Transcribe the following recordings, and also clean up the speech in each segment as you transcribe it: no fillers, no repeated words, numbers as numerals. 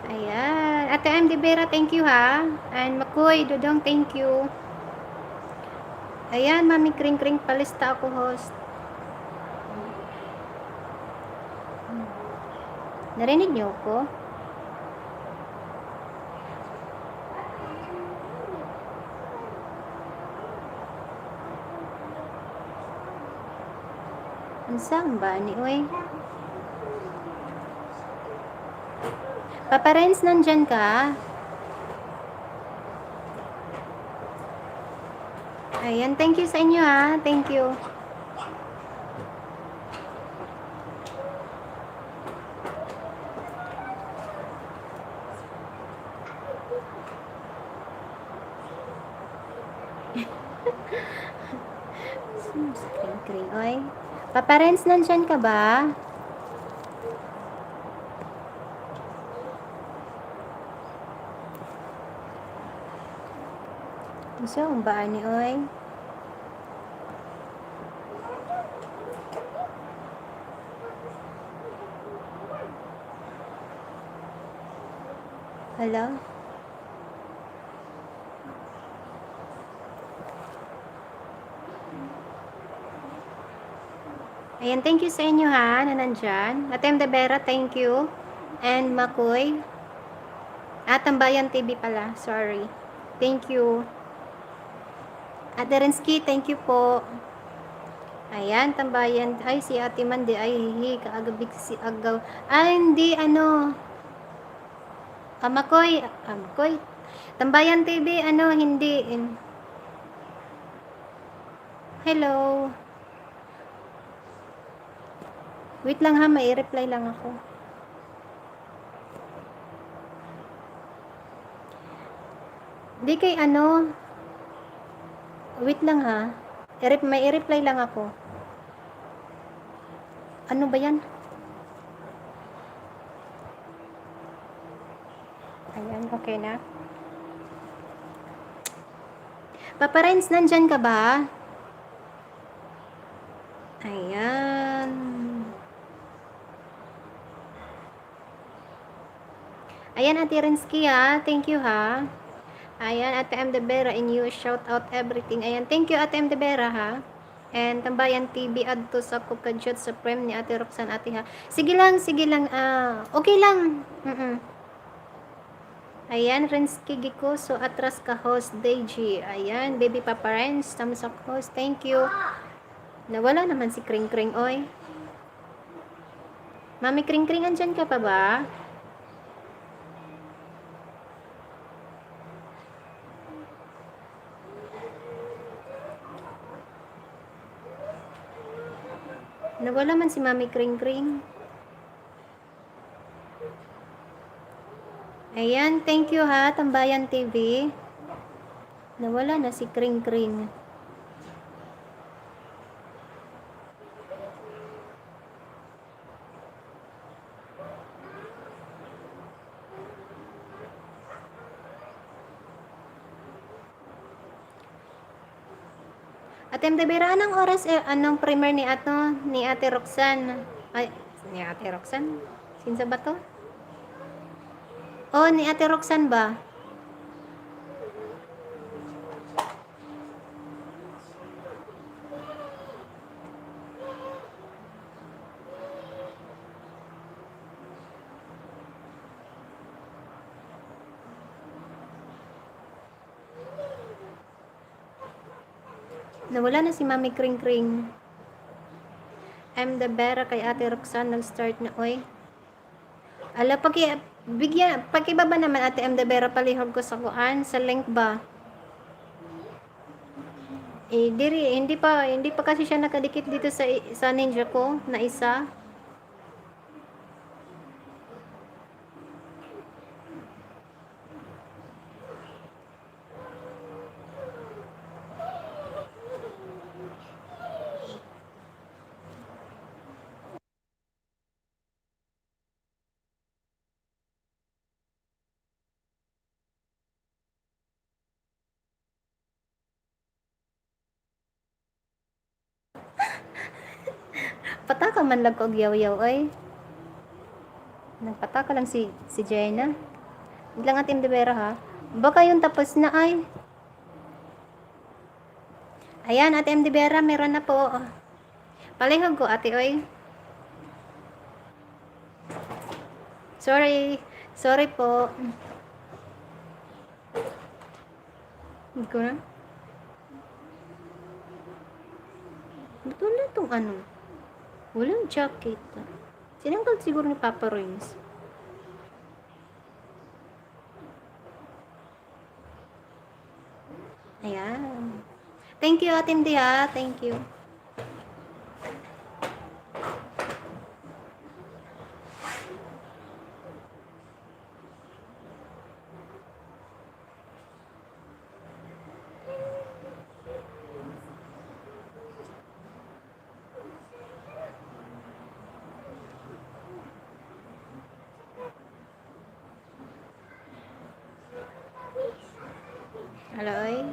Ayan. Ate M. De Vera, thank you ha. And Makoy, Dudong, thank you. Ayan, Mami Kring Kring, palista ako host. Narinig niyo ko? Ansang ba ni oy? Papa Renz, nandyan ka? Ayan, thank you sa inyo ha. Thank you. Kring Kring, oy. Papa Renz, nandyan ka ba? Ansang ba ni oy? Hello? Ayan, thank you sa inyo ha, na nandyan. Ate M. De Vera, thank you. And Makoy. Tambayan TV pala, sorry. Thank you. Ate Rensky, thank you po. Ayan, Tambayan. Ay, si Ate Mandi, ay, hihi, kaagabig si Agaw. Ay, hindi, ano. Makoy. Makoy. Tambayan TV, ano, hindi. Hello. Wait lang ha, may reply lang ako. Di kay ano. Wait lang ha. May i-reply lang ako. Ano ba yan? Ayan, okay na. Papa Renz, nandyan ka ba? Ayan. Ayan, Ate Rensky ha. Thank you ha. Ayan, Ate M. De Vera, in you shout out everything. Ayan, thank you Ate M. De Vera ha. And Tambayan TV adto sa Kukadjot Supreme ni Ate Roxanne Ate ha. Sige lang. Okay lang. Ayan, Rensky Giko. So, atras ka host, Deji. Ayan, Baby Papa Renz, thumbs up host. Thank you. Nawala naman si Kring Kring, oy. Mami Kring Kring, andyan ka pa ba? Nawala man si Mami Kring Kring. Ayan, thank you ha, Tambayan TV. Nawala na si Kring Kring. Ate M. De Vera, anong oras anong primer ni Ate Roxanne? Ay, ni Ate Roxanne? Sinsa ba to? Oh, ni Ate Roxanne ba? Nawala na si Mami Kring Kring. M. De Vera kay Ate Roxanne nag-start na, oy. Ala, pakibaba naman Ate M. De Vera, palihog ko sa kuan, sa link ba? Hindi pa kasi siya nakadikit dito sa ninja ko na isa. Pataka man lag og yaw-yaw, oy. Nagpataka lang si Jenna. Wait lang Ate Mdebera ha. Baka yung tapos na ay. Ayan, Ate Mdebera, meron na po. Palihog ko, Ate Oy. Sorry. Sorry po. Hindi ko na. Betul na itong ano. Walang jacket. Sinanggal siguro ni Papa Rins. Ayan. Thank you, Ate Mdi ha. Thank you. Aloy.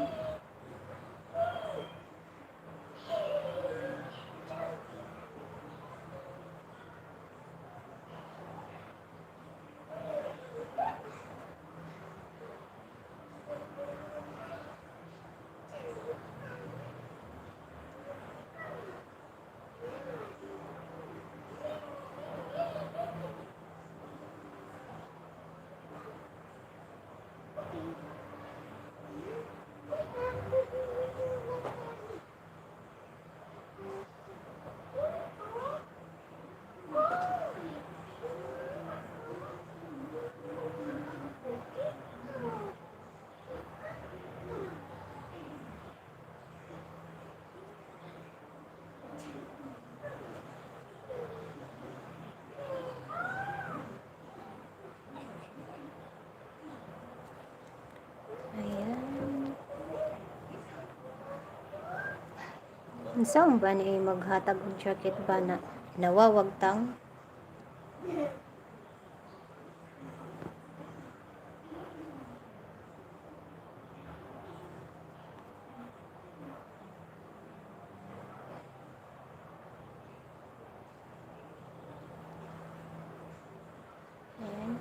Ayan. Saan ba ni maghatag og jacket ba na nawawagtang? Ayan.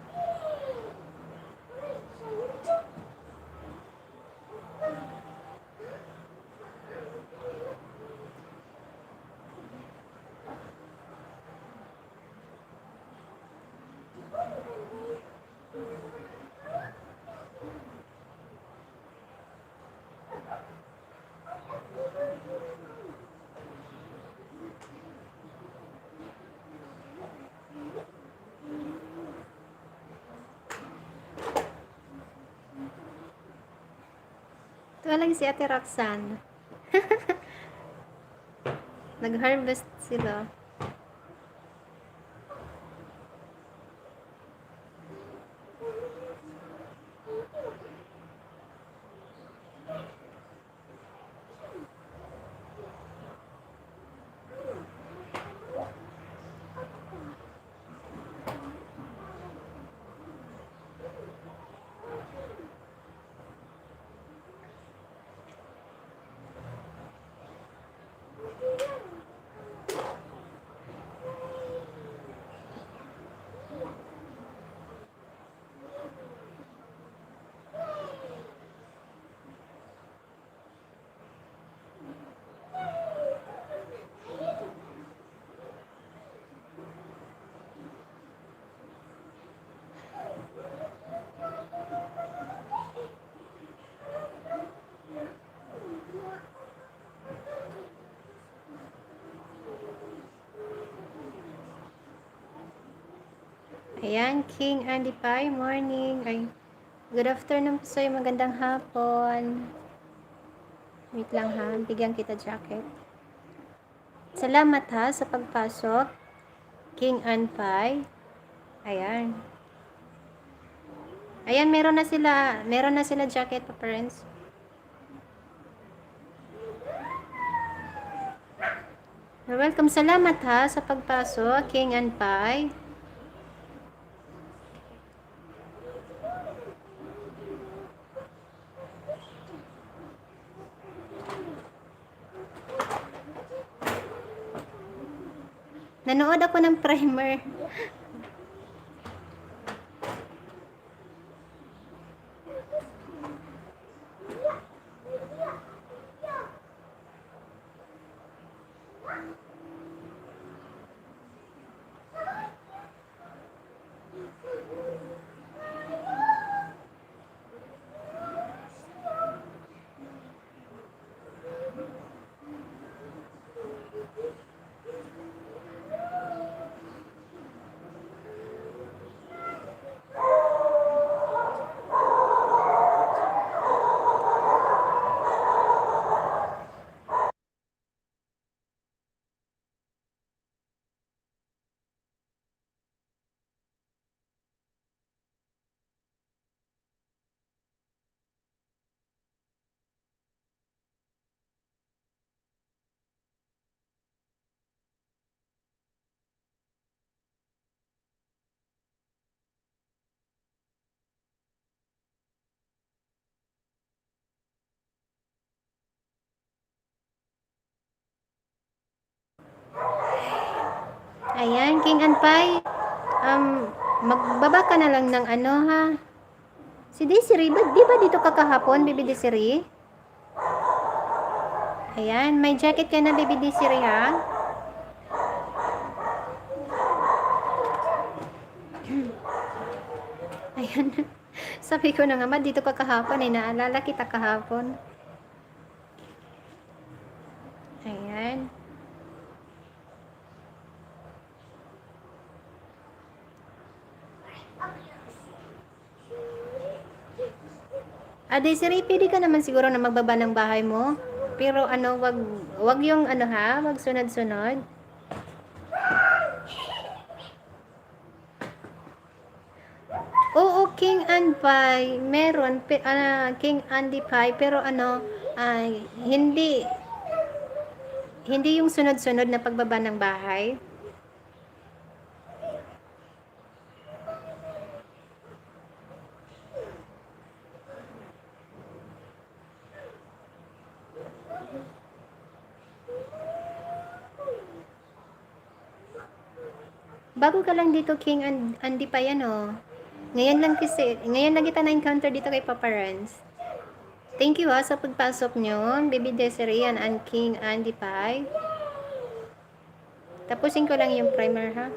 Ito lang si Ate Roxanne. Nag-harvest sila. Ayan, King Andy Pai, morning. Ay, good afternoon po sa'yo, magandang hapon. Wait lang ha, bigyan kita jacket. Salamat ha sa pagpasok. King Andy Pai. Ayan. Ayan, meron na sila jacket pa, friends. Welcome, salamat ha sa pagpasok, King Andy Pai. Nanood ako ng primer. Ayan, King and Pai. Magbaba ka na lang ng ano ha. Si Desiree, di ba dito ka kahapon, Bibi Desiree? Ayan, may jacket ka na, Bibi Desiree ha. Ayan. Sabi ko na nga, dito ka kahapon, naalala kita kahapon. Ayan. Desiree, pwede ka naman siguro na magbaba ng bahay mo. Pero ano, wag yung ano ha, wag sunod-sunod. Oo, King and Pie, meron, King Andy Pie, pero ano, hindi yung sunod-sunod na pagbaba ng bahay. Bago ka lang dito, King Andy Pie, ano? Ngayon lang kita na-encounter dito kay Papa Renz. Thank you ha sa pagpasok nyo, Baby Desiree and King Andy Pie. Tapusin ko lang yung primer ha.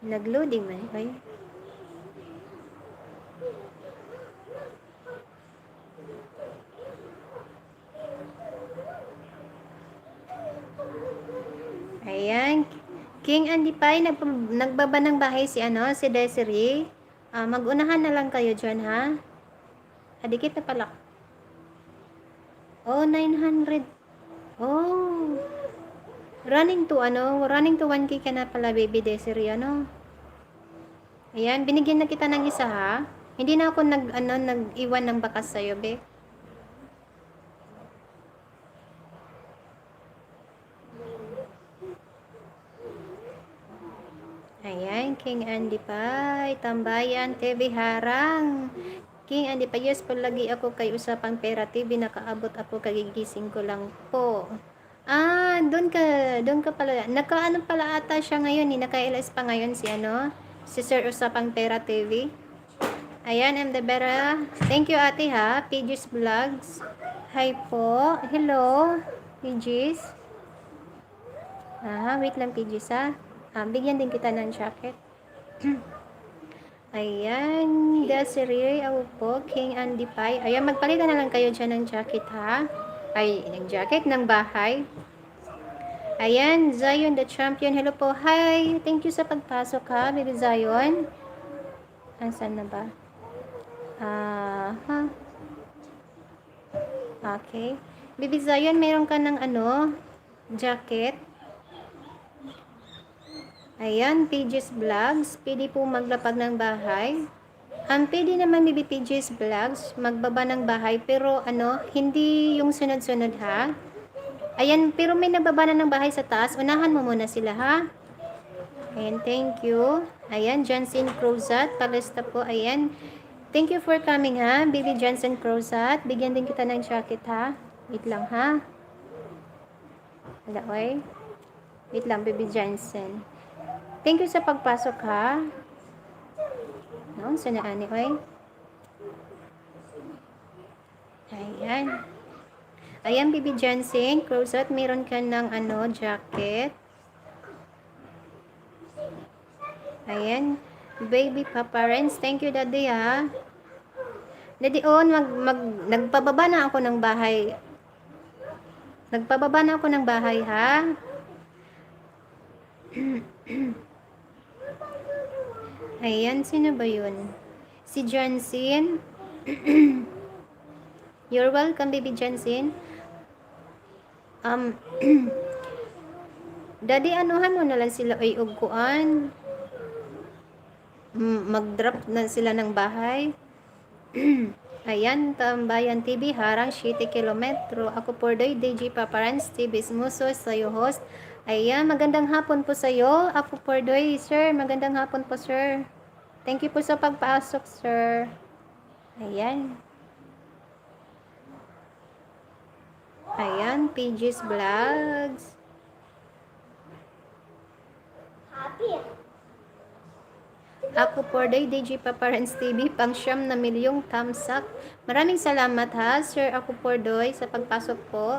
Nag-loading man. Ay. Ayan. King Andy Pie, nagbaba ng bahay si Desiree. Mag-unahan na lang kayo dyan, ha? Adikit na pala. Oh, 900. Oh. Running to 1K ka na pala, Baby Desiree, ano? Ayan, binigyan na kita ng isa, ha? Hindi na ako nag-iwan ng bakas sa'yo, be. Ayan, King Andy Pie, Tambayan, TV Harang. King Andy Pie, yes po, lagi ako kay Usapang Pera TV, nakaabot ako, kagigising ko lang po. Doon ka pala. Naka-ano pala ata siya ngayon, naka-LS pa ngayon si Sir Usapang Pera TV. Ayan, I'm the Bera. Thank you ate ha, Pages Vlogs. Hi po. Hello, Pages. Wait lang Pages ha. Bigyan din kita ng jacket. Ayan, Desiree, po, King Andy Pie. Ayan, magpalitan na lang kayo dyan ng jacket ha. Ay, ng jacket ng bahay. Ayan, Zion the champion. Hello po. Hi. Thank you sa pagpasok ha, Baby Zion. Saan na ba? Okay. Baby Zion, meron ka ng jacket. Ayan, Pages Vlogs. Pwede po maglapag ng bahay. Pwede naman Baby Pages Vlogs, magbaba ng bahay. Pero hindi yung sunod-sunod ha. Ayan, pero may nababa na ng bahay sa taas. Unahan mo muna sila ha. Ayan, thank you. Ayan, Johnson Crozat, palista po. Ayan, thank you for coming ha, Baby Johnson Crozat. Bigyan din kita ng jacket ha. Wait lang ha. Wala, oy. Wait lang, Baby Johnson. Thank you sa pagpasok ha. Sana ani, oy. Ayan. Ayan, Baby Johnson Crozat, meron ka ng jacket. Ayan, Baby Papa Renz, thank you Daddy ha. Daddy nagpababa na ako ng bahay. Nagpababa na ako ng bahay ha. Ayan, sino ba yun? Si Johnson. You're welcome, Baby Johnson. Daddy, anuhan mo na lang sila ay ugkuan. mag-drop na sila ng bahay. Ayan, Tambayan TV, harang 7 kilometro. Ako por doy, DJ Paparans TV, smuso sa'yo host. Ayan, magandang hapon po sa'yo. Ako por doy, sir. Magandang hapon po, sir. Thank you po sa pagpasok, sir. Ayan. Ayan, PG's Vlogs. Ako por day, DJ Paparans TV, pang 9 milyong thumbs up. Maraming salamat ha, Sir Ako por doy, sa pagpasok po.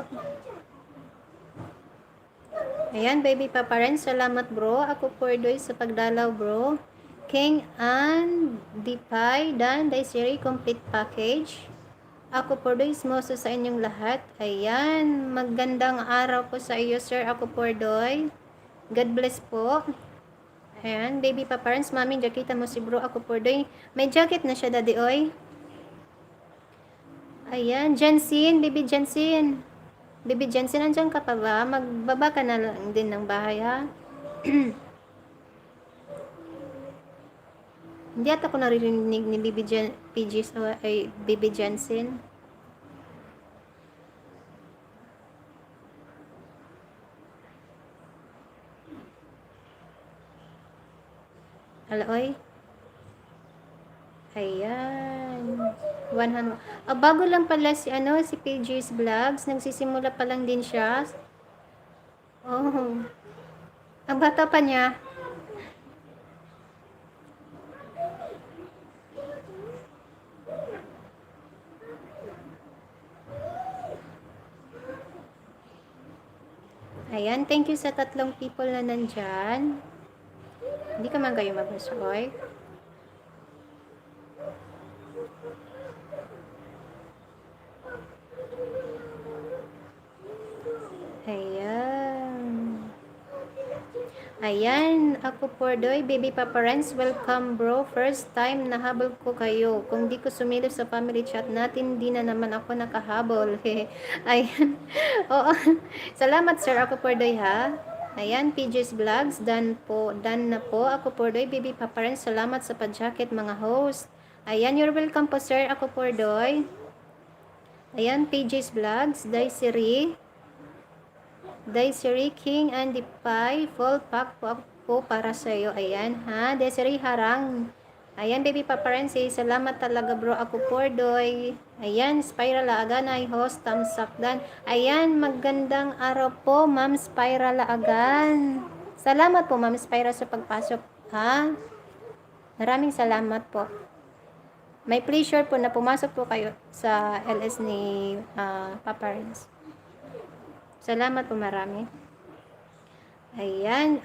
Ayan, Baby Paparans, salamat bro. Ako por doy sa pagdalaw bro. King and Dipay, Dan, Daisiri, complete package. Ako por doy, smoso sa inyong lahat. Ayan, magandang araw po sa iyo, Sir Ako por doy. God bless po. Ayan, Baby Paparans, mami, jakita mo si bro. Ako por doy. May jacket na siya, daddy, oy. Ayan, Jensin, Baby Jensin. Baby Jensin, nandiyan ka pa ba? Magbaba ka na lang din ng bahay, ha? Hindi ata ko naririnig ni PG, ay Baby Jensin. Aloy? Ayan. 100. Bago lang pala si si PG's Vlogs. Nagsisimula pa lang din siya. Oh. Ang bata pa niya. Ayan, thank you sa 3 people na nandyan. Hindi ka man kayo mabasoy. Ayan. Ayan, ako por doy, Baby Paparans, welcome bro. First time nahabol ko kayo. Kung di ko sumilip sa family chat natin, di na naman ako nakahabol. Ayan. Oo. Salamat sir, ako por doy ha. Ayan, PJ's Vlogs, dan na po. Ako por doy, Baby Paparans, salamat sa pa-jacket mga host. Ayan, you're welcome po sir, ako por doy. Ayan, PJ's Vlogs, Daisy King and Dipay, full pack po para sa iyo. Ayan ha, Daisy harang. Ayan, Baby Paparans, salamat talaga bro. Ako por doy. Ayan, Spiral Laagan, host, thumbs up dan. Ayan, magandang araw po, Ma'am Spiral Laagan. Salamat po, Ma'am Spiral, sa pagpasok ha. Maraming salamat po. May pleasure po na pumasok po kayo sa LS ni Paparans. Salamat po marami. Ayan,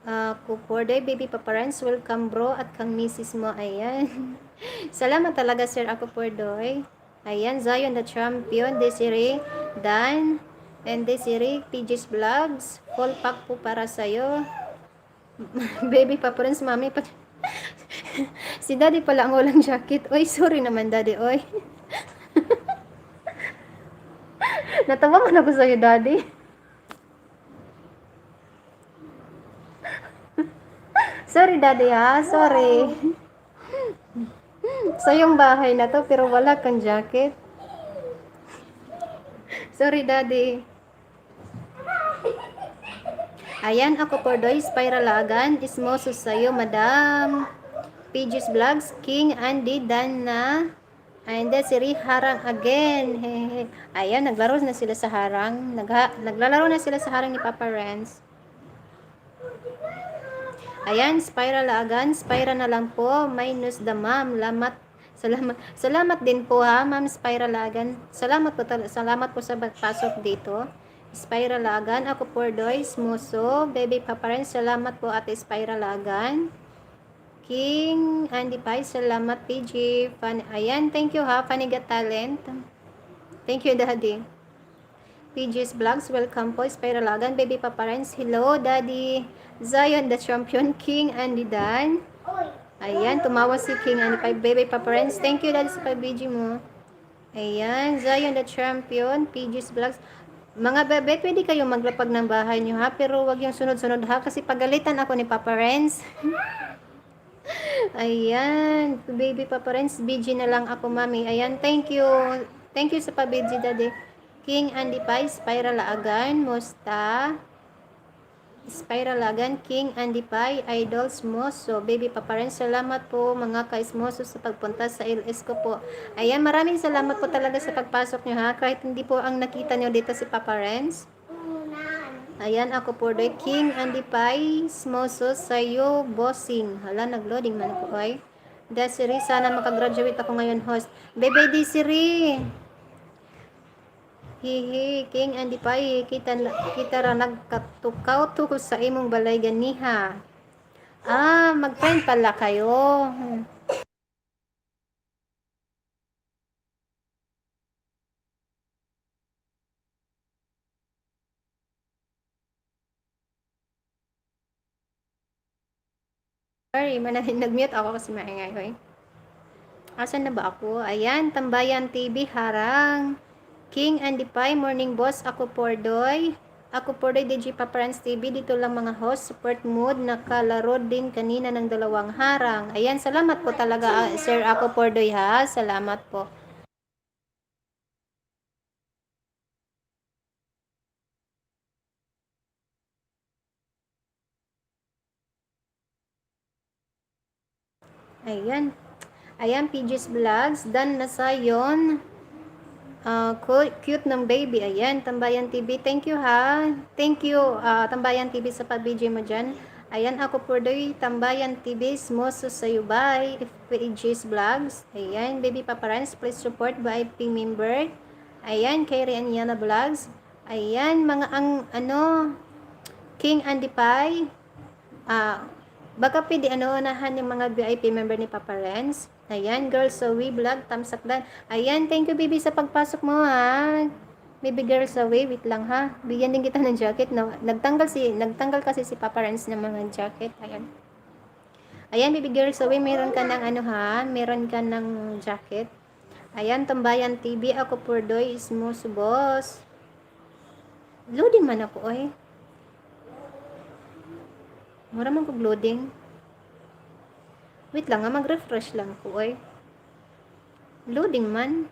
ako por day, Baby Paparans, welcome bro at kang misis mo. Ayan. Salamat talaga sir, ako por doy. Ayan, Zion the Champion, Desiree, Dan, and Desiree, PJ's Vlogs. Full pack po para sa'yo. Baby Paparans, mami pa. Si daddy pala ang walang jacket. Oy, sorry naman daddy, oy. Natawa man ako sa'yo, daddy. Sorry, daddy, ha? Sorry. So, yung bahay na to, pero wala kang jacket. Sorry, daddy. Ayan, ako por doy, Spiral Laagan. Ismoso sa'yo, madam. PG's Vlogs, King, Andy, Dana, and Desiree, harang again. Ayan, naglaro na sila sa harang. Naglalaro na sila sa harang ni Papa Renz. Ayan, Spiral Laagan. Spiral na lang po. Minus the ma'am. Salamat din po ha, Ma'am Spiral Laagan. Salamat po sa pasok dito. Spiral Laagan. Ako por doy, Smuso. Baby Papa Renz. Salamat po ate Spiral Laagan. King, Andy Pai, salamat PG. Ayan, thank you ha, Paniga Talent. Thank you, Daddy. PG's Vlogs, welcome po. Spiral Laagan, Baby Paparans, hello, Daddy. Zion, the Champion, King, Andy Dan. Ayan, tumawa si King, Andy Pai, Baby Paparans. Thank you, Daddy, sa pag-BG mo. Ayan, Zion, the Champion, PG's Vlogs. Mga bebe, pwede kayo maglapag ng bahay nyo ha, pero wag yung sunod-sunod ha, kasi pagalitan ako ni Papa Renz. Ayan, baby Papa Renz, BG na lang ako, mami. Ayan, thank you. Thank you sa pa-BG, daddy. King Andy Pai, Spiral Agan, Musta, Spiral Agan, King Andy Pai, Idols Moso, baby Papa Renz, salamat po mga ka-Moso sa pagpunta sa LS ko po. Ayan, maraming salamat po talaga sa pagpasok nyo ha, kahit hindi po ang nakita nyo dito si Papa Renz. Ayan, ako po the King Andy Pai, Smoso sa'yo, bossing. Hala, nag-loading man ako ay. Desiree, sana makagraduate ako ngayon, host. Bebe Desiree. Hihi, King Andy Pai, kita ra nagkatukaw to sa imong balay ganiha. Ah, mag-friend pala kayo. Sorry, nag-mute ako kasi maingay ko eh. Asan na ba ako? Ayan, Tambayan TV, harang. King and Dipay, morning boss, ako Pordoy. Ako Pordoy, DJ Paparans TV, dito lang mga host, support mood, nakalaro din kanina ng dalawang harang. Ayan, salamat po talaga, Sir Ako Pordoy ha, salamat po. Ayan, ayan, PG's Vlogs, done na sayon. Cute ng baby. Ayan, Tambayan TV. Thank you ha. Thank you, Tambayan TV sa pag-BJ mo dyan. Ayan, ako po doy, Tambayan TV, Smoso sa Yubay, FPG's Vlogs. Ayan, Baby Paparans, please support by IP member. Ayan, kay Rianiana Vlogs. Ayan, mga King Andy Pai. Baka pwede unahan yung mga VIP member ni Papa Renz. Ayan, girls, so we vlog, thumbs up lang. Ayan, thank you, baby, sa pagpasok mo, ha. Baby girl, so wait lang, ha. Bigyan din kita ng jacket, no. Nagtanggal kasi si Papa Renz ng mga jacket. Ayan. Ayan, baby girl, so meron ka ng meron ka ng jacket. Ayan, Tambayan TV, ako Purdoy, Smooth Boss. Loading man ako, eh. Mura man kong loading. Wait lang, mag-refresh lang ko, eh. Loading man.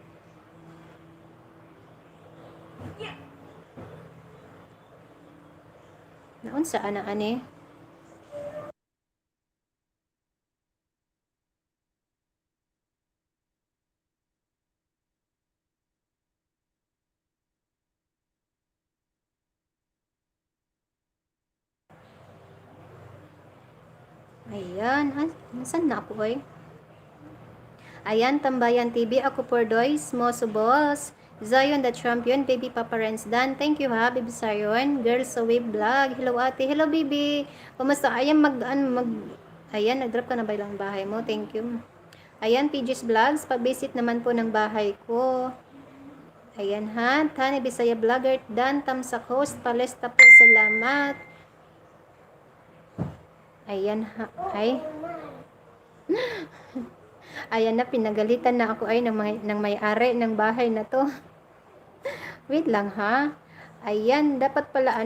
Naon saan na ani? Ayan, saan na ako, eh? Ayan, Tambayan TV, ako Pordoy, Smoso Boss, Zion the Champion, Baby Papa Renz Dan. Thank you ha, Baby Zion. Girls sa Wave Vlog. Hello ate. Hello baby. Kumusta? Ayan, Ayan, nag-drop ka na ba ilang bahay mo? Thank you. Ayan, PG's Vlogs. Pag-visit naman po ng bahay ko. Ayan ha. Tani Bisaya Vlogger. Dan Tamsak Host. Palesta po. Salamat. Ayan ha. Ay. Ayan na, pinagalitan na ako ay ng may-ari ng bahay na to. Wait lang ha. Ayan, dapat pala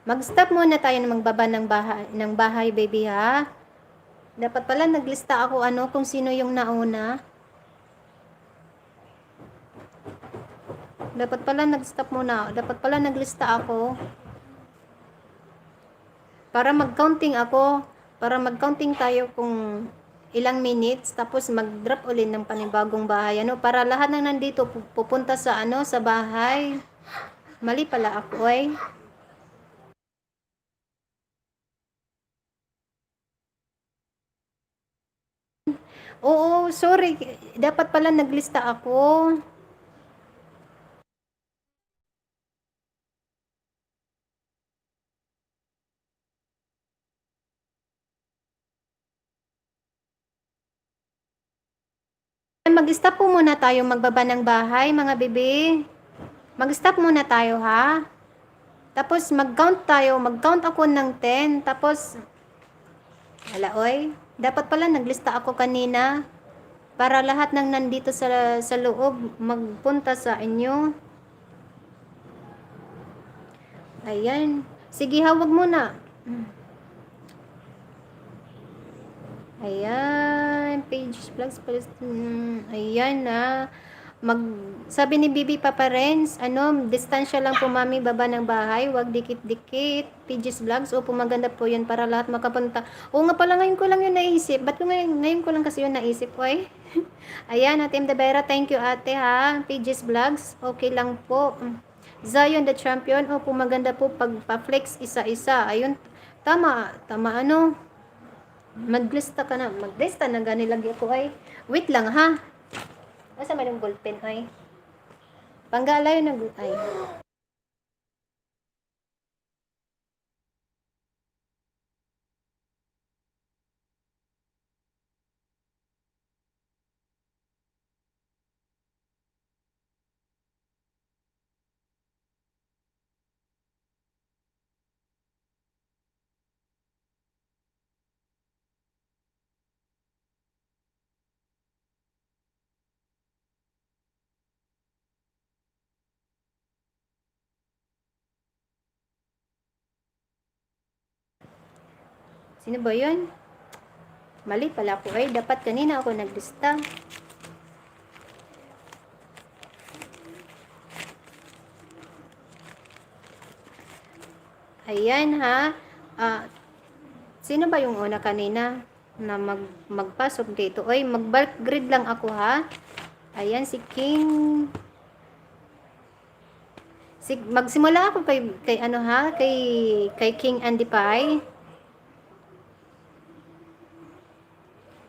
mag-stop muna tayo na magbaba ng bahay baby ha. Dapat pala naglista ako kung sino yung nauna. Dapat pala nag-stop muna. Dapat pala naglista ako. Para mag-counting tayo kung ilang minutes, tapos mag-drop ulit ng panibagong bahay. Para lahat ng nandito pupunta sa sa bahay. Mali pala ako, eh. Oo, sorry. Dapat pala naglista ako. Mag-stop po muna tayo magbaba ng bahay, mga bebe. Mag-stop muna tayo, ha? Tapos mag-count ako ng 10, tapos oy, dapat pala naglista ako kanina para lahat ng nandito sa loob magpunta sa inyo. Ayan. Sige, hawag muna. Ayan, page vlogs, ayan na. Sabi ni Bibi Papa Renz, distansya lang po mami baba ng bahay, wag dikit-dikit, pages vlogs, opo maganda po yun para lahat makapunta. Oo nga pala, ngayon ko lang yun naisip, ba't ko ngayon ko lang kasi yun naisip, oy. Ayan, Ate Mdabera, thank you ate ha, pages vlogs, okay lang po. Zion the champion, opo maganda po pag pa-flex isa-isa, ayun, tama maglista na gani lagi ako ay. Wait lang ha. Asa man yung ballpen ay? Panggalayo na ay. Sino ba yun? Mali pala ako ay. Dapat kanina ako naglista. Ayan ha. Sino ba yung una kanina na magpasok dito? Oy, mag-bulk grid lang ako ha. Ayan si King. Magsimula ako kay ano ha, kay King Andy Pie.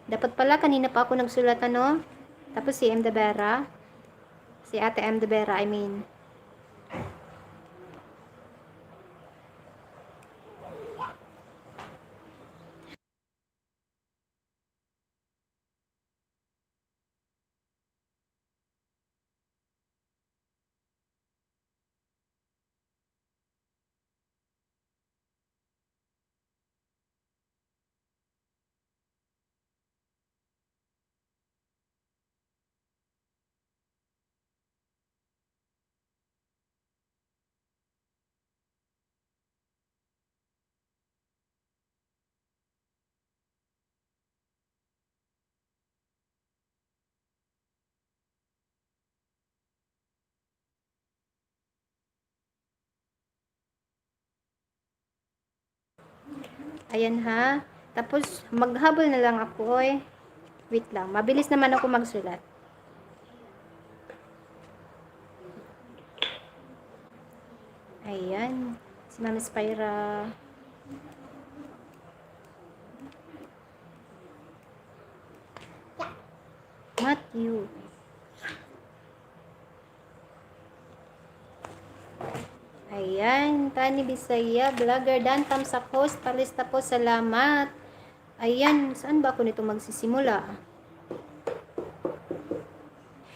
Dapat pala kanina pa ako nagsulat ano. Tapos si M. De Vera. Si Ate M. De Vera, I mean. Ayan ha. Tapos, maghabol na lang ako eh. Wait lang. Mabilis naman ako magsulat. Ayan. Si Ma'am Spyra. Matthew. Ayan. Tani Bisaya. Vlogger Dan. Thumbs up host. Palista po. Salamat. Ayan. Saan ba ako nito magsisimula?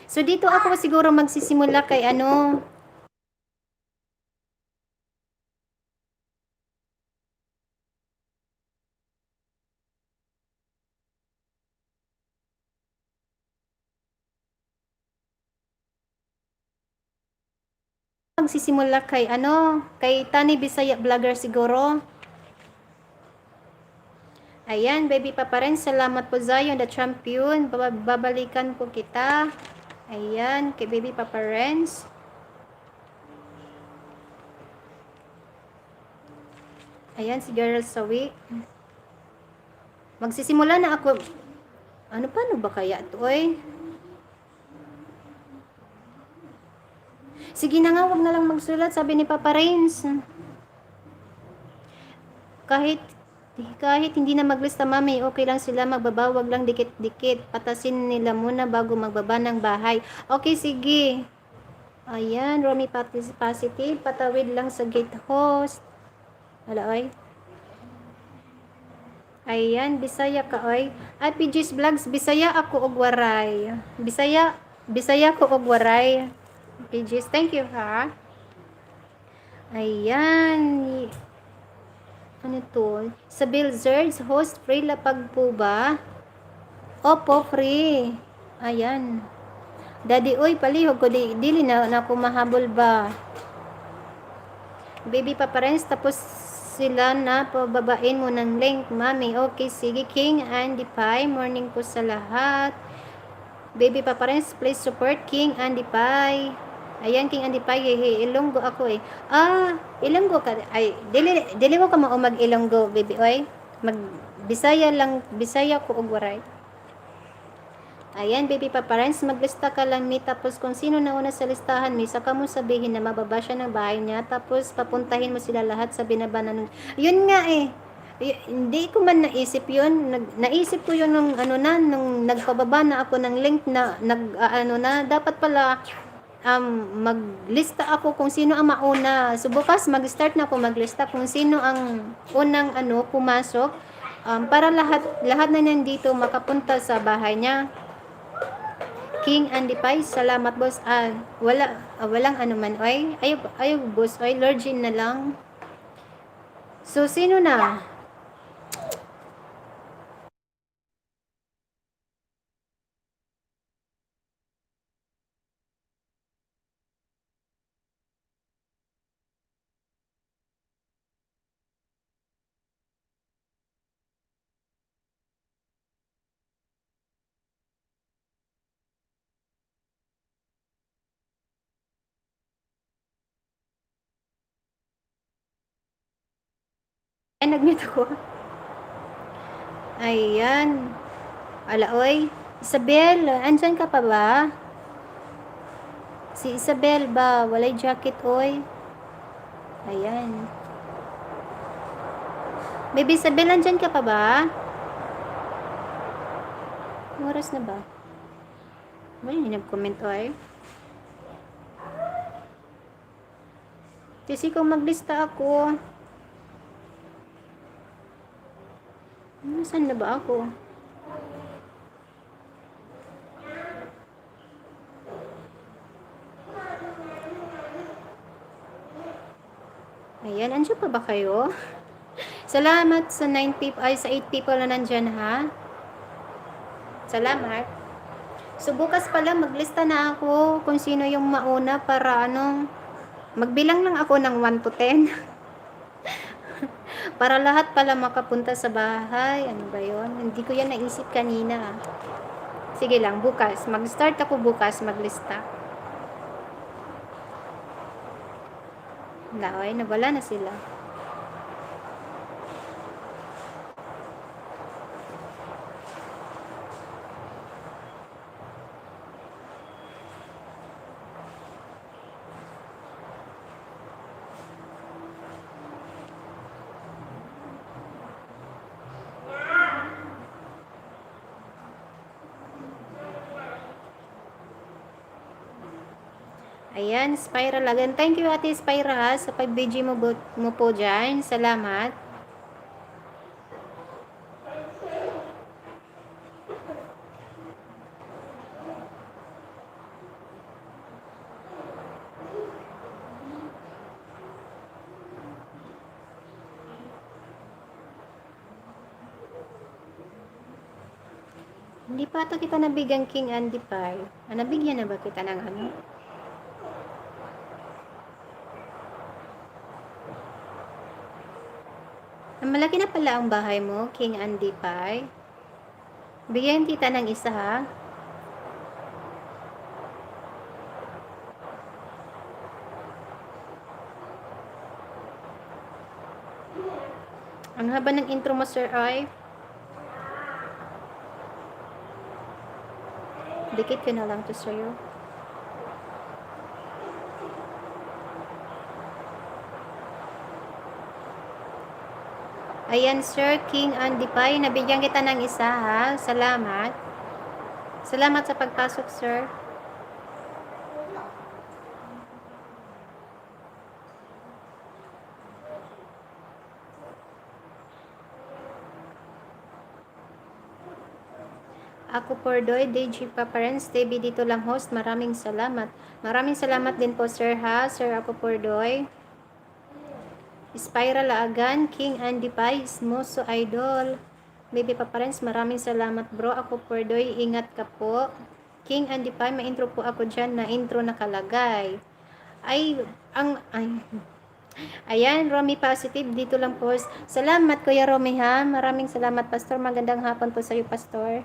So, dito ako siguro magsisimula kay ano. Magsisimula kay ano. Kay Tani Bisaya Vlogger siguro. Ayan, baby Papa Ren, salamat po Zion, the champion. Babalikan po kita. Ayan, kay baby Papa Renz. Ayan, si Girl Sawi. Magsisimula na ako. Paano ba kaya ito, oy? Sige na nga, wag na lang magsulat, sabi ni Papa Renz. Kahit hindi na maglista mami, okay lang sila magbaba, wag lang dikit-dikit. Patasin nila muna bago magbaba ng bahay. Okay, sige. Ayan, Romy Positive, patawid lang sa gate host. Wala, oy. Ayan, Bisaya ka, oy. Ay, PG's Vlogs, Bisaya ako og waray. Bisaya ko og waray. PG's, thank you ha. Ayan. Ano to? Sa Billzards, host free lapag po ba? Opo, free. Ayan. Daddy, oy, palihog ko, dili na ako mahabol ba? Baby Papa Renz, tapos sila na pababain mo ng link, mami. Okay, sige, King Andy Pie. Morning po sa lahat. Baby Paparens, please support King Andy Pie. Ayan, King Andy Pie, Ilonggo ako eh. Ilonggo ka. Ay, dili ko ka mag Ilonggo, baby, oy. Mag Bisaya lang, Bisaya ko og waray. Ayan, baby Paparens, maglista ka lang mi, tapos kung sino na una sa listahan mi, saka mo sabihin na mababa siya ng bahay niya, tapos papuntahin mo sila lahat sa binabanan. Yun nga eh. Hindi ko man naisip yun. Naisip ko yun nung nung nagpababa na ako ng link na dapat pala maglista ako kung sino ang mauna. So bukas mag-start na ako maglista kung sino ang unang pumasok, para lahat na nandito makapunta sa bahay niya. King Andy Pie, salamat boss. Walang anuman, oy. Ayaw boss, oy. Lord Jean na lang. So sino na? Ay, nag-mute ako. Ayan. Ala, oy. Isabel, andyan ka pa ba? Si Isabel ba? Walay jacket, oy. Ayan. Baby Isabel, andyan ka pa ba? Oras na ba? Wala yung nag-comment, oy. Kasi kung maglista ako, nasaan na ba ako? Ayan, andyan pa ba kayo? Salamat sa 9 people, ay sa 8 people na nandyan, ha? Salamat. So, bukas pala maglista na ako kung sino yung mauna para magbilang lang ako ng 1 to 10. Para lahat pala makapunta sa bahay. Ano ba yun? Hindi ko yan naisip kanina. Sige lang, bukas. Mag-start ako bukas maglista. Laway, nawala na sila. Ayan, Spiral again. Thank you, Ate Spira, ha, sa pag-BG mo po dyan. Salamat. Hindi pa ata kita nabigyan, King Andy Pie. Nabigyan na ba kita ng ano? Malaki na pala ang bahay mo, King Andy Pie. Bigyan kita ng isa, ha? Ang haba ng intro mo, Sir Ay. Dikit ko na lang to sa'yo. Ayan, Sir King Andy Pie. Nabigyan kita ng isa, ha? Salamat. Salamat sa pagpasok, sir. Ako Pordoy, DG Paparens, TV dito lang host. Maraming salamat. Maraming salamat din po, sir, ha? Sir Ako Pordoy. Spiral Agan, King Andy Pie, Smoso Idol. Baby Paparens, maraming salamat, bro. Ako Pordoy, ingat ka po. King Andy Pie, may intro po ako dyan na intro nakalagay. Ayan, Romy Positive, dito lang po. Salamat, Kuya Romy, ha? Maraming salamat, Pastor. Magandang hapon po sa iyo, Pastor.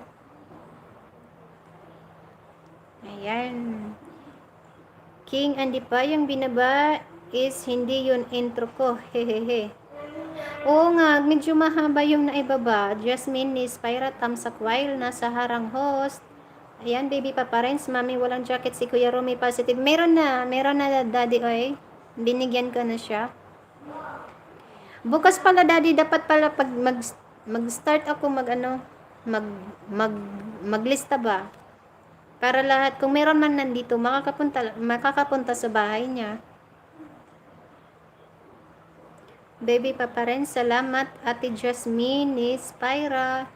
Ayan. King Andy pa, yung binaba is hindi yun intro ko. Hehehe. Oo nga, medyo mahaba yung naibaba. Jasmine ni Spyra Tamsak while nasa harang host. Ayan, baby paparents, mami walang jacket si Kuya Romy Positive. Meron na daddy oy. Binigyan ko na siya. Bukas pala daddy, dapat pala pag mag-start ako mag mag maglista ba? Para lahat, kung meron man nandito, makakapunta sa bahay niya. Baby Paparen, salamat Ate Jasmine ni Spyra.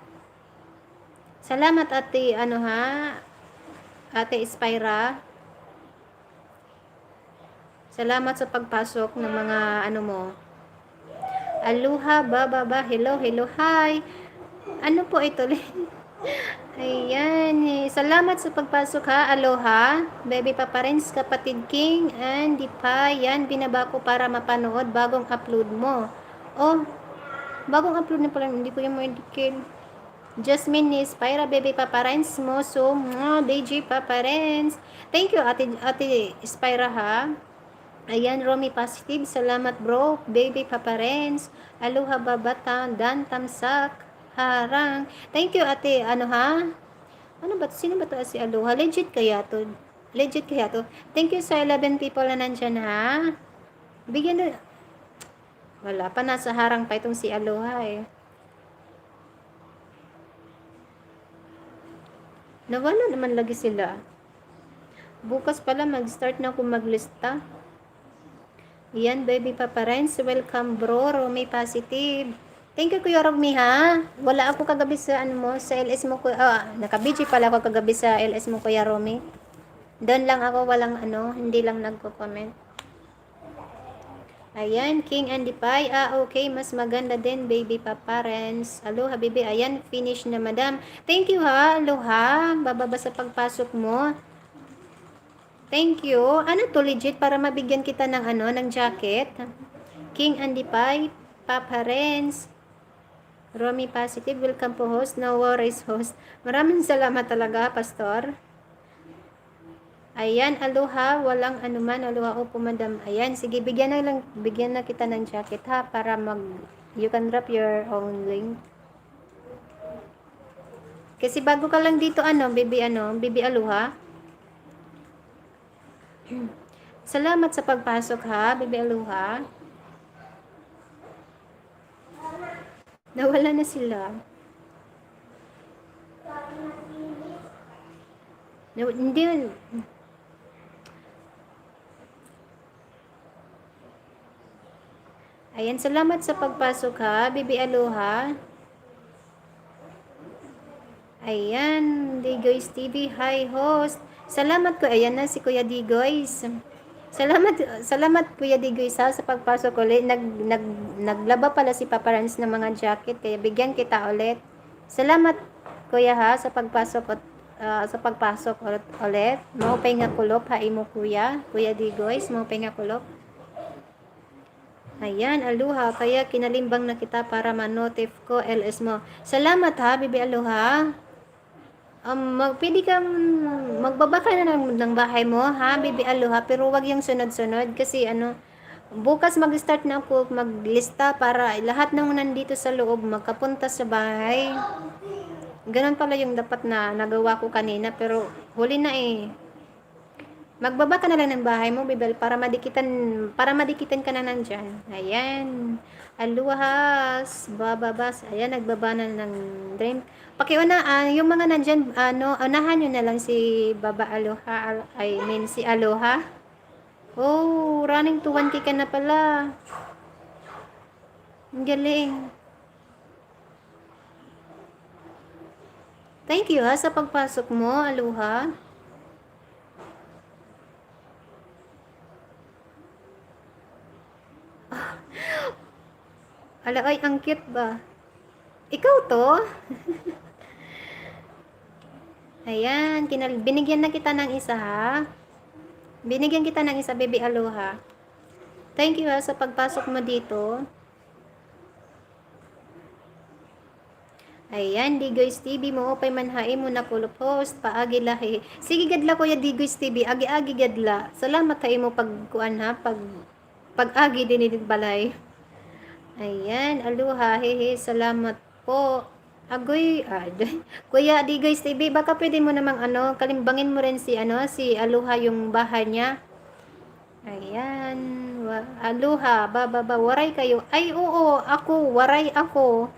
Salamat Ate, Ate Spyra. Salamat sa pagpasok ng mga mo. Aloha, bababa, hello, hi. Ano po ito? Ayan, salamat sa pagpasok ha, aloha. Baby Paparens, kapatid King, and di pa, yan, binaba ko para mapanood bagong upload mo. Oh, bagong upload na pala, hindi ko yung ma-indicate. Jasmine ni Spyra, Baby Paparens mo, so, DJ Paparens. Thank you, Ate Spyra ha. Ayan, Romy Positive, salamat bro, Baby Paparens. Aloha babata, Dan Tamsak, harang. Thank you, Ate, sino ba to si Aloha? Legit kaya to? Thank you sa 11 people na nandyan ha. Bigyan na, wala pa, nasa harang pa itong si Aloha eh. Nawala naman lagi sila. Bukas pala mag-start na akong maglista. Yan, Baby Paparens, welcome bro, Romy Positive. Thank you, Kuya Romy, ha? Wala ako kagabi sa, sa LS mo, naka-BG pala ako kagabi sa LS mo, Kuya Romy. Doon lang ako, walang hindi lang nagko-comment. Ayan, King Andy Pie. Okay, mas maganda din, Baby Paparens. Aloha, baby. Ayan, finish na, madam. Thank you, ha? Aloha. Bababa sa pagpasok mo. Thank you. Ano to, legit, para mabigyan kita ng ng jacket? King Andy Pie, Paparens. Romy Positive, welcome po host. No worries host. Maraming salamat talaga, Pastor. Ayan, aloha, walang anuman, aloha po madam. Ayan, sige, bigyan na kita ng jacket ha, para you can drop your own link. Kasi bago ka lang dito, baby aloha. Salamat sa pagpasok ha, baby aloha. Nawala na sila. Hindi. Ayan, salamat sa pagpasok ha, baby aloha. Ayan, Digoys TV, hi host. Salamat ko, ayan na si Kuya Digoys. Salamat Kuya Digoy sa pagpasok ulit. Naglaba pala si Paparans ng mga jacket kaya bigyan kita ulit. Salamat Kuya ha sa pagpasok ulit. Maupay nga kulop ha imo Kuya Digoy, maupay nga kulop. Ayan, aloha, kaya kinalimbang na kita para ma-notif ko LS mo. Salamat ha, bibi aloha. Pwede kang magbaba ka na ng bahay mo ha, baby aloha, pero wag yung sunod-sunod kasi bukas mag-start na ako maglista para lahat ng nandito sa loob magkapunta sa bahay. Ganun pala yung dapat na nagawa ko kanina, pero huli na eh. Magbaba ka na lang ng bahay mo, bibel, para madikitan ka na nandyan. Ayan. Aluhas, bababas. Ayan, nagbaba na ng drink. Pakiuna, yung mga nandyan, unahan nyo na lang si Baba Aloha, si Aloha. Oh, running to 1K ka na pala. Ang galing. Thank you ha sa pagpasok mo, Aloha. Ala, ay, ang cute ba? Ikaw to? Ayan, binigyan na kita ng isa ha. Binigyan kita ng isa, baby aloha. Thank you ha sa pagpasok mo dito. Ayan, Digoy's TV mo, pay manhain mo na kulo post, paagi lahi. Sige gadla kuya Digoy's TV, agi-agi gadla. Salamat tayo mo pagkuan ha, pag-agi din balay. Ayan, aluha, hehe, salamat po. Agoy, kuya Digoy's TV, baka pwede mo namang kalimbangin mo rin si si Aluha yung bahay niya. Ayan, aluha, waray kayo. Ay, oo, waray ako.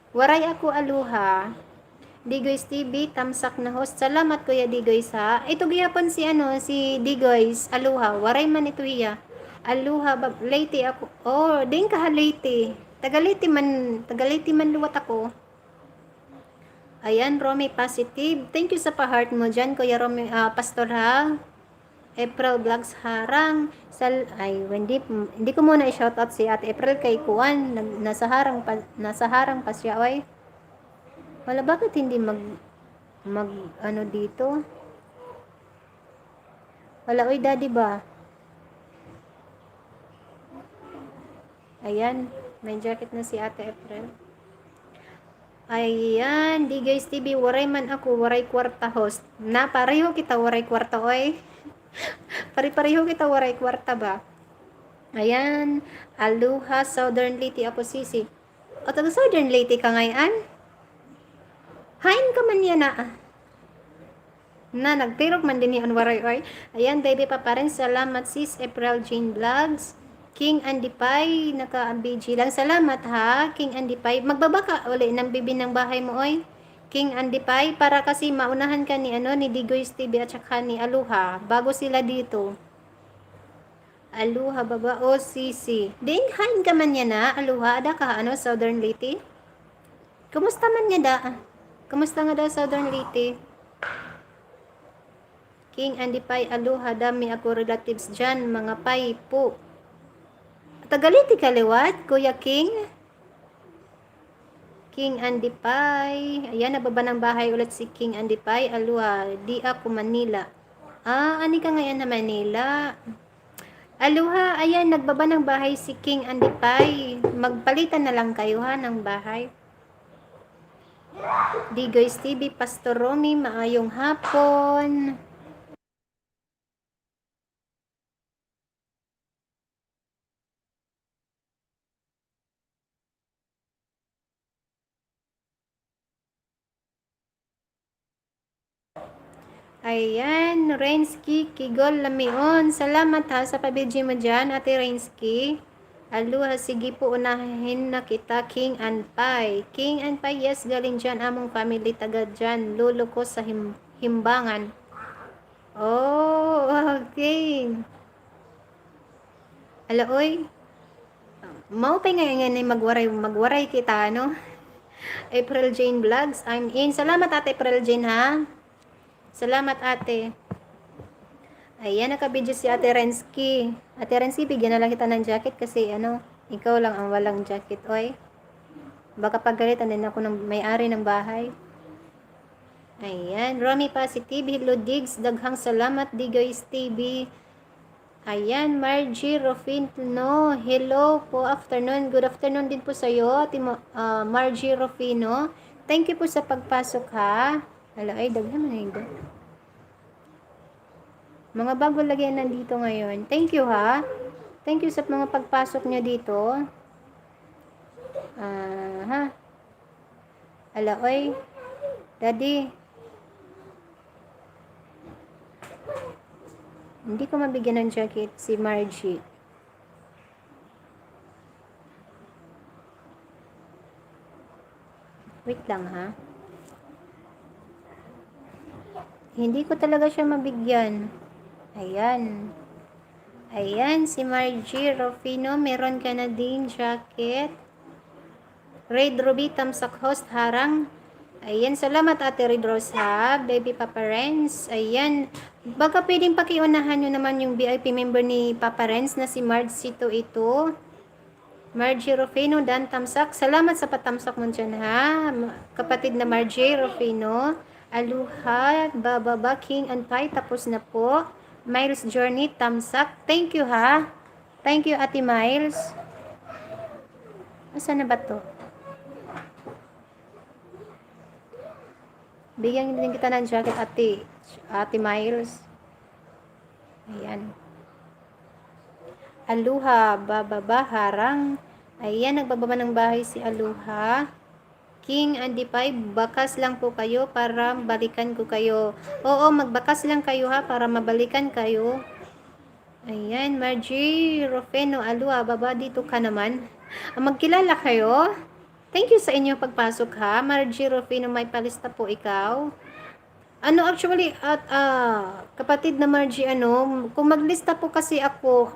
Waray ako, aluha. Digoy's TV, tamsak na host. Salamat, Kuya Digoy's ha. Ito gihapon si Digoy's, aluha. Waray man ito iya. Aluha, Leyte ako. Oh, din ka ha, Leyte. Tagaliti man luwat ako. Ayan, Romy Positive. Thank you sa pa-heart mo dyan, Kuya Romy, Pastor ha. April Vlogs harang. Hindi ko muna i-shoutout si Ate April kay Kuan. Nasa harang pa siya, oy. Wala, bakit hindi mag dito? Wala, oy, daddy ba? Ayan, may jacket na si Ate April. Ayan, di guys TV, waray man ako, waray kwarta host. Na, pareho kita waray kwarta, oy. Pari-pareho kita waray kwarta ba? Ayan, aluha, Southern Leyte ako sisi. O, taga Southern Leyte ka ngayon? Hain ka man yan na nagtirok man din yan waray oy. Ayan, baby pa pa rin. Salamat sis April Jane Vlogs. King Andipay, naka-BG lang. Salamat ha, King Andipay. Magbabaka uli ng bibi ng bahay mo oy. King Andipay, para kasi maunahan ka ni ni Digoy's TV at saka ni Aluha bago sila dito. Aluha baba o sisi. Ding hain ka man yan na Aluha ada ka Southern Leyte. Kumusta man nga da? Kumusta nga daw Southern Leyte? King Andipay, Aluha, dami ako relatives dyan, mga pay po. Tagaliti kaliwat, Kuya King? King Andipay. Ayan, nababa ng bahay ulit si King Andipay. Aluha, di ako Manila. Ani ka ngayon na Manila? Aluha, ayan, nagbaba ng bahay si King Andipay. Magpalitan na lang kayo ha ng bahay. Digoy's TV, Pastor Romy, maayong hapon. Ayan, Rainsky, Kigol, Lamion. Salamat ha sa pabidyo mo dyan, Ate Rainsky. Aluha, sige po, unahin na kita, King and Pai. King and Pai, yes, galing dyan, among family, taga dyan. Lulo ko sa himbangan. Oh, okay. Oy. Maupay ngayon magwaray kita, April Jane Vlogs, I'm in. Salamat, Ate April Jane, ha? Salamat, ate. Ayan, nakabidyo si Ate Rensky. Ate Rensky, bigyan na lang kita ng jacket kasi ikaw lang ang walang jacket, oy. Baka pagalitan din ako ng may-ari ng bahay. Ayan, Romy Positive, hello Digs, daghang salamat, Digoy's TV. Ayan, Margie Rufino, hello po, afternoon. Good afternoon din po sa iyo, Margie Rufino. Thank you po sa pagpasok, ha. Hala, ay, daghan man ito. Mga bago lagyan nandito ngayon. Thank you, ha. Thank you sa mga pagpasok niya dito. Ha. Hala, oy. Daddy. Hindi ko mabigyan ng jacket si Margie. Wait lang, ha. Hindi ko talaga siya mabigyan. Ayan. Ayan, si Margie Rufino, meron ka na din jacket. Red Ruby, tamsak host, harang. Ayan, salamat Ate Red Rose, ha. Baby Papa Renz. Ayan. Baka pwedeng pakiunahan nyo naman yung VIP member ni Papa Renz na si Margie ito. Margie Rufino, Dan Tamsak. Salamat sa patamsak mo dyan, ha. Kapatid na Margie Rufino. Aluha, bababa, King and Pai, tapos na po. Miles Journey, Tamsak. Thank you, ha. Thank you, Ate Miles. Asan na ba to? Bigyan din kita ng jacket, Ate Miles. Ayan. Aluha, bababa, harang. Ayan, nagbababa ng bahay si Aluha. King and Dipay, bakas lang po kayo para balikan ko kayo. Oo, magbakas lang kayo ha, para mabalikan kayo. Ayan, Margie Rufeno, Aluha, baba dito ka naman. Magkilala kayo? Thank you sa inyong pagpasok ha. Margie Rufeno, may palista po ikaw. Ano actually, kapatid na Margie, kung maglista po kasi ako,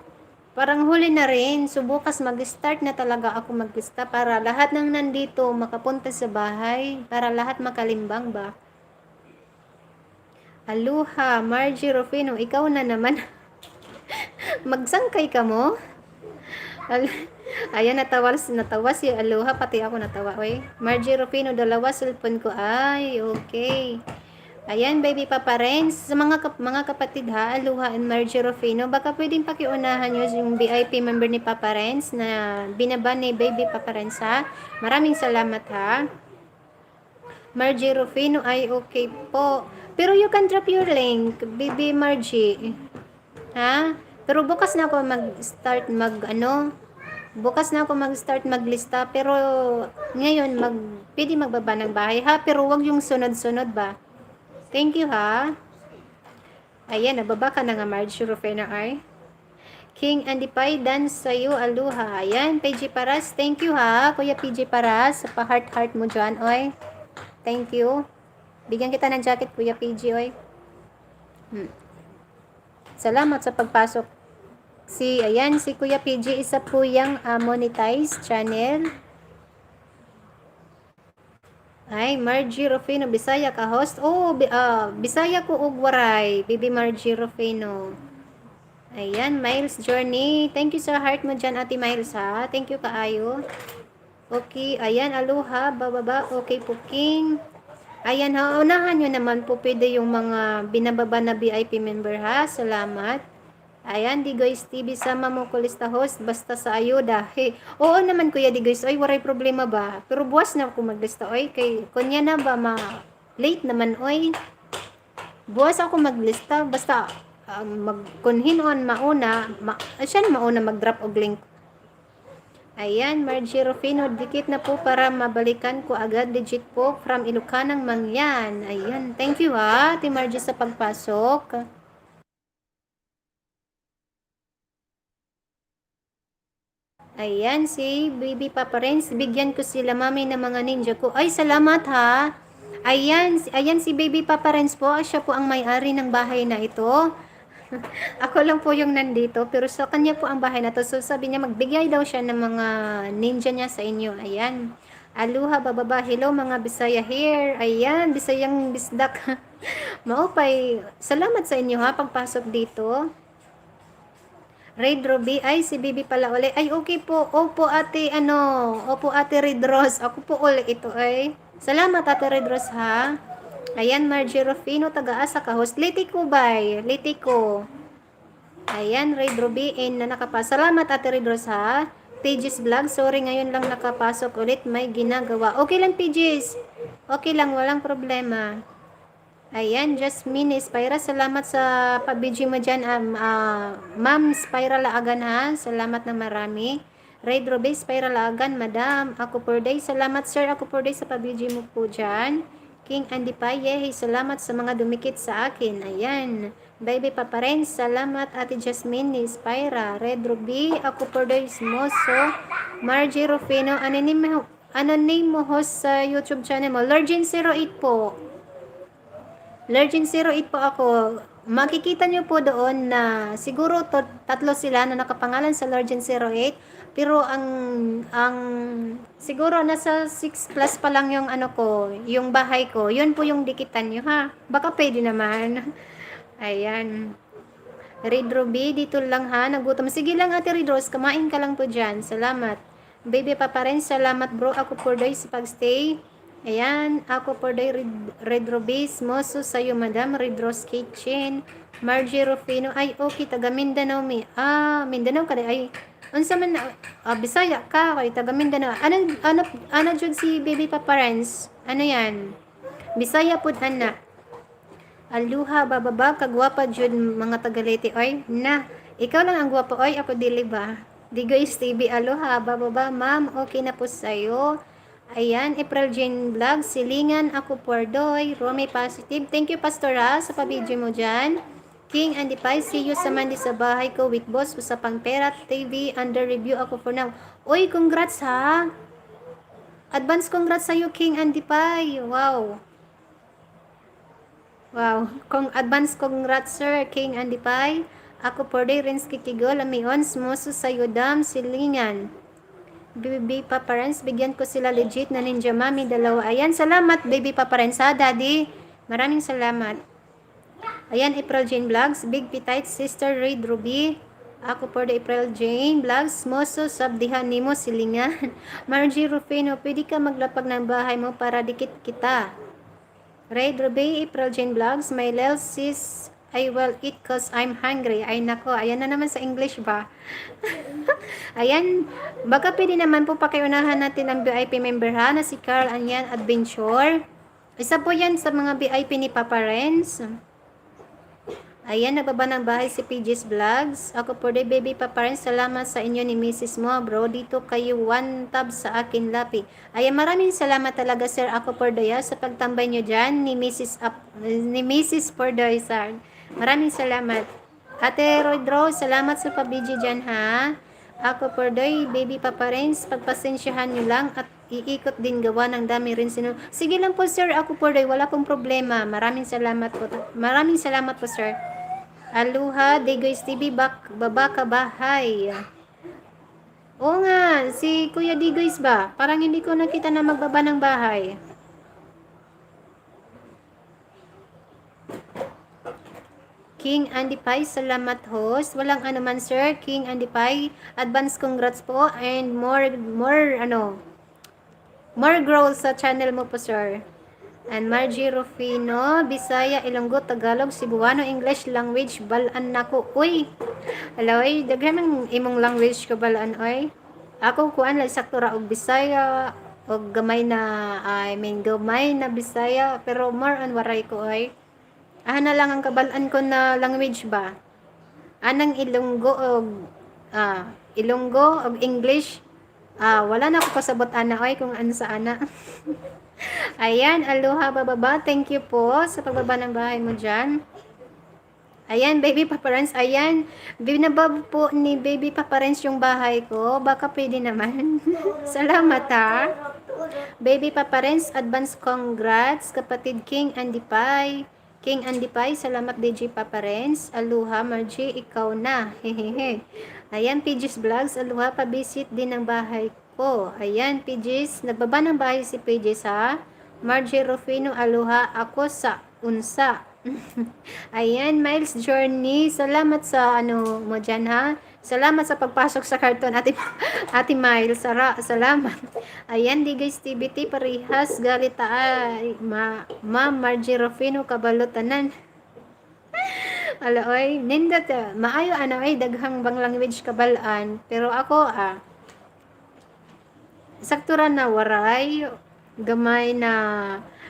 parang huli na rin. So, bukas mag-start na talaga ako maglista para lahat ng nandito makapunta sa bahay. Para lahat makalimbang ba? Aluha, Margie Rufino, ikaw na naman. Magsangkay ka mo? Ayan, natawa si Aluha, pati ako natawa. Oy. Margie Rufino, dalawa cellphone ko. Ay, okay. Ayan, baby Papa Renz, sa mga kapatid ha, Aluha and Margie Rufino, baka pwedeng pakiunahan nyo yung VIP member ni Papa Renz na binaba ni baby Papa Renz ha. Maraming salamat ha. Margie Rufino, ay okay po. Pero you can drop your link, baby Margie. Ha? Pero bukas na ako mag-start bukas na ako mag-start maglista, pero ngayon pwede magbaba ng bahay ha, pero wag yung sunod-sunod ba. Thank you ha. Ayan, nababa ka na nga Margie Rufena ay. King Andipay, dance sa'yo, Aluha. Ayan, PG Paras, thank you ha. Kuya PG Paras, sa pa-heart-heart mo dyan, oy. Thank you. Bigyan kita ng jacket, Kuya PG, oy. Salamat sa pagpasok. Si Kuya PG, isa po yung monetized channel. Ay, Margie Rufino, Bisaya ka host? Oh, Bisaya ko og waray, Bibi Margie Rufino. Ayan, Miles Journey. Thank you sa heart mo dyan, Ate Miles ha. Thank you kaayo. Okay, ayan, Aloha, bababa. Okay po, King. Ayan ha, unahan nyo naman po pwede yung mga binababa na VIP member ha. Salamat. Ayan, Digoys TV, sama mo kulista host, basta sa ayuda. Hey, oo naman Kuya Digoys, ay waray problema ba? Pero buwas na ako maglista, oy. Kay, kunya na ba, late naman, oy. Buwas ako maglista, basta magkunhinon, mauna mag-drop og link. Ayan, Margie Rufino, dikit na po para mabalikan ko agad, legit po, from Ilocanang Mangyan. Ayan, thank you ha, Ate Margie sa pagpasok. Ayan, si Baby Papa Renz, bigyan ko sila mami ng mga ninja ko. Ay, salamat ha. Ayan si Baby Papa Renz po, siya po ang may-ari ng bahay na ito. Ako lang po yung nandito, pero sa kanya po ang bahay na to. So, sabi niya, magbigay daw siya ng mga ninja niya sa inyo. Ayan. Aluha, bababa. Hello, mga Bisaya here. Ayan, Bisayang bisdak. Maupay. Salamat sa inyo ha, pagpasok dito. Red Ruby, ay si Bibi pala uli. Ay okay po. Opo ate, Opo ate Red Rose. Ako po uli ito ay. Salamat ate Red Rose ha. Ayan, Margie Rufino, taga-asa ka host. Litiko bay. Litiko. Ayan, Red Ruby and na nakapasok. Salamat ate Red Rose ha. Pages Vlog, sorry ngayon lang nakapasok ulit. May ginagawa. Okay lang Pages. Okay lang, walang problema. Ayan, Jasmine Spyra, salamat sa pabidyo mo dyan, Ma'am Spyra Laagan ha, salamat na marami. Red Ruby, Spyra Laagan, Madam, ako per day, salamat sir, ako per day sa pabidyo mo po dyan. King Andy Paye, salamat sa mga dumikit sa akin, ayan. Baby Papa Ren, salamat Ate Jasmine Spyra. Red Ruby, ako per day mo, so, Margie Rufino, name mo host sa YouTube channel mo, Lurgin 08 po. Lurgin 08 po ako. Makikita nyo po doon na siguro tatlo sila na nakapangalan sa Lurgin 08. Pero ang siguro nasa 6 plus pa lang yung yung bahay ko. Yun po yung dikitan nyo ha. Baka pwede naman. Ayan. Red Ruby, dito lang ha. Nagutom. Sige lang Ate Red Rose, kumain ka lang po dyan. Salamat. Baby Papa Ren, salamat bro. Ako for days sa pagstay. Ayan, ako for the Red Rubis, Moso sa'yo, Madam, Red Rose Kitchen, Margie Rufino, ay, okay, taga Mindanao, Mindanao ka, ay, unsa man, Bisaya ka, kay taga Mindanao, ano, jud si Baby Papa Renz, ano yan, Bisaya pud ana, aluha, bababa, kagwapa jud mga tagalete, oy, ikaw lang ang gwapo, oy, ako dili ba, Digoy TV, aloha, bababa, ma'am, okay na po sa'yo. Ayan, April Jane Vlog, silingan ako Pordoy, Romy Positive. Thank you, Pastora, sa pabidyo mo dyan. King and Pie, see you sa Monday sa bahay ko with boss, usapang pera, TV, under review ako for now. Uy, congrats ha! Advance congrats sa'yo, King and Pie. Wow. Wow. Advance congrats, sir, King and Pie. Ako Pordoy, Rins Kikigo, Lamion, Smuso sa'yo, Dam, silingan. Baby Papa Renz, bigyan ko sila legit na Ninja Mami, dalawa. Ayan, salamat Baby Papa Renz ha, Daddy. Maraming salamat. Ayan, April Jane Vlogs, Big Petite Sister Reid Ruby. Ako for the April Jane Vlogs, Moso, sabdihan nimo silingan. Margie Rufino, pwede ka maglapag ng bahay mo para dikit kita. Reid Ruby, April Jane Vlogs, my little sis, I will eat cause I'm hungry. Ay nako, ayan na naman sa English ba? Ayan, baka pwede naman po pakiunahan natin ang VIP member ha, na si Carl Anyan Adventure. Isa po yan sa mga VIP ni Papa Renz. Ayan, nagbaba ng bahay si PJ's Vlogs. Ako po day Baby Papa Renz, salamat sa inyo ni Mrs. Mo, bro. Dito kayo one tab sa akin lapi. Ayan, maraming salamat talaga sir, ako po day sa pagtambay nyo dyan ni Mrs. Pordoy, sir. Maraming salamat. Ate Royd Rose, salamat sa pabidyo dyan ha. Ako Pordoy, Baby Papa Renz, pagpasensyahan nyo lang at iikot din gawa ng dami rin sino. Sige lang po sir, ako Pordoy, wala pong problema. Maraming salamat po. Maraming salamat po sir. Aluha, Digoys TV, baba ka bahay. Oo nga, si Kuya Digoys ba? Parang hindi ko nakita na magbaba ng bahay. King Andy Pai, salamat host. Walang anuman sir, King Andy Pai. Advance congrats po and more growth sa channel mo po sir. And Margie Rufino, Bisaya, Ilonggo, Tagalog, Cebuano, English language, balaan nako. Uy, aloy, daghan ng imong language ko balaan, oy. Ako kuan lang sakto ra og Bisaya, og gamay na, gamay na Bisaya, pero more on waray ko, oy. Na lang ang kabalaan ko na language ba? Anang Ilonggo og English. Wala na ako kasabot ana, oy, kung ano sa ana. Ayan, aloha bababa. Thank you po sa pagbaba ng bahay mo dyan. Ayan, Baby Papa Renz. Ayan, binabab po ni Baby Papa Renz yung bahay ko. Baka pwede naman. Salamat ha. Baby Papa Renz, advance congrats. Kapatid King Andy Pai. King Andy Pai, salamat DJ Papa Renz. Aloha Margie, ikaw na. Hehehe. Ayan, PG's Vlogs. Aloha, pabisit din ng bahay ko. Ayan, PG's. Nagbaba ng bahay si PG's ha. Margie Rufino, aloha. Ako sa unsa. Ayan, Miles Journey. Salamat sa mo dyan ha. Salamat sa pagpasok sa karton, Ate Miles. Salamat. Ayan, Digoys TBT, parihas, galit ay. Ma'am Margie Rufino, kabalutanan. Aloy, nindot, maayo daghang bang language kabalaan. Pero ako, saktura na waray, gamay na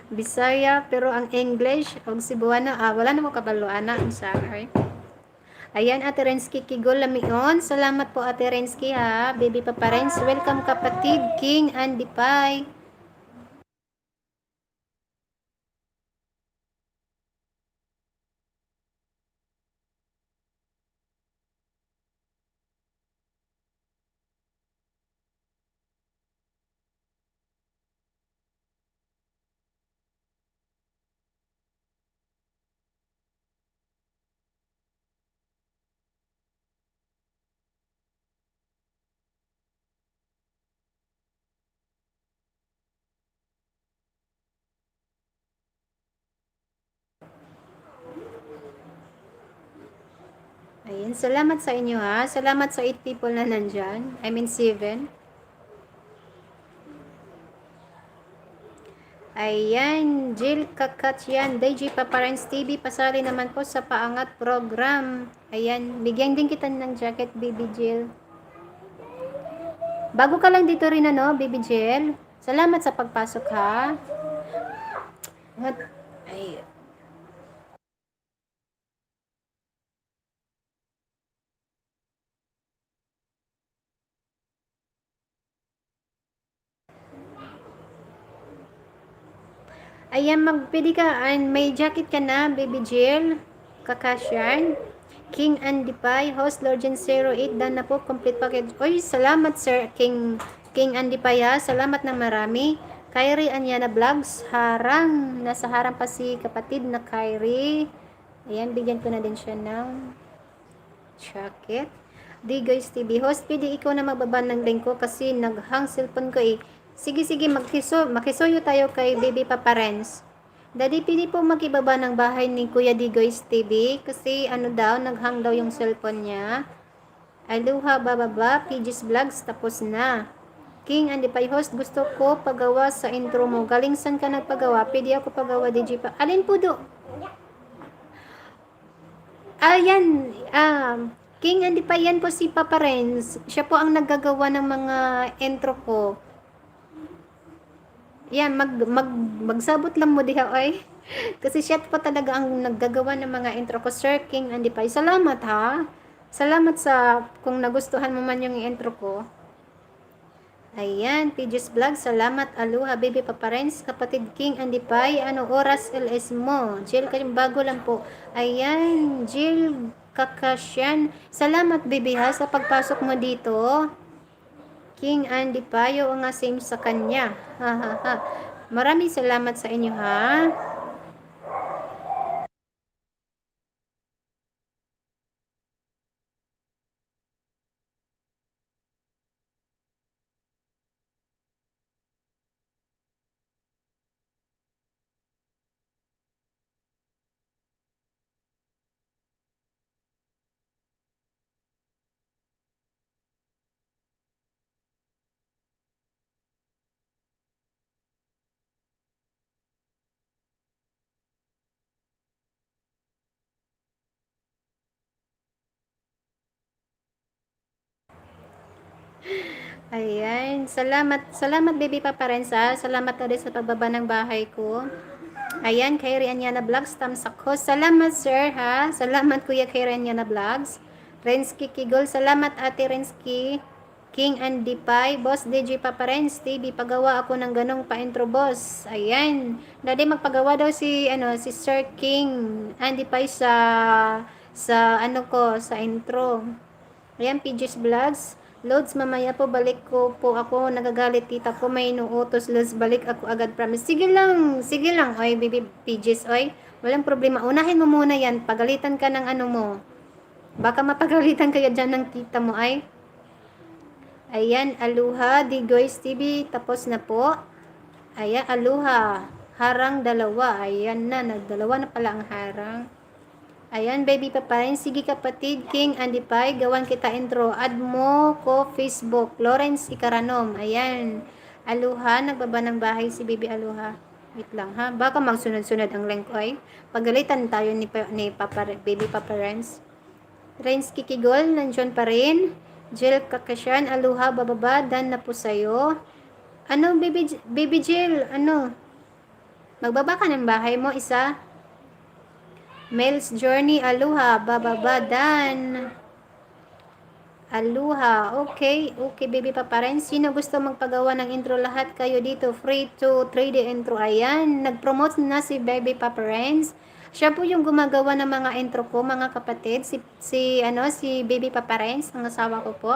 Bisaya, pero ang English, og Cebuano, wala na mo kabaluan na, sorry. Ayan, Ate Rensky Kigol Lamion. Salamat po, Ate Rensky ha. Baby Papa Renz. Welcome kapatid, King Andy Pai. Ayan, salamat sa inyo ha. Salamat sa 8 people na nandyan. I mean 7. Ayan, Jill Kakatyan, DJ Paparens TV, pasali naman po sa paangat program. Ayan, bigyan din kita ng jacket, Baby Jill. Bago ka lang dito rin ano, Baby Jill. Salamat sa pagpasok ha. Ay, ayan, magpili ka. May jacket ka na, Baby Jill. Kakasyan. King Andipay, host Lorgen 08, dan na po, complete package. Oy, salamat Sir King Andipay ha. Salamat na marami. Kyrie Anyana Vlogs, harang. Nasa harang pa si kapatid na Kyrie. Ayan, bigyan ko na din siya ng jacket. Di guys TV, host, pwede ikaw na magbaba ng link ko kasi naghang cellphone ko eh. Sige, makisuyo tayo kay Baby Paparens. Daddy, pwede po makibaba ng bahay ni Kuya Digoys TV kasi ano daw, naghang daw yung cellphone niya. Aloha, bababa, PG's Vlogs, tapos na. King Andipay host, gusto ko pagawa sa intro mo. Galing san ka nagpagawa? Pwede ako pagawa, DJ pa. Alin po do? Ayan, King Andipay, yan po si Papa Renz. Siya po ang naggagawa ng mga intro ko. Yan, magsabot lang mo diha, oy. Kasi siya po talaga ang naggagawa ng mga intro ko, Sir King Andipay. Salamat ha. Salamat sa kung nagustuhan mo man yung intro ko. Ayan, PG's Vlog, salamat. Aloha, Baby Paparens, kapatid King Andipay. Ano oras LS mo? Jill, bago lang po. Ayan, Jill Kakasyan. Salamat, baby ha, sa pagpasok mo dito. King Andipay, o nga same sa kanya. Ha, ha, ha. Maraming salamat sa inyo ha. Ayan, salamat baby Paparensa. Salamat na rin sa pagbaba ng bahay ko. Ayan, kay Rianyana Vlogs, tamsak ko. Salamat sir ha. Salamat kuya kay Rianyana Vlogs. Rensky Kigol, salamat ate Rensky. King Andipay, Boss DJ Paparens TV, pagawa ako ng ganong pa-intro boss. Ayan, dati magpagawa daw si Sir King Andipay sa ano ko, sa intro. Ayan, PG's Vlogs. Loads, mamaya po balik ko po ako. Nagagalit tita ko, may inuutos. Loads, balik ako agad, promise. Sige lang. Oy, baby PG's, oy. Walang problema. Unahin mo muna yan. Pagalitan ka ng ano mo. Baka mapagalitan kaya dyan ng tita mo, ay. Ayan, Aloha, Digoys TV. Tapos na po. Ayan, Aloha. Harang dalawa. Ayan na, nagdalawa na pala ang harang. Ayan, baby papain. Sige kapatid, King Andipay, gawan kita intro. Add mo ko Facebook. Lawrence Icaranom. Ayan. Aloha, nagbaba ng bahay si baby Aloha. Wait lang ha. Baka magsunod-sunod ang link ko ay. Pagalitan tayo ni baby Paparens. Renz Kikigol, nandiyon pa rin. Jill Kakasyan, Aloha, bababa. Dan na po sa'yo. Ano, baby Jill? Ano? Magbaba ka ng bahay mo, isa. Mel's Journey, Aloha, bababa, Dan. Aloha, okay, baby Paparens. Sino gusto magpagawa ng intro? Lahat kayo dito, free to 3D intro. Ayan, nag-promote na si baby Paparens. Siya po yung gumagawa ng mga intro ko, mga kapatid. Si baby Paparens, ang asawa ko po.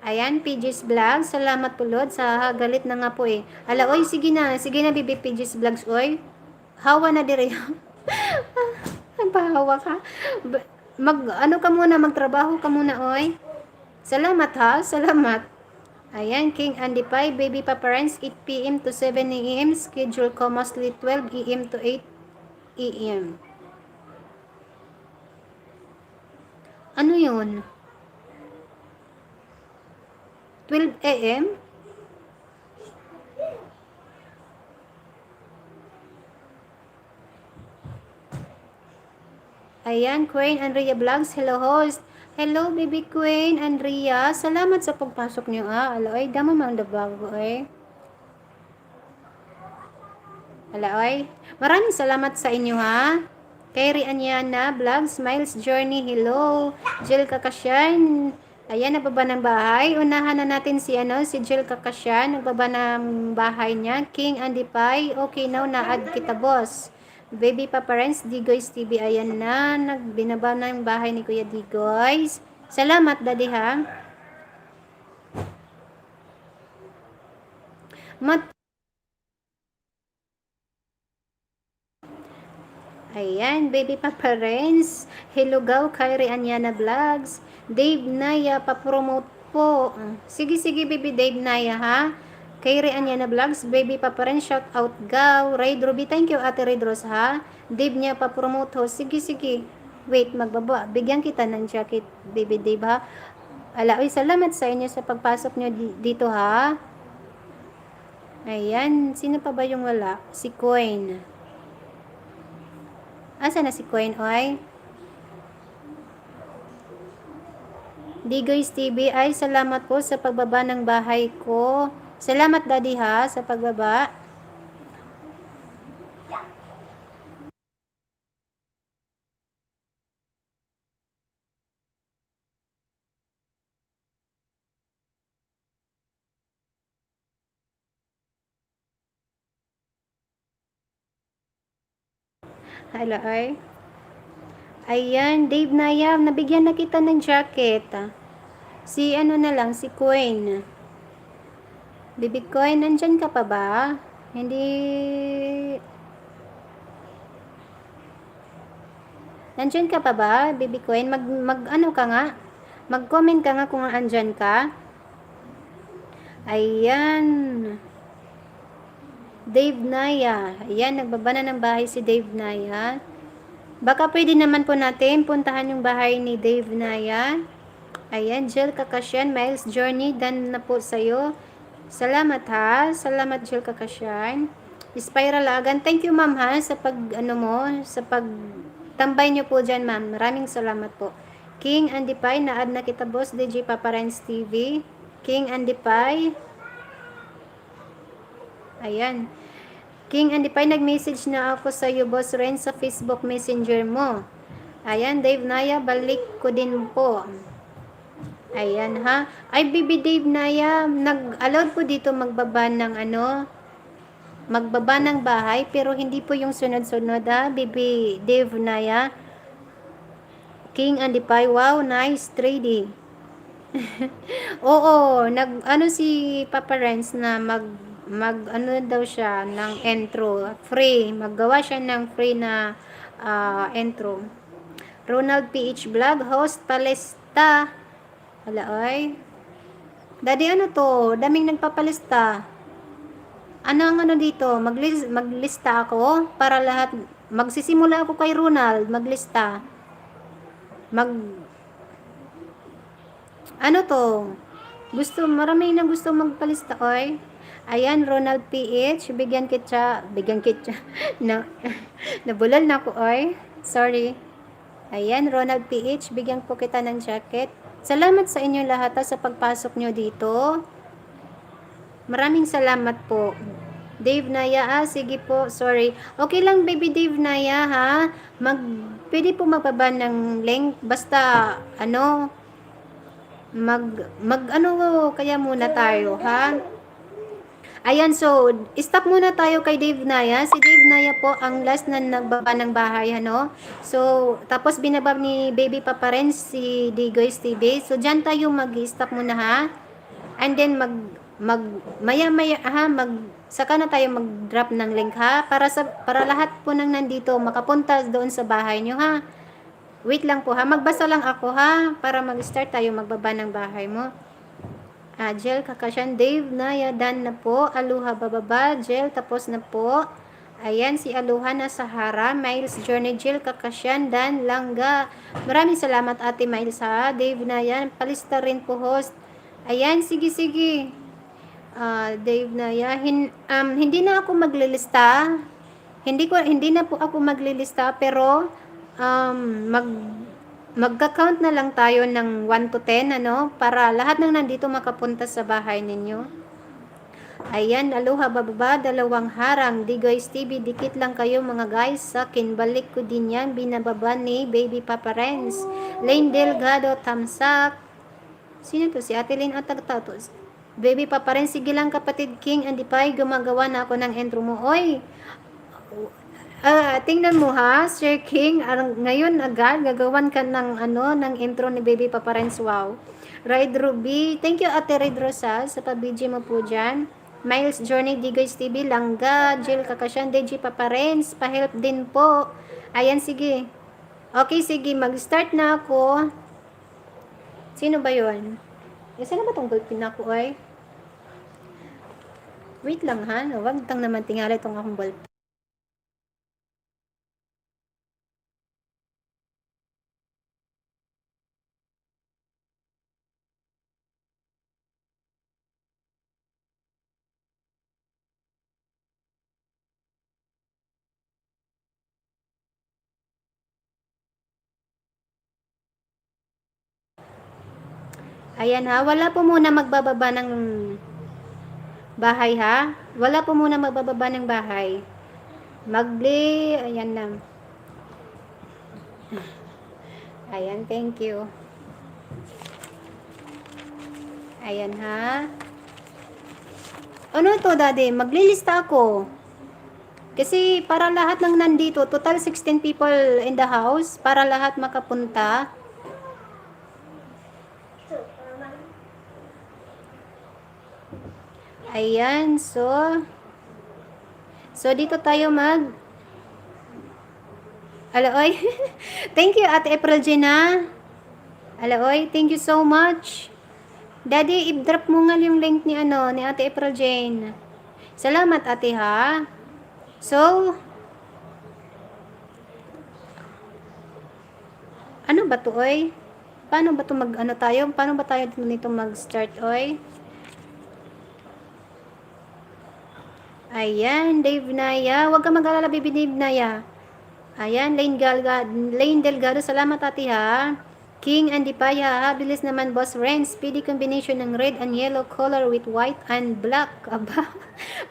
Ayan, PG's Vlog. Salamat po, Lord. Sa galit na nga po eh. Ala, oy, sige na, baby PG's Vlogs, oy. Hawa na dire. Nagpahawa ka. Ano ka muna, magtrabaho ka muna, oy. Salamat ha, salamat. Ayan, King Andipay, baby Paparens, 8 p.m. to 7 a.m. Schedule ko mostly 12 a.m. to 8 a.m. Ano yun? 12 a.m.? Ayan, Queen Andrea Vlogs. Hello, host. Hello, baby Queen Andrea. Salamat sa pagpasok niyo, Aloy, damo mang dabago, Aloy. Maraming salamat sa inyo, ha. Kay Rianyana Vlogs, Smiles Journey. Hello. Jill Kakasyan. Ayan, nagbaba ng bahay. Unahan na natin si, si Jill Kakasyan. Nagbaba ng bahay niya. King Andy Pai. Okay, now na-add kita, boss. Baby Paparents, Digoys TV. Ayan na. Nagbinaba na yung bahay ni Kuya Digoys. Salamat, daddy, ha. Ayan, baby Paparents. Hello, gaw, kay Rianyana Vlogs. Dave Naya, pa-promote po. Sige, baby Dave Naya, ha. Kay Rianyana Vlogs, baby Paparents, shout out, gaw. Raid Ruby, thank you, ate Raid Rose, ha. Dave niya, pa-promote ho. Sige. Wait, magbaba. Bigyan kita ng jacket, baby Dave, ha. Oy, salamat sa inyo sa pagpasok nyo dito, ha. Ayan, sino pa ba yung wala? Si Coin. Asa na si Coin, oy? Digoys TV, ay salamat po sa pagbaba ng bahay ko. Salamat, daddy, ha, sa pagbaba. Hello, ay. Ayan, Dave Naya, nabigyan na kita ng jacket. Si na lang, si Coin. Baby Coin, nandyan ka pa ba? Hindi... Nandyan ka pa ba, baby Coin? Ano ka nga? Mag-comment ka nga kung andyan ka. Ayan. Dave Naya. Ayan, nagbaba na ng bahay si Dave Naya. Baka pwede naman po natin puntahan yung bahay ni Dave Naya. Ayan, Jill Kakasyan, Miles Journey, done na po sa'yo. Salamat, ha. Salamat, Jill Kakasyan. Spiral Agan, thank you, ma'am, ha, sa sa pagtambay nyo po dyan, ma'am. Maraming salamat po. King Andy Pai, na-add na kita, boss. DJ Paparents TV. King Andy Pai. Ayan. King Andy Pai, nag-message na ako sa iyo, boss Ren, sa Facebook Messenger mo. Ayan, Dave Naya, balik ko din po. Ayan, ha. Ay, baby Dave Naya, nag-allowed po dito magbaba ng magbaba ng bahay, pero hindi po yung sunod-sunod, ha, baby Dave Naya. King Andy Pai, wow, nice trading. Oo, si Papa Renz na daw siya ng intro, free, maggawa siya ng free na intro. Ronald PH Vlog, host palista. Hala, ay. Daddy, ano to? Daming nagpapalista. Ano ang dito? Maglista ako para lahat. Magsisimula ako kay Ronald, maglista. Ano to? Marami na gusto magpalista, oy. Ayan, Ronald PH, bigyan kitsa, na, nabulol na ako, oy. Sorry. Ayan, Ronald PH, bigyan po kita ng jacket. Salamat sa inyo lahat, sa pagpasok nyo dito. Maraming salamat po. Dave Naya, sige po, sorry. Okay lang, baby Dave Naya, ha? Pwede po magbaba ng link, basta, kaya muna tayo, ha? Ayan, so, stop muna tayo kay Dave Naya. Si Dave Naya po ang last na nagbaba ng bahay, So, tapos binaba ni Baby Paparents si Digoys TV. So, dyan tayo mag-stop muna, ha? And then, maya-maya, ha? Saka na tayo mag-drop ng link, ha? Para lahat po nang nandito makapunta doon sa bahay nyo, ha? Wait lang po, ha? Magbasa lang ako, ha? Para mag-start tayo magbaba ng bahay mo. Jill Kakasyan, Dave Naya, dan na po. Aluha bababa, Jill, tapos na po. Ayan, si Aluha na Sahara. Miles Journey, Jill Kakasyan, dan Langga. Maraming salamat, ate Miles, ha. Dave Naya, palista rin po, host. Ayan, sige. Dave Naya, hindi na ako maglilista. Hindi na po ako maglilista, pero mag magka-count na lang tayo ng 1 to 10, ano, para lahat ng nandito makapunta sa bahay ninyo. Ayan, aloha bababa, dalawang harang. Di guys TV, dikit lang kayo mga guys. Sa akin, balik ko din yan. Binababa ni Baby Papa Renz. Lane Delgado, tamsak. Sino to? Si Ate Lane at tagtatos. Baby Papa Renz, sige lang kapatid King. Andipay, gumagawa na ako ng intro mo. Oy, tingnan mo ha, Sir King, ngayon agad gagawan ka ng ng intro ni Baby Papa Renz. Wow. Ride Ruby, thank you Ate Red Rosal sa pabidyo mo po dyan. Miles Journey, Digoys TV, Langga, Jill Kakasyan, DJ Papa Renz, pa-help din po. Ayan, sige. Okay, sige, mag-start na ako. Sino ba yun? Saan na ba itong ballpen ako ay? Wait lang ha, wag tang naman tingala itong akong ballpen. Ayan ha, wala po muna magbababa ng bahay ha. Wala po muna magbababa ng bahay. Ayan na. Ayan, thank you. Ayan ha. Ano to daddy? Maglilista ako. Kasi para lahat ng nandito, total 16 people in the house, para lahat makapunta. Ayan, so dito tayo Alaoy. Thank you Ate April Gina. Alaoy, thank you so much. Daddy, i-drop mo nga yung link ni Ate April Jane. Salamat ate ha. So, ano ba to oy? Paano ba to tayo? Paano ba tayo nito mag-start oy? Ayan, Dave Naya. Huwag ka mag-alala, baby Dave Naya. Ayan, Lane Delgado. Salamat ate ha. King and Dipaya ha. Bilis naman boss Renz. Speedy combination ng red and yellow color with white and black. Aba.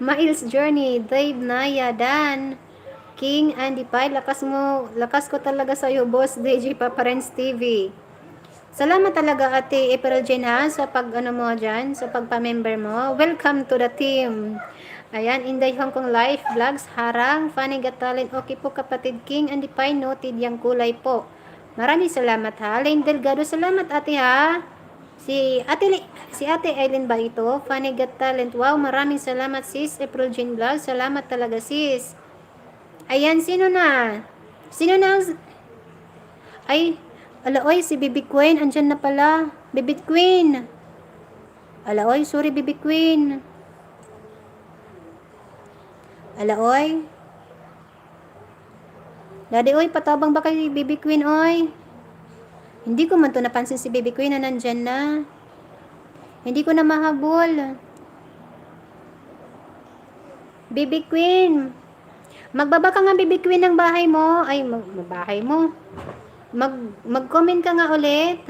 Miles Journey. Dave Naya. Dan. King and Dipay. Lakas ko talaga sa'yo boss DJ Papa Renz TV. Salamat talaga ate April Jane ha sa mo dyan, sa pagpa-member mo. Welcome to the team. Ayan, Inday Hong Kong Life Vlogs, Harang, Funny Got Talent. Okay po kapatid King, and Pay noted yung kulay po. Maraming salamat ha. Lane Delgado, salamat ate ha. Si ate Eileen ba ito? Funny Got Talent. Wow, maraming salamat sis. April Jane Vlogs, salamat talaga sis. Ayan, sino na? Ay, alaoy, si Baby Queen, andyan na pala. Baby Queen. Alaoy, sorry Baby Queen. Alaoy. Daddy, oy, patabang ba kay Baby Queen, oy? Hindi ko man to napansin si Baby Queen na nandyan na. Hindi ko na mahabol. Baby Queen. Magbaba ka nga, Baby Queen, ng bahay mo. Ay, bahay mo. Mag-comment ka nga ulit.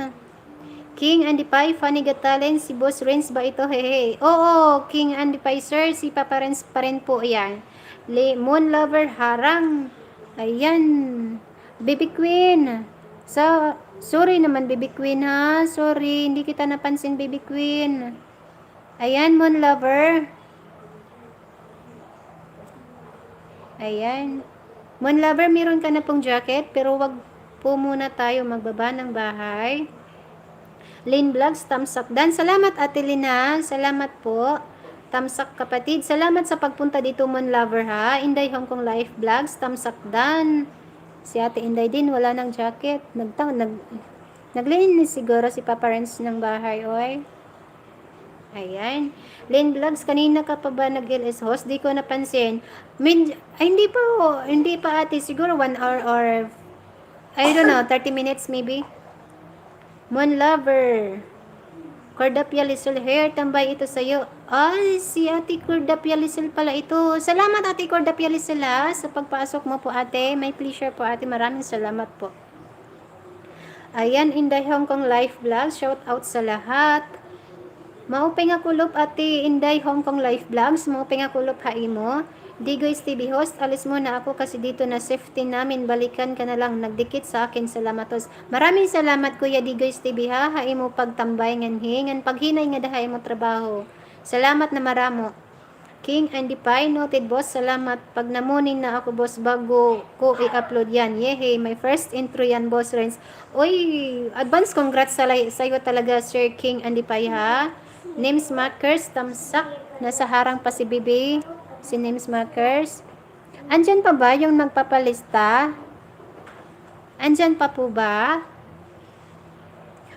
King and Pie, Funny Got Talent, si Boss Renz ba ito? Hehe. Oo, King and Pie, sir. Si Papa Renz pa rin po yan. Moon Lover, Harang. Ayan. Baby Queen. Sorry naman, Baby Queen, ha? Sorry, hindi kita napansin, Baby Queen. Ayan, Moon Lover. Ayan. Moon Lover, meron ka na pong jacket, pero wag po muna tayo magbaba ng bahay. Lane Vlogs, thumbs up. Dan, salamat Ate Lina. Salamat po. Thumbs up kapatid. Salamat sa pagpunta dito, Moon Lover ha. Inday Hong Kong Life Vlogs, thumbs up Dan. Si Ate Inday din, wala ng jacket. Naglinis siguro si Papa Renz ng bahay, oy. Ayan. Lane Vlogs, kanina ka pa ba nag-LS host? Di ko napansin. Hindi pa ate. Siguro 1 hour or I don't know, 30 minutes maybe. Moon Lover. Cordapia Lizel here, tambay ito sa'yo. Ay, si Ate Cordapia Lizel pala ito. Salamat Ate Cordapia Lizel ha, sa pagpasok mo po ate. May pleasure po ate, maraming salamat po. Ayan, Inday Hong Kong live vlog, shout out sa lahat. Maupay nga kulop ate Inday Hong Kong live vlogs, maupay nga kulop haimo. Digoy TV host, alis muna ako kasi dito na safety namin, balikan ka na lang, nagdikit sa akin, salamatos. Maraming salamat Kuya Digoy TV ha, haimo pagtambay nganhingan, paghinay nga dahay mo trabaho. Salamat na maramo. King and Pie, noted boss, salamat. Pag namunin na ako boss bago ko i-upload yan. Yehe, my first intro yan boss Renz. Uy, advance congrats sa iyo talaga Sir King and Pie ha. Names Makers, tamsak. Nasa harang pa si Bibi. Si Names Makers. Andyan pa ba yung nagpapalista? Andyan pa po ba?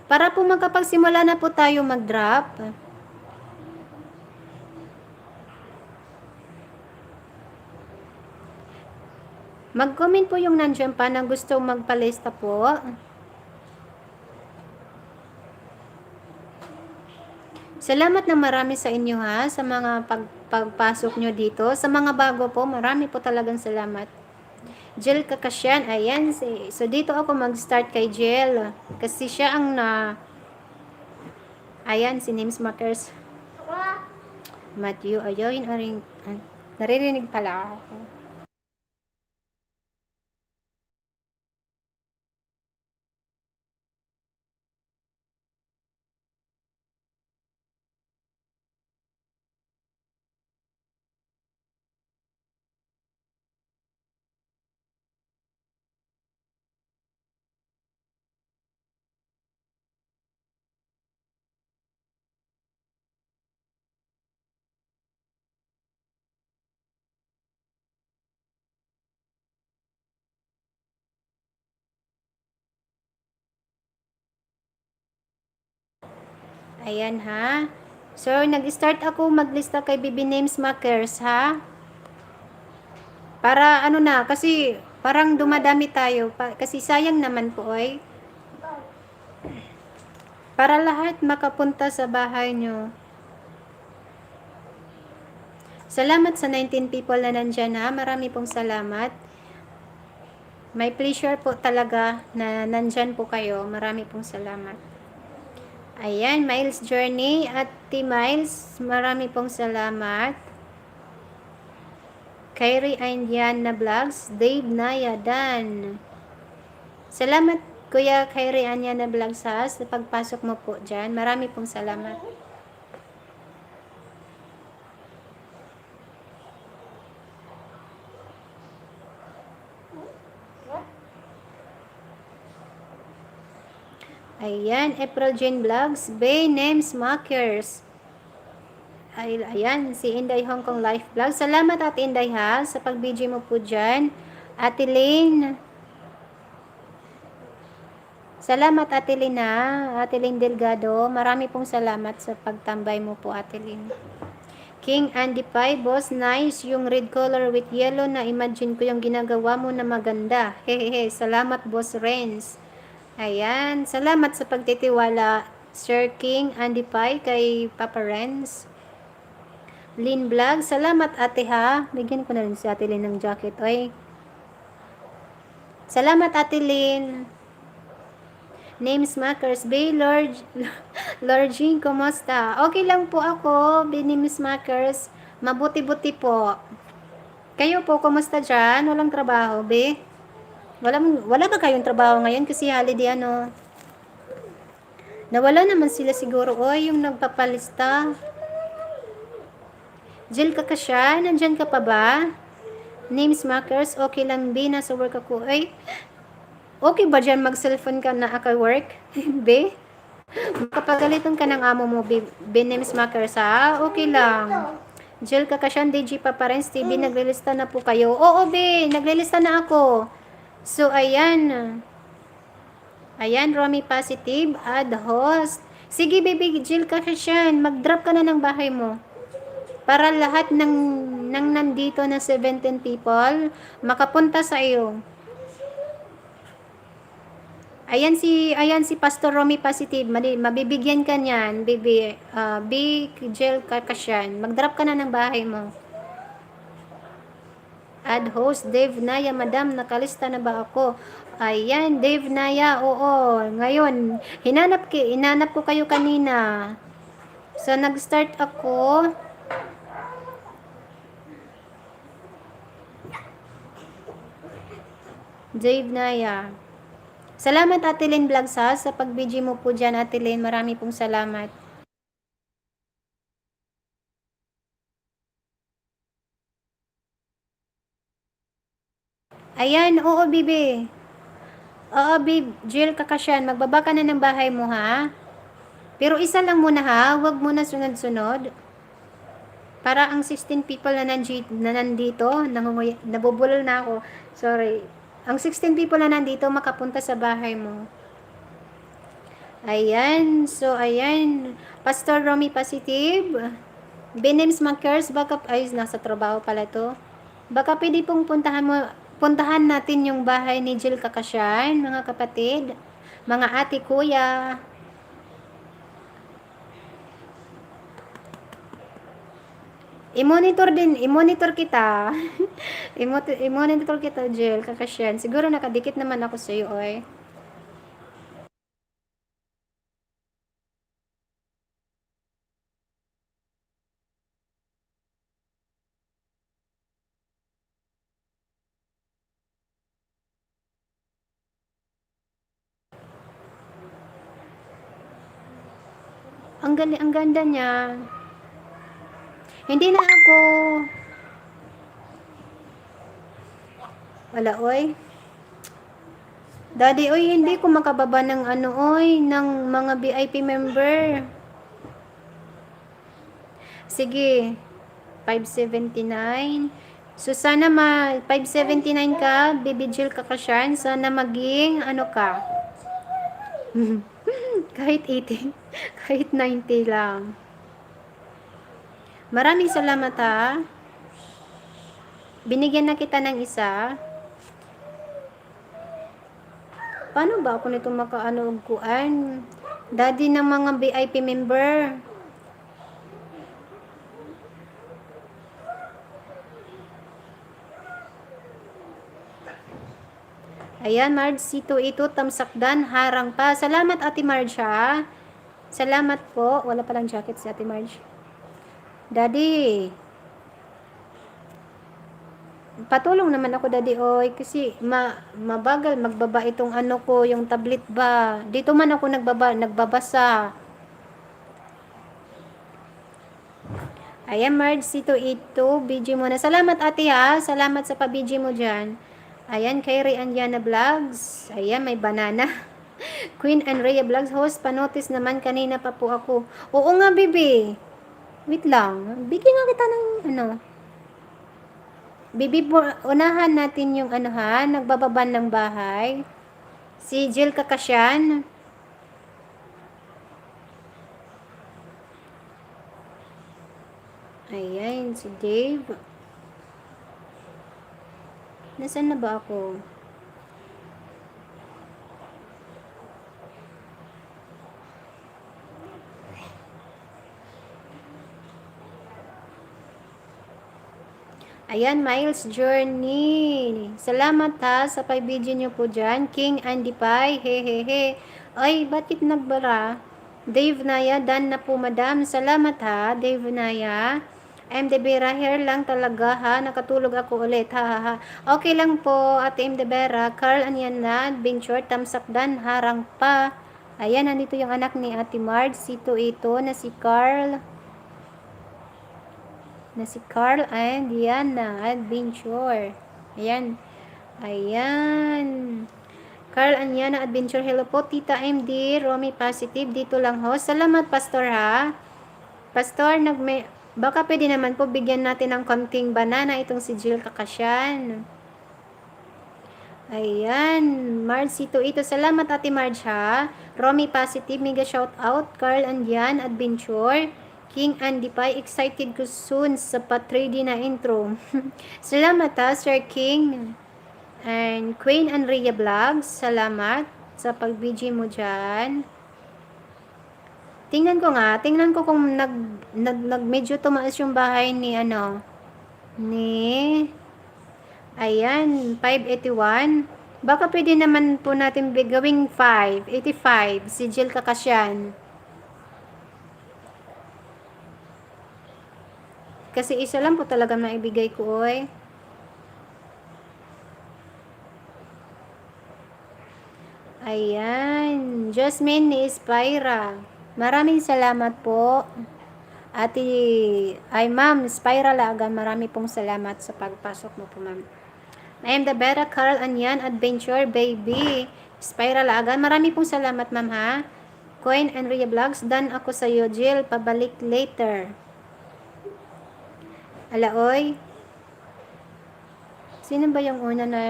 Para po magkapagsimula na po tayo mag-drop. Mag-comment po yung nandyan pa na gusto magpalista po. Salamat na marami sa inyo ha, sa mga pagpasok nyo dito. Sa mga bago po, marami po talagang salamat. Jel Kakasyan, ayan. So dito ako mag-start kay Jel. Kasi siya ang ayan, si Names Makers. Matthew, ayun, naririnig pala ako. Ayan ha. So, nag-start ako maglista kay BB Names Makers ha. Para ano na, kasi parang dumadami tayo. Kasi sayang naman po ay. Para lahat makapunta sa bahay nyo. Salamat sa 19 people na nandyan ha. Marami pong salamat. May pleasure po talaga na nandyan po kayo. Marami pong salamat. Ayan, Miles Journey at Miles, marami pong salamat. Kyrie Indian na vlogs, Dave Nayadan. Salamat Kuya Kyrie Indian na vlogs ha, sa pagpasok mo po dyan. Marami pong salamat. Ayan, April Jane Vlogs, Bay Names Makers. Ayan, si Inday Hong Kong Life Vlog. Salamat Ate Inday ha, sa pag-video mo po dyan. Ate Lynn. Salamat Ate Lynn ha, Ate Lynn Delgado. Marami pong salamat sa pagtambay mo po Ate Lynn. King Andy Pie, boss, nice yung red color with yellow na imagine ko yung ginagawa mo na maganda. Hehehe, salamat boss Renz. Ayan, salamat sa pagtitiwala Sir King Andy Pie kay Papa Renz. Lynn Vlog, salamat ate ha. Bigyan ko na rin si Ate Lynn ng jacket. Oy. Salamat Ate Lynn. Names Makers, Bay Lord Jean, kumusta? Okay lang po ako, Names Makers. Mabuti-buti po. Kayo po, kumusta dyan? Walang trabaho, be? Wala ba kayong trabaho ngayon kasi holiday ano? Nawala naman sila siguro. Oy, yung nagpapalista. Jill Kakasya, nandyan ka pa ba? Names Makers, okay lang be, nasa work ako. Ay, okay ba dyan mag-cellphone ka na aka-work? Be? Makapagalitan ka ng amo mo, be Names Makers ha? Okay lang. Jill Kakasya, DJ Paparens TV, naglilista na po kayo. Oo be, naglilista na ako. So, ayan. Ayan, Romy Positive, add host. Sige, baby Jill Kakasyan, mag-drop ka na ng bahay mo. Para lahat ng nandito na 17 people, makapunta sa iyo. Ayan si Pastor Romy Positive. Mabibigyan ka niyan, baby. Big Gel Kakasyan. Mag-drop ka na ng bahay mo. Add host, Dave Naya. Madam, nakalista na ba ako? Ayan, Dave Naya. Oo. Ngayon, hinanap ko kayo kanina. So, nag-start ako. Dave Naya. Salamat Ate Lynn Vlogs ha, sa pag-BG mo po dyan Ate Lynn. Marami pong salamat. Ayan, oo bibi. Oo babe, Jill Kakasyan, magbaba ka na ng bahay mo ha. Pero isa lang muna ha, wag muna sunod-sunod. Para ang 16 people na nandito, nabubulol na ako. Sorry. Ang 16 people na nandito makapunta sa bahay mo. Ayan, so ayan. Pastor Romy Positive. Benims Makers, baka ayos nasa trabaho pala to. Baka pwede pong puntahan natin yung bahay ni Jill Kakasyan, mga kapatid, mga ate, kuya. I-monitor kita. I-monitor kita, Jill Kakasyan. Siguro nakadikit naman ako sa iyo, oy. Ang ganda niya. Hindi na ako. Wala, oy. Daddy, oy, hindi ko makababa ng ano, oy, ng mga VIP member. Sige, 579. So, sana 579 ka, Baby Jill Kakasyan. Sana maging, ano ka, kahit 80, kahit 90 lang. Maraming salamat ha. Binigyan na kita ng isa. Paano ba ako nito makaano kuan? Daddy ng mga VIP member. Ayan, Marge, ito, tamsakdan, harang pa. Salamat, Ate Marge, ha? Salamat po. Wala palang jacket si Ate Marge. Daddy, patulong naman ako, Daddy, oy. Kasi, mabagal magbaba itong ano ko, yung tablet ba. Dito man ako nagbabasa. Ayan, Marge, ito, BG mo na. Salamat, Ate, ha? Salamat sa pa-BG mo dyan. Ayan, kay Rianjana Vlogs. Ayan, may banana. Queen and Rhea Vlogs host, panotis naman kanina pa po ako. Oo nga, bibi. Wait lang. Bigyan nga kita ng ano. Bibi, unahan natin yung ano ha, nagbababan ng bahay. Si Jill Kakasyan. Ayan, si Dave. Nasaan na ba ako? Ayan, Miles Journey. Salamat ha sa pag-video nyo po dyan. King Andy Pai. Hehehe. Ay, bakit nagbara? Dave Naya, dan na po madam. Salamat ha, Dave Naya. MD Vera, here lang talaga ha. Nakatulog ako ulit. Ha ha ha. Okay lang po, Ate MD Vera. Carl, anyan na. Bing short, tamsakdan, harang pa. Ayan, nandito yung anak ni Ate Marge. Ito na si Carl. And Diana Adventure. Ayan. Ayan. Carl Anyana Adventure. Hello po, Tita MD. Romy Positive. Dito lang ho. Salamat, Pastor ha. Pastor, baka pwede naman po bigyan natin ng konting banana itong si Jill Kakasyan. Ayan. Marge, ito. Salamat, Ate Marge ha. Romy Positive. Mega shout out. Carl Andian Adventure. King Andy Pai, excited ko soon sa pa-3D na intro. Salamat ha, Sir King. And Queen Andrea Vlogs, salamat. sa pag-BG mo dyan. Tingnan ko kung medyo tumaas yung bahay ni ayan, 581. Baka pwede naman po natin gawing 585, si Jill Kakasyan. Kasi isa lang po talaga maibigay ko, oy. Ayan, Jasmine ni Spyra. Maraming salamat po. Ma'am, Spyra Lagan, marami pong salamat sa pagpasok mo po, ma'am. I am the Beta Carl Anyan Adventure Baby. Spyra Lagan, marami pong salamat, ma'am, ha. Coin and Ria Vlogs, done ako sa iyo, Jill. Pabalik later. Alaoy. Sino ba yung una na...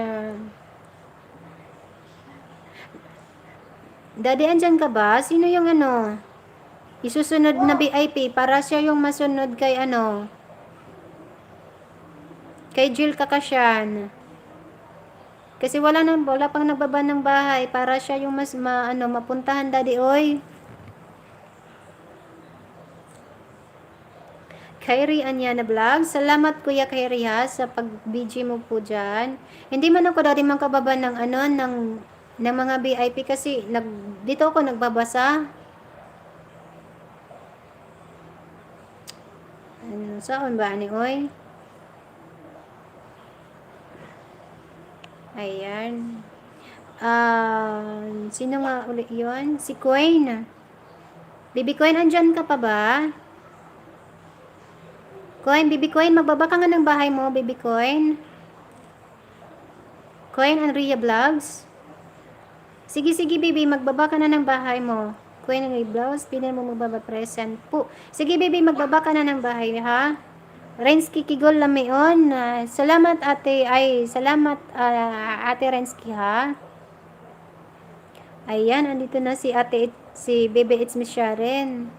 Daddy, andyan ka ba? Sino yung isusunod na VIP para siya yung masunod kay kay Jill Kakasyan. Kasi wala pang nagbaba ng bahay para siya yung mapuntahan, Daddy, oy. Kyrie Anyana Vlog. Salamat, Kuya Kyrie, ha, sa pag-BG mo po dyan. Hindi man ako dati makababa ng ng mga VIP kasi dito ako nagbabasa. Saan ba ni oy? Ayan. Sino nga ulit yun? Si Coin. Baby Coin, andyan ka pa ba? Coin, Baby Coin, magbaba ka nga ng bahay mo, Baby Coin. Coin and Ria Vlogs. Sige, baby, magbaba ka na ng bahay mo. Coin and Ria Vlogs, pinin mo magbaba present po. Sige, baby, magbaba ka na ng bahay, ha? Rensky Kigol Lamion. Salamat, ate. Salamat, ate Rensky, ha? Ayan, andito na si ate, si Baby It's Miss Sharon.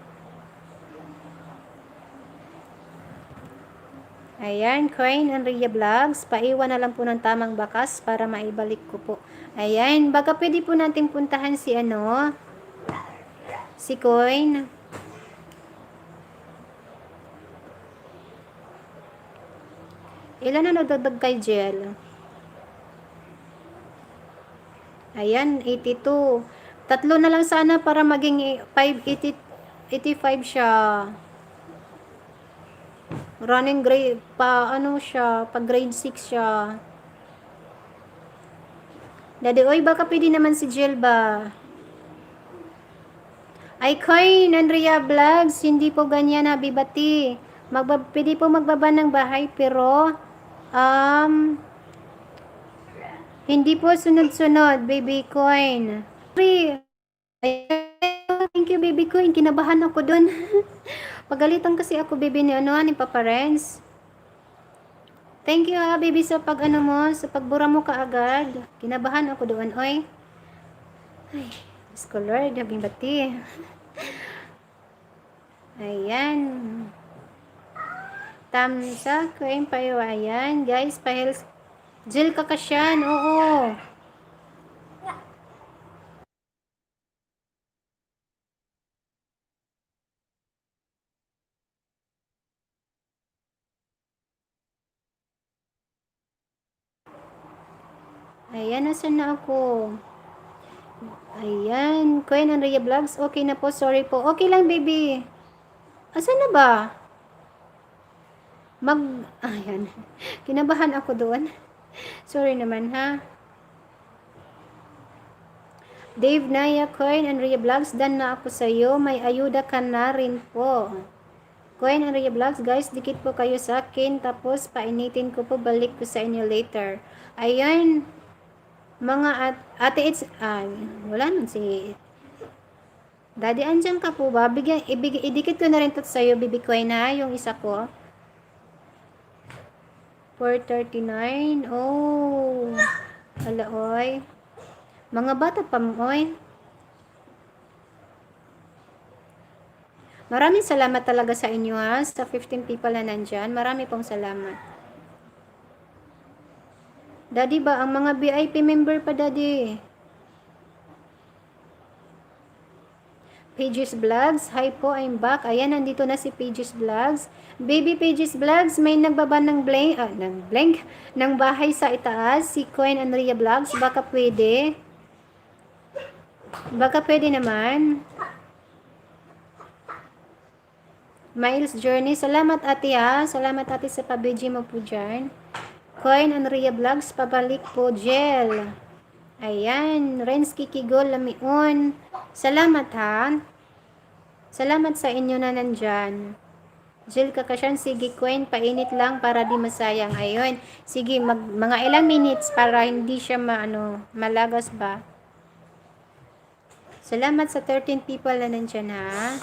Ayan, Coin and Ria Vlogs. Paiwan na lang po ng tamang bakas para maibalik ko po. Ayan, baka pwede po natin puntahan si si Coin. Ilan na nagdagdag kay Jill? Ayan, 82. Tatlo na lang sana para maging 85 siya. Running grade, pag grade 6 siya. Daddy, oy, baka pwede naman si Jill ba? Ay, Coin, Andrea Vlogs, hindi po ganyan, Habibati. Pwede po magbaba ng bahay, pero, hindi po sunod-sunod, Baby Coin. Thank you, Baby Coin. Kinabahan ako dun. Pagalitan kasi ako, baby, ni Papa Renz. Thank you, ha, baby, sa sa pagbura mo kaagad. Kinabahan ako doon, oy. Ay, Diyos ko, Lord, Habibati. Ayan. Tamsa, Coin, payo, ayan. Guys, Jill Kakasyan, oo. Ayan, nasan na ako? Ayan, Coin and Ria Vlogs, okay na po, sorry po. Okay lang, baby. Asan na ba? Ayan. Kinabahan ako doon. Sorry naman, ha? Dave Naya, Coin and Ria Vlogs, done na ako sa iyo. May ayuda ka na rin po. Coin and Ria Vlogs, guys, dikit po kayo sa akin. Tapos, painitin ko po, balik ko sa inyo later. Ayan. Mga ate, wala nun si Daddy, andyan ka po ba? Idikit ko na rin to sa iyo, Baby Coin, na yung isa ko. 439. Oh. Hala, oy. Mga bata pa mo, oy. Maraming salamat talaga sa inyo, ha. Sa 15 people na nandyan. Marami pong salamat. Daddy ba? Ang mga VIP member pa, Daddy. Pages Vlogs, hi po, I'm back. Ayan, nandito na si Pages Vlogs. Baby Pages Vlogs, may nagbaba ng blank, ng bahay sa itaas. Si Coin Andrea Vlogs, baka pwede. Baka pwede naman. Miles Journey, salamat ate ha. Salamat ate sa pabidyo mo po dyan. Coin Andrea Vlogs, pabalik po, Jel. Ayan, Renz Kikigol Lamion. Salamat ha. Salamat sa inyo na nandyan. Jill Kakasyan, sige Queen, painit lang para di masayang. Ayun, sige, mga ilang minutes para hindi siya malagas ba. Salamat sa 13 people na nandyan ha.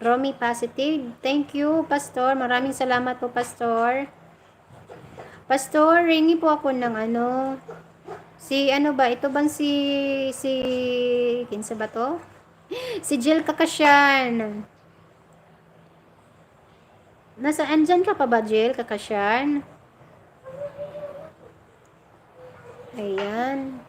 Romy Positive, thank you Pastor, maraming salamat po Pastor. Pastor, ringi po ako ng si ba, ito bang si kinsa ba to? Si Jill Kakasyan. Andyan ka pa ba, Jill Kakasyan? Ayan.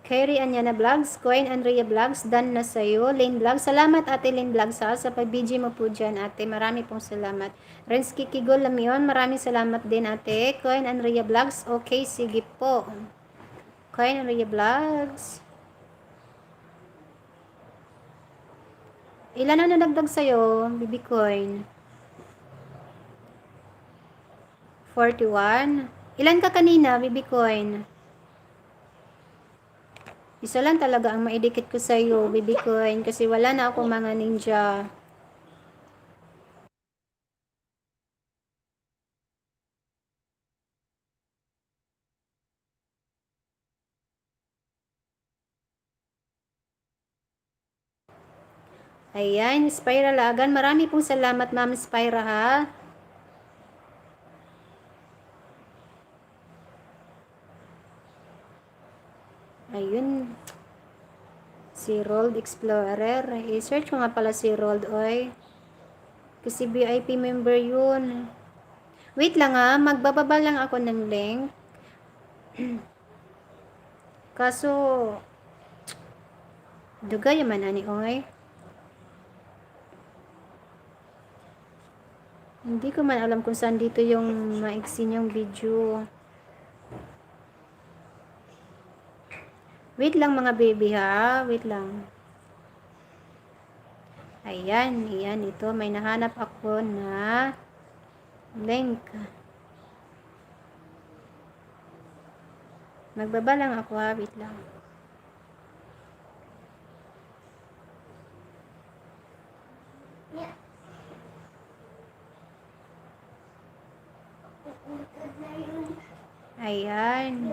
Carrie Anyana Vlogs, Coin Andrea Vlogs, done na sa'yo. Lane Vlogs, salamat ate Lane Vlogs ha, sa pag-BG mo po dyan ate, marami pong salamat. Renz Kikigol Lamion, maraming salamat din ate. Coin Andrea Vlogs, okay, sige po. Coin Andrea Vlogs. Ilan na nadagdag sa'yo, Bibi Coin? 41. Ilan ka kanina, Bibi Coin? Isa lang talaga ang maidikit ko sa iyo, Bibi Coin, kasi wala na ako mga ninja. Ayan, Spyra Lagan, marami pong salamat Ma'am Spyra ha. Ayun. Si Rold Explorer. I-search ko nga pala si Rold, oy. Kasi VIP member yun. Wait lang ha, magbababa lang ako ng link. Kaso, dugay man ani, oy. Hindi ko man alam kung saan dito yung maiksin yung video. Wait lang mga baby ha, wait lang. Ayan, ayan, ito. May nahanap ako na link. Magbaba lang ako ha, wait lang. Ayan.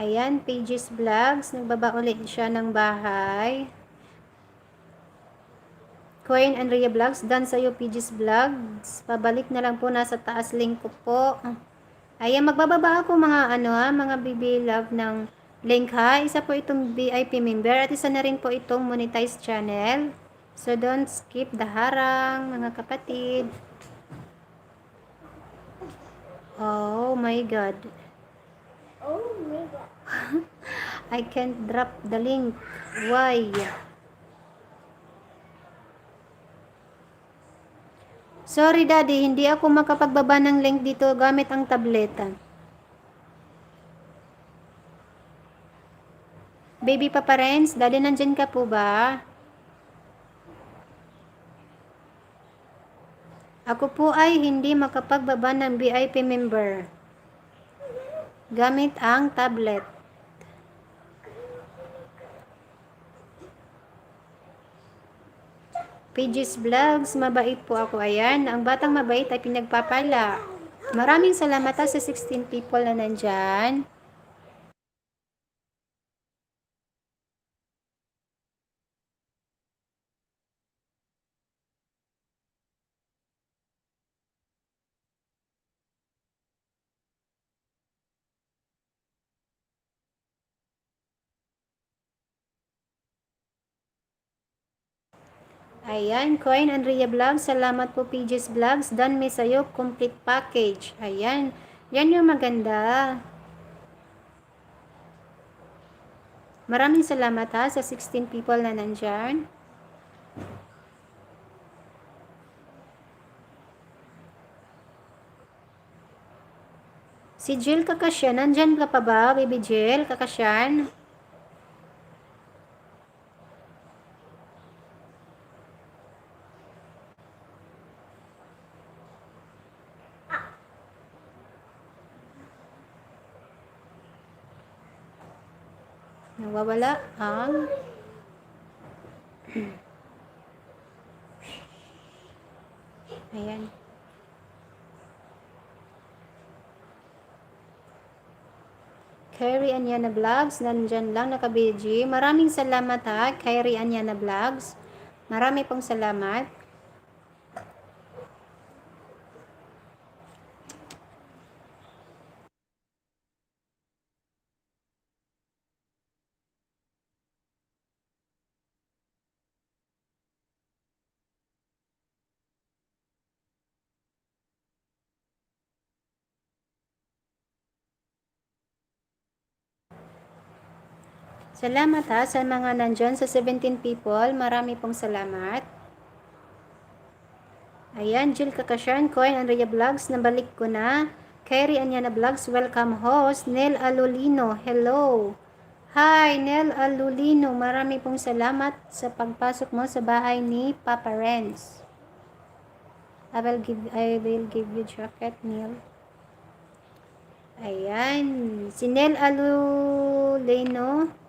Ayan, Pages Vlogs. Nagbaba ulit siya ng bahay. Coin Andrea Vlogs. Done sa'yo, Pages Vlogs. Pabalik na lang po. Nasa taas link ko po. Ayan, magbababa ako mga baby love ng link ha. Isa po itong VIP member at isa na rin po itong monetized channel. So, don't skip the harang, mga kapatid. Oh my God. Oh my God. I can't drop the link. Why? Sorry daddy, hindi ako makapagbaba ng link dito gamit ang tableta. Baby Papa Renz, daddy nandyan ka po ba? Ako po ay hindi makapagbaba ng VIP member gamit ang tablet. Pages Vlogs, mabait po ako. Ayan, ang batang mabait ay pinagpapala. Maraming salamat sa 16 people na nandyan. Ayan, Coin Andrea Vlogs. Salamat po, PG's Vlogs. Done me sa'yo, complete package. Ayan. Yan yung maganda. Maraming salamat ha sa 16 people na nandyan. Si Jill Kakasyan, nandyan ka pa ba, baby Jill Kakasyan? Nawawala, ha? Ayan. Kyrie Anyana Vlogs, nandyan lang, naka-BG. Maraming salamat ha, Kyrie Anyana Vlogs. Marami pong salamat. Salamat ha sa mga nandyan sa 17 people. Marami pong salamat. Ayan, Jill Kakasyan, Coin Andrea Vlogs, nabalik ko na. Kyrie Anyana Vlogs, welcome host. Nel Alolino, hello. Hi, Nel Alolino, marami pong salamat sa pagpasok mo sa bahay ni Papa Renz. I will give you jacket, Neil. Ayan, si Nel Alolino.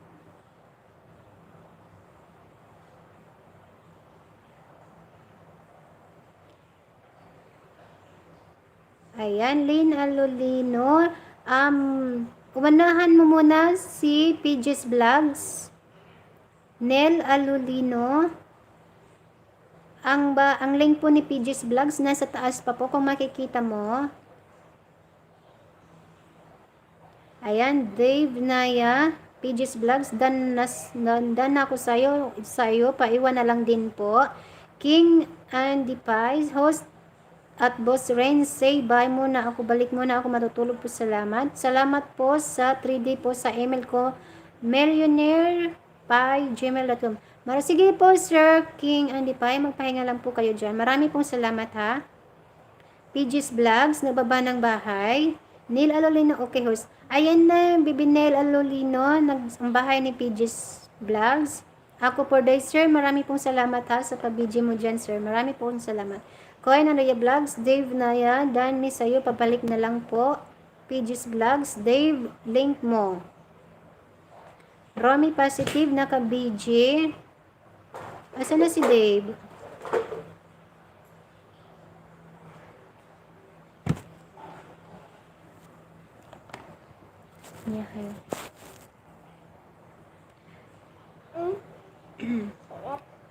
Ayan, Lynn Alolino. Umanahan mo muna si PG's Vlogs. Nel Alolino. Ang link po ni PG's Vlogs nasa taas pa po kung makikita mo. Ayan, Dave Naya, PG's Vlogs, dan ako sa'yo, paiwan na lang din po. King Andy Pies, host at Boss Rain, say bye muna ako, balik muna ako, matutulog po, salamat. Salamat po sa 3D po sa email ko, millionaire@gmail.com. Sige po, Sir King Andy Pie, magpahinga lang po kayo dyan. Marami pong salamat ha. PG's Vlogs, nagbaba ng bahay. Neil Alolino, okay host. Ayan na, Bibi Neil Alolino, ang bahay ni PG's Vlogs. Ako for day, sir. Marami pong salamat ha sa pabidyo mo dyan, sir. Marami pong salamat. Coin Andrea Vlogs, Dave Naya, Dan mi sa'yo, pabalik na lang po. PG's Vlogs, Dave, link mo. Romy Positive, naka-BG. Asa na si Dave? Yeah,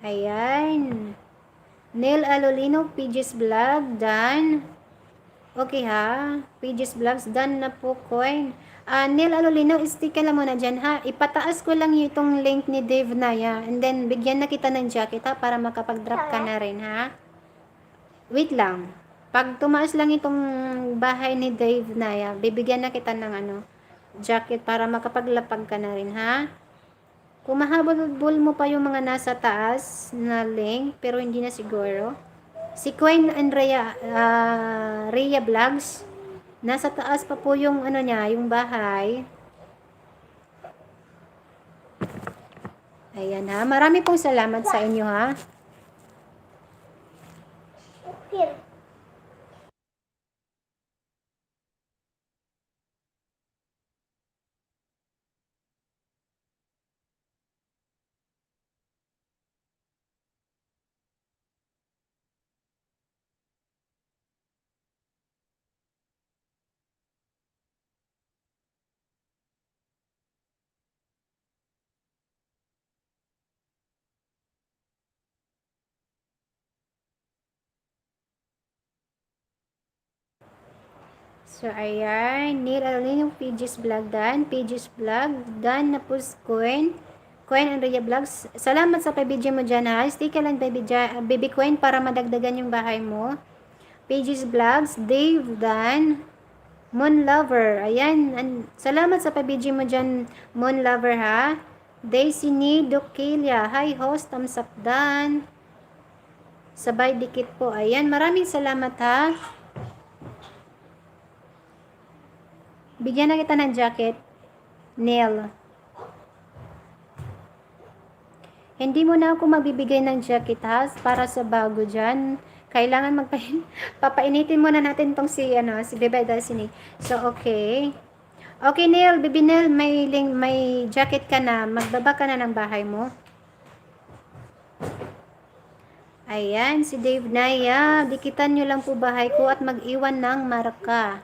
ayan. Neil Alolino, PG's Vlog, Dan. Okay ha, PG's Vlogs, Dan na po, Coin. Neil Alolino, stick ka lang muna dyan ha. Ipataas ko lang itong link ni Dave Naya. And then, bigyan na kita ng jacket ha, para makapag-drop ka na rin ha. Wait lang. Pag tumaas lang itong bahay ni Dave Naya, bibigyan na kita ng jacket para makapaglapag ka na rin ha. Kung mahabol mo pa yung mga nasa taas na link, pero hindi na siguro. Si Queen Andrea Rhea Vlogs, nasa taas pa po yung niya, yung bahay. Ayan ha. Marami pong salamat sa inyo ha. Okay. So, ayan. Neil Alin yung PG's Vlog Dan. PG's Vlog Dan na po coin. Coin Andrea Vlogs. Salamat sa pabidyo mo dyan ha. Stay ka lang baby Coin para madagdagan yung bahay mo. Pages Vlogs. Dave Dan. Moon Lover. Ayan. Salamat sa pabidyo mo dyan, Moon Lover ha. Daisy ni Dokelia. Hi host. Thumbs up Dan. Sabay dikit po. Ayan. Maraming salamat ha. Bigyan na kita ng jacket. Neil. Hindi mo na ako magbibigay ng jacket ha, para sa bago dyan. Kailangan papainitin muna natin tong si Bebe Destiny. So, okay. Okay, Neil, Baby Neil, may jacket ka na. Magbaba ka na ng bahay mo. Ayan, si Dave Naya. Dikitan nyo lang po bahay ko at mag-iwan ng marka.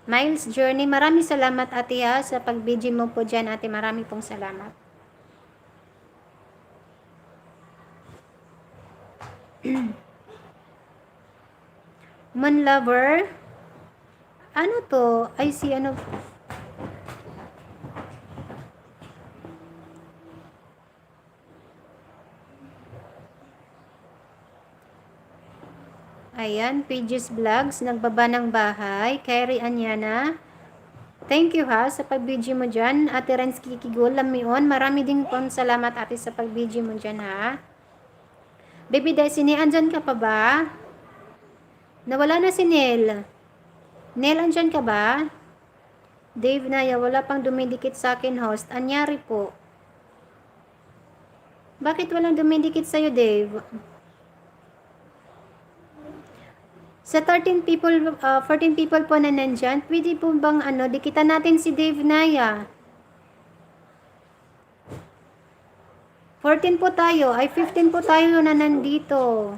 Miles Journey, maraming salamat ate ha, sa pag-video mo po dyan ate. Maraming pong salamat. Moon Lover. Ano to? Ay, si ano? Ayan, Pages Vlogs. Nagbaba ng bahay. Kyrie Anyana. Thank you ha, sa pag-video mo dyan. Ate Renz Kikigol, Lamion. Marami din pong salamat ate sa pag-video mo dyan ha. Baby Destiny, andyan ka pa ba? Nawala na si Nel. Nel, andyan ka ba? Dave Naya, wala pang dumidikit sa akin host. Anyari po? Bakit walang dumidikit sa'yo, Dave? Sa 14 people po na nandyan, pwede po bang dikitan natin si Dave Naya? 14 po tayo, ay 15 po tayo na nandito.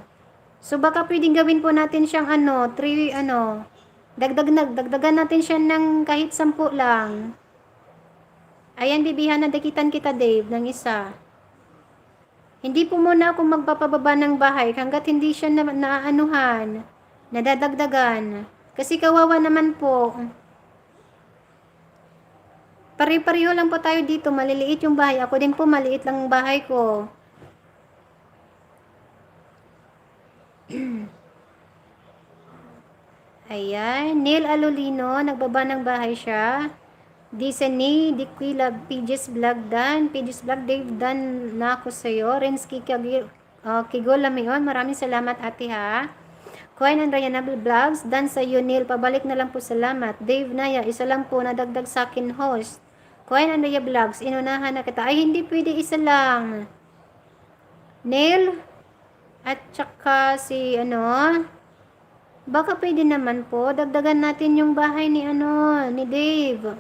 So baka pwedeng gawin po natin siyang dagdagan natin siya ng kahit 10 lang. Ayan, bibihan na dikitan kita Dave ng isa. Hindi po muna ako magpapababa ng bahay hanggat hindi siya nadadagdagan. Kasi kawawa naman po. Pare-pareho lang po tayo dito. Maliliit yung bahay. Ako din po, maliit lang ang bahay ko. Ayan. Neil Alolino. Nagbaba ng bahay siya. Disney, Diquila, Pages Vlog Dan. Pages Vlog, Dave Dan na ako sa'yo. Rensky Kigol Lamion. Maraming salamat ate ha. Coin and Ryanable Vlogs. Dan sa iyo, Neil. Pabalik na lang po salamat. Dave Naya. Isa lang po nadagdag sa akin host. Coin and Raya Vlogs, inunahan na kita. Ay, hindi pwede isa lang. Neil, at saka si baka pwede naman po, dagdagan natin yung bahay ni ni Dave.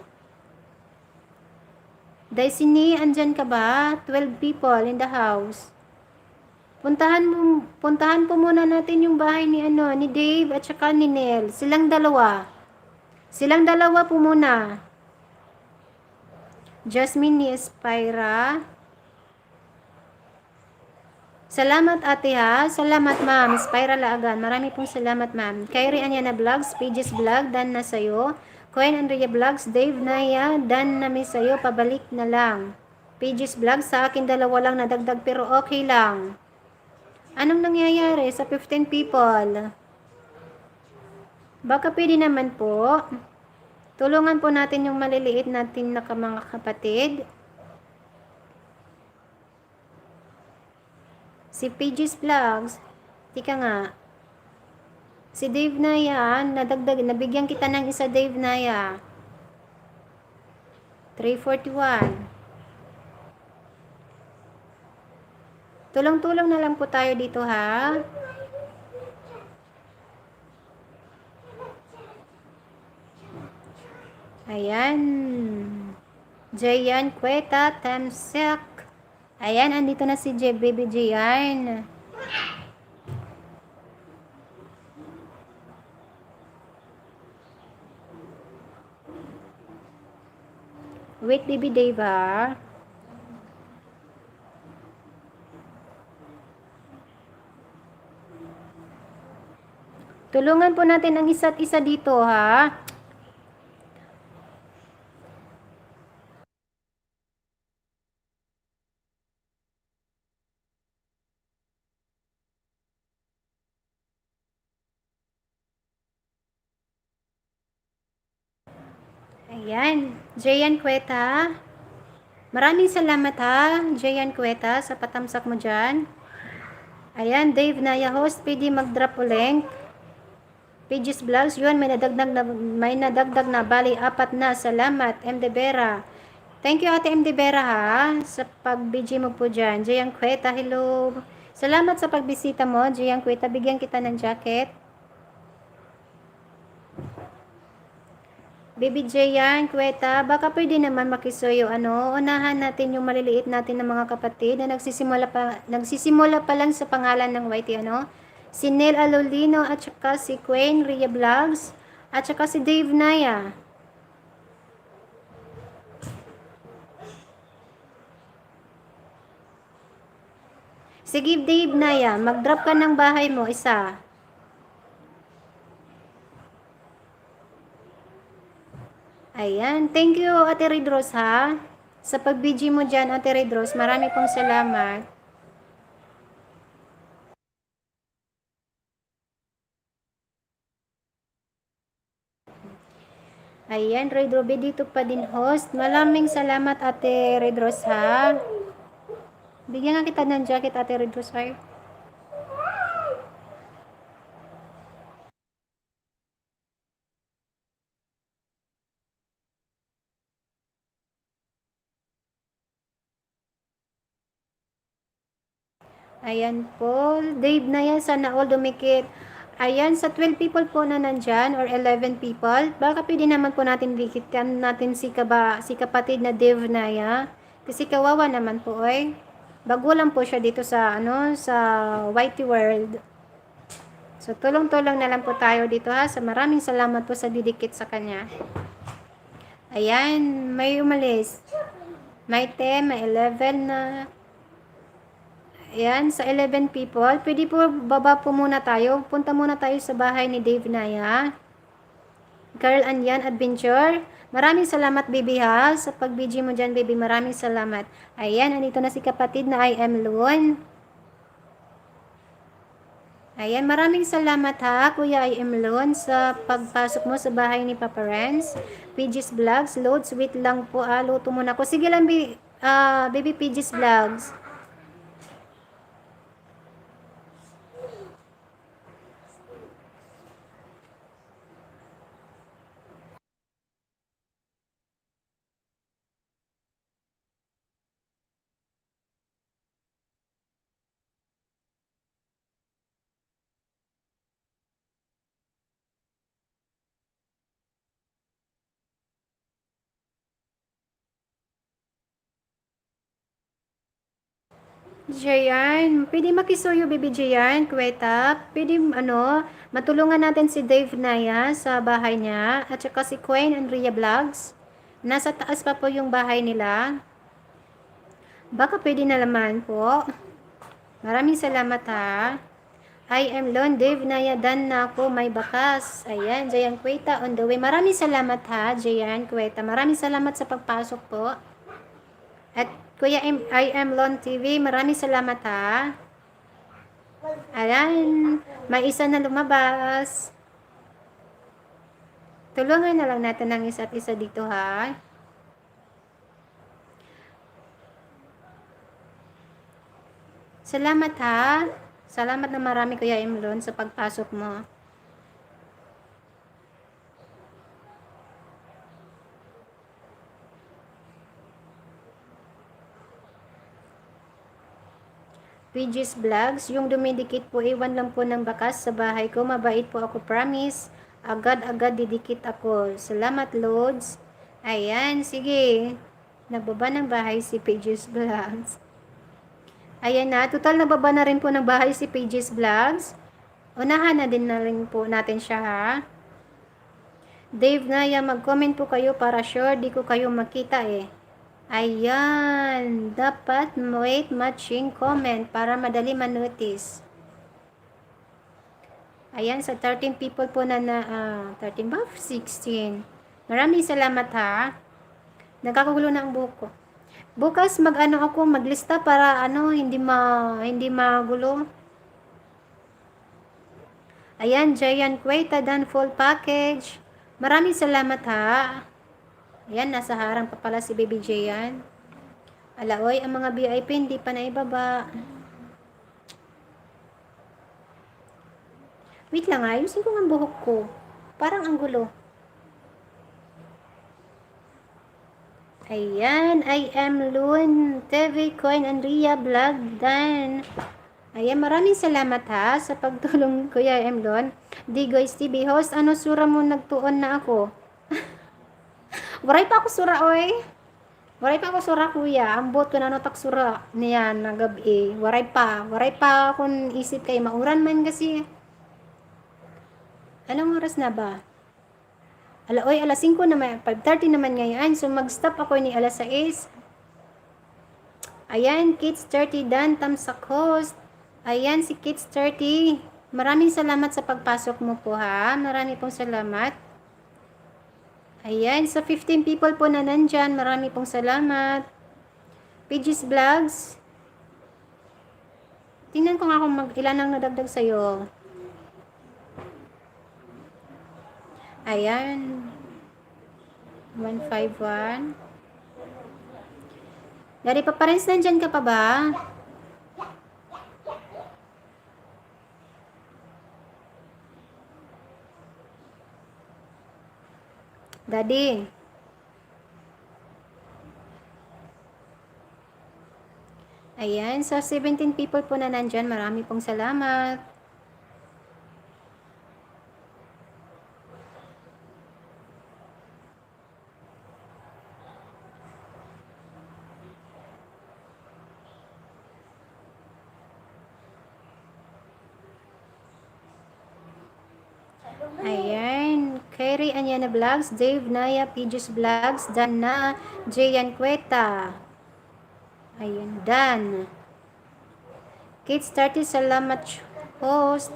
Daisy, andyan ka ba? 12 people in the house. Puntahan po muna natin yung bahay ni ni Dave at saka ni Neil. Silang dalawa po muna. Jasmine ni Espira. Salamat ate ha. Salamat ma'am. Espira Laagan. Marami pong salamat ma'am. Kyrie Anyana Vlogs. Pages Vlog. Dan na sa'yo. Coin Andrea Vlogs. Dave Naya. Dan na may sa'yo. Pabalik na lang. Pages Vlog. Sa akin dalawa lang nadagdag pero okay lang. Anong nangyayari sa 15 people? Baka pwede naman po. Tulungan po natin yung maliliit natin na mga kapatid. Si Pages Vlogs. Tika nga. Si Dave Naya. Nabigyan kita ng isa Dave Naya. 341. Tulong-tulong na lang po tayo dito ha. Ayan. Jayan Kweta Tamsek. Ayan, andito na si Baby Jayan. Wait, Baby Dave ha. Tulungan po natin ang isa't isa dito ha. Ayan, Jayan Cueta. Maraming salamat ha, Jayan Cueta, sa patamsak mo dyan. Ayan, Dave Naya host, pwede mag-drop o link. Pages Vlogs, yun, may nadagdag na, bali, 4 na. Salamat, MD Vera. Thank you, Ate MD Vera ha, sa pag-BG mo po dyan. Jayan Cueta, hello. Salamat sa pagbisita mo, Jayan Cueta. Bigyan kita ng jacket. Baby Jayan Cueta, baka pwede naman makisuyo, unahan natin yung maliliit natin ng mga kapatid na nagsisimula pa lang sa pangalan ng YT, si Neil Alolino at saka si Queen Rhea Vlogs at saka si Dave Naya. Sige Dave Naya, mag-drop ka ng bahay mo, isa. Ayan, thank you Ate Redros ha. Sa pag-BG mo dyan, Ate Redros, marami pong salamat. Ayan, Redrobe dito pa din host. Maraming salamat Ate Redros ha. Bigyan nga kita ng jacket Ate Redros ha. Ayan po, Dave na yan, sana all dumikit. Ayan, sa 12 people po na nandyan, or 11 people, baka pwede naman po natin dikitan natin si kapatid na Dave na yan. Kasi kawawa naman po eh. Bago lang po siya dito sa, sa Whitey World. So, tulong-tulong na lang po tayo dito ha. So, maraming salamat po sa didikit sa kanya. Ayan, may umalis. May 10, may 11 na. Ayan, sa 11 people, pwede po baba po muna tayo. Punta muna tayo sa bahay ni Dave Naya. Girl Anyan Adventure. Maraming salamat, baby ha. Sa pag-BG mo dyan, baby. Maraming salamat. Ayan, andito na si kapatid na I am Loon. Ayan, maraming salamat ha, Kuya I am Loon, sa pagpasok mo sa bahay ni Papa Renz. Pages Vlogs, load, sweet lang po luto muna ko. Sige lang, baby Pages Vlogs. Jayan, pwede makisuyo, baby Jayan, Kuweta. Pwede, matulungan natin si Dave Naya sa bahay niya. At saka si Queen and Rhea Vlogs. Nasa taas pa po yung bahay nila. Baka pwede na naman po. Maraming salamat ha. I am Lon, Dave Naya, dan na ako, may bakas. Ayan, Jayan Kuweta on the way. Maraming salamat ha, Jayan Kuweta. Maraming salamat sa pagpasok po. At Kuya I am Lon TV, maraming salamat ha. Ayan, may isa na lumabas. Tulungan na lang natin ng isa't isa dito ha. Salamat ha. Salamat na marami Kuya Imlon sa pagpasok mo. Pages Vlogs, yung dumidikit po, iwan lang po ng bakas sa bahay ko. Mabait po ako, promise. Agad-agad didikit ako. Salamat, Lods. Ayan, sige. Nababa ng bahay si Pages Vlogs. Ayan na, total nababa na rin po ng bahay si Pages Vlogs. Unahan na din na rin po natin siya ha. Dave Naya, mag-comment po kayo para sure di ko kayo makita eh. Ayan, dapat wait matching comment para madali manotice. Ayan, sa 13 people po na 13 ba? 16. Maraming salamat ha. Nagkakagulo na ang buko. Bukas ako maglista para hindi magulo. Ayan, Giant Kuweta dan full package. Maraming salamat ha. Ayan, nasa harang pa pala si Baby Jayan. Alaoy, ang mga VIP hindi pa naibaba. Wait lang, ayusin ko ang buhok ko. Parang ang gulo. Ayan, I am Loon, TV Coin, and Ria Vlog, Dan. Ayan, maraming salamat ha sa pagtulong, Kuya M. Lon. Digoys TV, host, ano sura mo nagtuon na ako? Waray pa ako sura, oy. Waray pa ako sura, kuya. Ambot ko na notak sura niyan na gabi. Waray pa kung isip kay mauran man kasi. Anong oras na ba? Oy, alas 5 naman, 5:30 naman ngayon. So, mag-stop ako ni alas 6. Ayan, Kids 30 Dan, Tamsak host. Ayan, si Kids 30. Maraming salamat sa pagpasok mo po ha. Marami pong salamat. Ayan, sa 15 people po na nandyan, marami pong salamat. Pages Vlogs. Tingnan ko nga kung ilan ang nadagdag sa'yo. Ayan. 151. Dari pa parents, nandyan ka pa ba? Daddy. Ayan, so 17 people po na nandyan. Marami pong salamat. Ayan, Kerry Anyana Vlogs, Dave Naya, Pijus Vlogs, Dana, Jayan Cueta. Ayan, Dan. Kids 30, salamat host.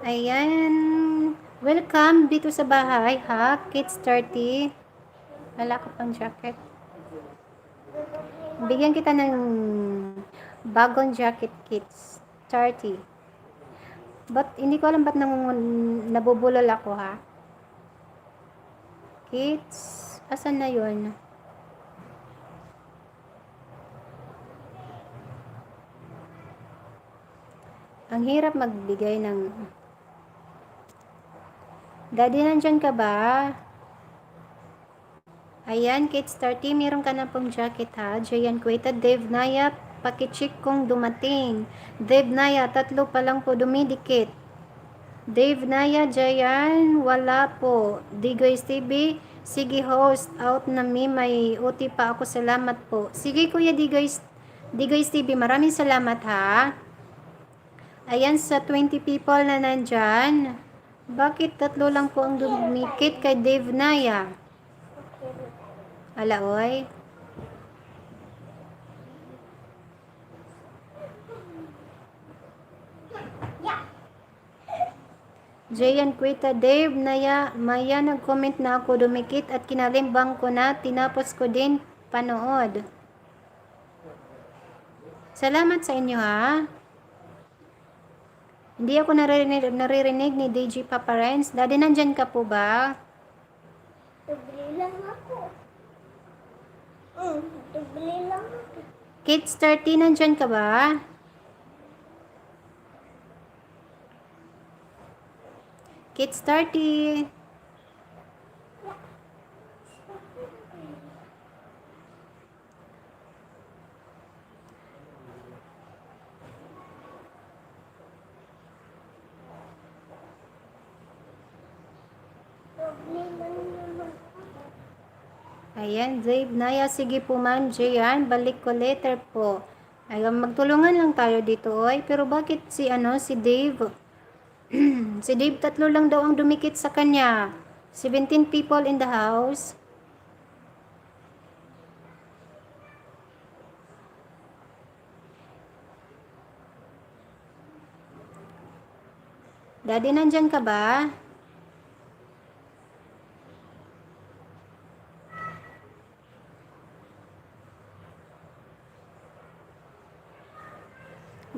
Ayan, welcome dito sa bahay ha, Kids 30. Wala ko pang jacket. Bigyan kita ng bagong jacket, Kids 30. But hindi ko alam ba't nabubulol ako ha. Kids, asan na yun? Ang hirap magbigay ng... Daddy, nandyan ka ba? Ayan, Kids 30, meron ka na pong jacket ha. Jayan Kuwaita, Dave Naya, pakicheck kung dumating. Dave Naya, 3 pa lang po dumidikit. Dave Naya, Jayan, wala po. Digoys TV, sige host, out na may OT pa ako, salamat po. Sige kuya Digoys TV, maraming salamat ha. Ayan, sa 20 people na nandyan, bakit 3 lang po ang dumikit kay Dave Naya? Alaoy. Jayan Kuwaita, Dave Naya, Maya, nag-comment na ako, dumikit at kinalimbang ko na, tinapos ko din panood. Salamat sa inyo ha. Hindi ako naririnig ni DJ Paparens. Daddy, nandyan ka po ba? Tubli lang ako. Tubli lang ako. Kids 30, nandyan ka ba? Kids 30. Ayan, Dave Naya, sige po ma'am, Jayan, balik ko later po. Ayan, magtulungan lang tayo dito, oy. Pero bakit si Dave, si Dave 3 lang daw ang dumikit sa kanya. 17 people in the house. Daddy, nandyan ka ba?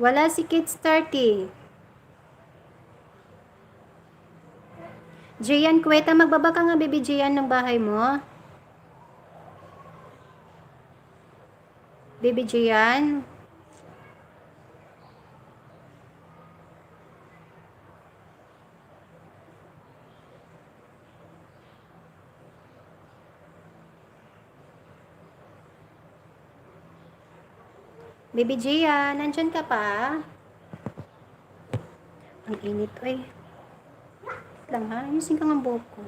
Wala si Kids 30. Jayan Kuwaita, magbaba ka nga, baby Jayan, ng bahay mo. Baby Gian. Baby Gian, nandyan ka pa? Ang init, oy. Lang ha, ayusin ka ng buhok ko.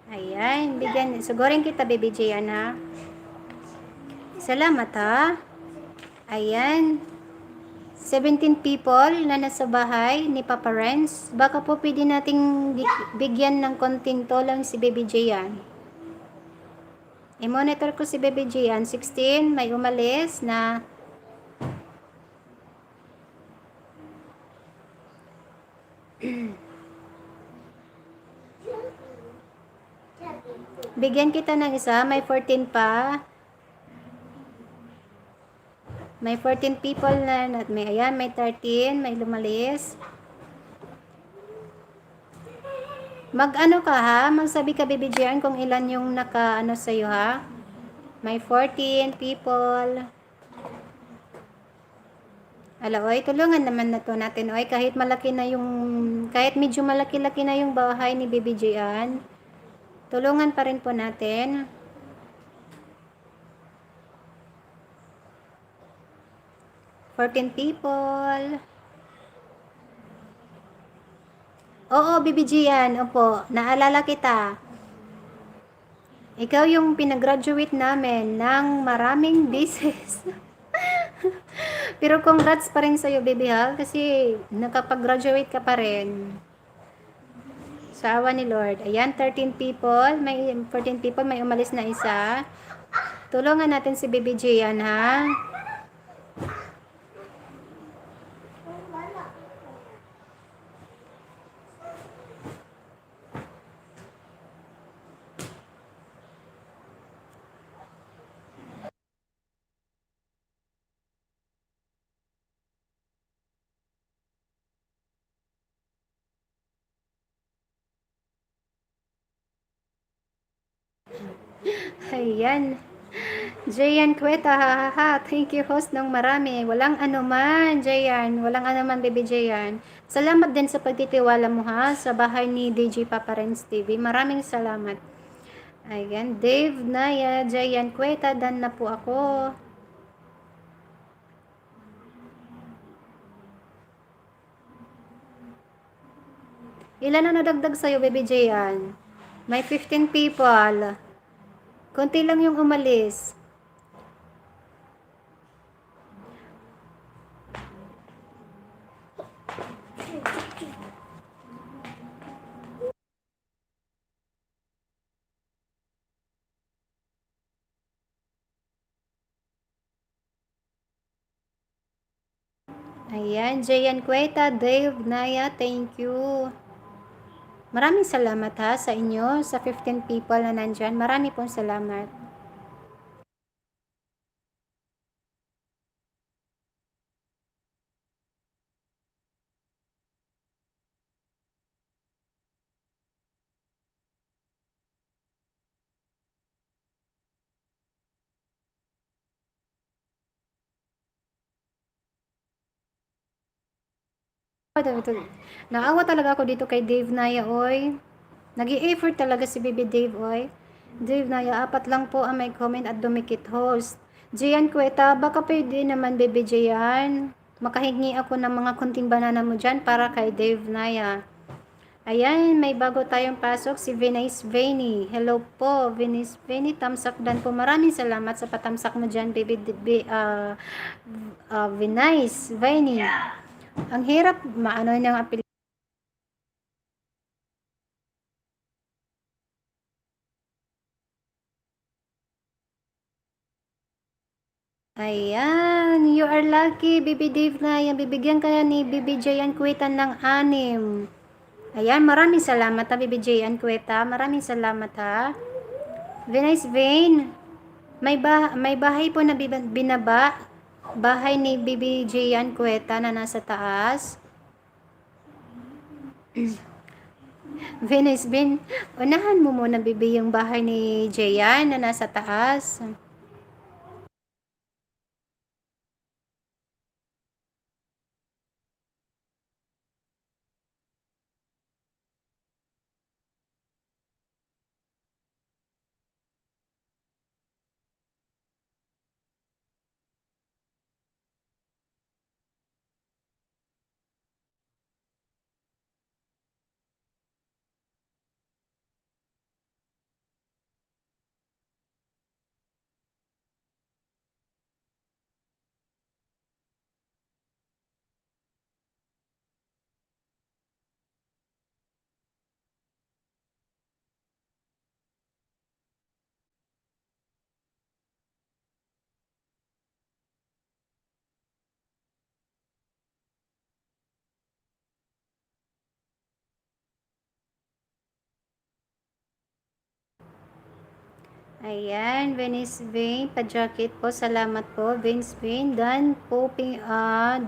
Ayan, bigyan. Sugurin kita, Baby Gian, ha? Salamat, ha? Ayan. 17 people na nasa bahay ni Papa Renz. Baka po pwede nating bigyan ng konting tulong si Baby Gian. I-monitor ko si Baby Gian. 16, may umalis na bigyan kita ng isa. May 14 pa. May 14 people na, may ayan, may 13, may lumalis. Mag-ano ka ha? Magsabi ka, Baby Gian, kung ilan yung naka-ano sa'yo ha? May 14 people. Ala, oy, tulungan naman na to natin, oy. Kahit malaki na yung, kahit medyo malaki-laki na yung bahay ni Baby Gian, tulungan pa rin po natin. Fourteen people. Oo, Baby Gian, opo, naalala kita. Ikaw yung pinag-graduate namin ng maraming beses. Pero congrats pa rin sa'yo, baby ha, kasi nakapag-graduate ka pa rin. Sa awa ni Lord. Ayan, 13 people, may 14 people, may umalis na isa. Tulungan natin si Baby Gian ha. Ayan. Jayan Cueta, ha. Thank you, host ng marami. Walang anuman, Jayan. Walang anuman, Baby Jayan. Salamat din sa pagtitiwala mo, ha, sa bahay ni DJ Papa Renz TV. Maraming salamat. Ayan, Dave, Naya, Jayan Cueta, dan na po ako. Ilan na nadagdag sa'yo, Baby Jayan? May 15 people. Konti lang yung umalis. Ayan, Jayan Cueta, Dave, Naya, thank you. Maraming salamat ha sa inyo, sa 15 people na nandyan. Marami pong salamat. Naawa talaga ako dito kay Dave Naya, oy. Nag-i-effort talaga si Baby Dave, oy. Dave Naya, 4 lang po ang may comment at dumikit host. Jian Cueta, baka pwede naman, Baby Jian. Makahingi ako ng mga kunting banana mo dyan para kay Dave Naya. Ayan, may bago tayong pasok, si Venice Veni. Hello po, Venice Veni. Tamsak dan po. Maraming salamat sa patamsak mo dyan, Venice Veni. Ang hirap, maano ng apel. Ayan, you are lucky, Baby Dave na yan. Bibigyan ka ni Baby Jayan Kuitan ng 6. Ayan, maraming salamat ha, Baby Jayan Kuita. Maraming salamat ha. Venice Vane, may bahay po na binaba. Bahay ni Baby Jayan Kuita na nasa taas. Venice Bin, unahan mo muna bibi yung bahay ni Jayan na nasa taas. Ayan, Venice Vein, pa-jacket po. Salamat po, Vince Vein. Dan po,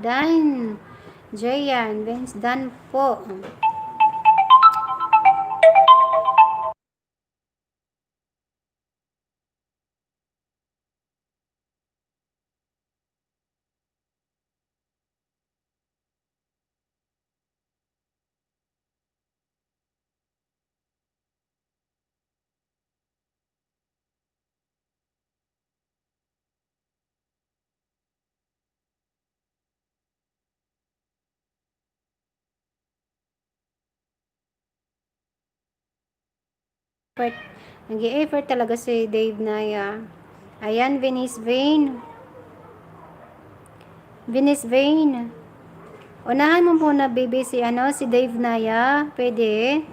Dan. Jayan, Vince, Dan po. Effort, nag-i-effort talaga si Dave Naya. Ayan, Venice Vein. Venice Vein. Unahan mo muna, baby, si Dave Naya. Pwede?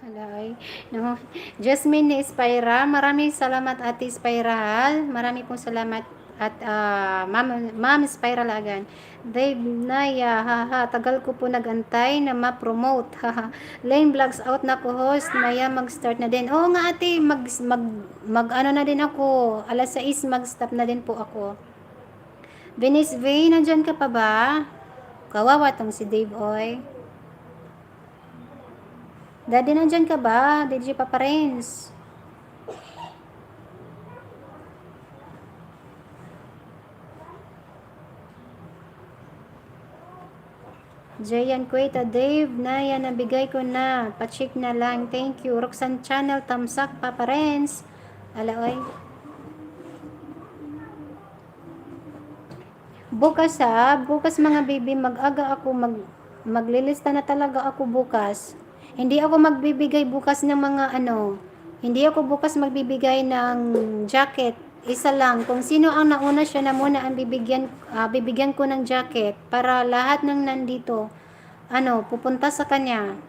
Alay. No. Jasmine ni Spyra, maraming salamat Ate Spyral. Marami pong salamat at Ma'am Spyral again. Dave Naya, haha, tagal ko po nagantay na ma-promote. Haha. Lane Vlogs out na ko host, maya mag-start na din. Oo nga ate, mag ano na din ako. Alas 6 mag-stop na din po ako. Venice V, nandyan ka pa ba? Kawawa tong si Dave Oy. Daddy, nandyan ka ba? DJ Papa Renz. Jayan Kuwaita, Dave, Naya, nabigay ko na. Pacheck na lang. Thank you. Roxanne Channel, Tamsak, Papa Renz. Alaoy. Bukas bukas mga baby, mag-aga ako, maglilista na talaga ako bukas. Hindi ako magbibigay bukas ng mga hindi ako bukas magbibigay ng jacket. Isa lang, kung sino ang nauna siya na muna ang bibigyan ko ng jacket para lahat ng nandito, pupunta sa kanya.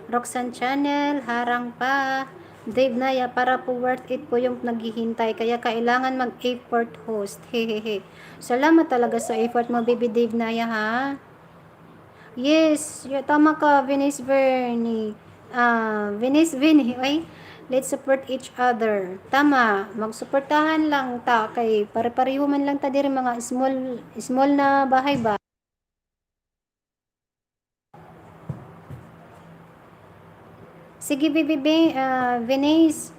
Roxanne Channel, harang pa. Dave Naya, para po worth it po yung naghihintay. Kaya kailangan mag-effort host. Hehehe. Salamat talaga sa effort mo, baby Dave Naya, ha? Yes, tama ka, Venice Vernie. Venice Vinny, ay, let's support each other. Tama, magsuportahan lang ta kay pare-pareho man lang ta diri mga small na bahay ba. Sige, bibi, Venice,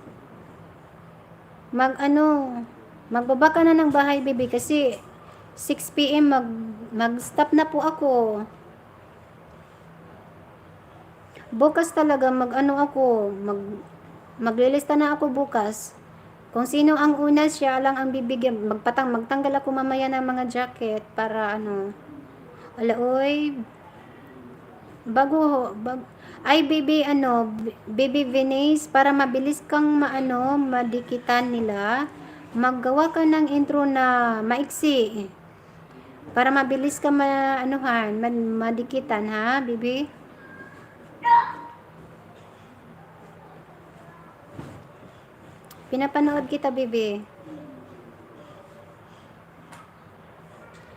magbaba ka na ng bahay, bibi, kasi 6 p.m. mag-stop na po ako. Bukas talaga maglilista na ako bukas. Kung sino ang una, siya lang ang bibigyan. Magtanggal ako mamaya ng mga jacket para alaoy. Ay, baby, baby Venice, para mabilis kang madikitan nila, maggawa ka ng intro na maiksi. Para mabilis ka madikitan, ha, baby? Pinapanood kita, baby.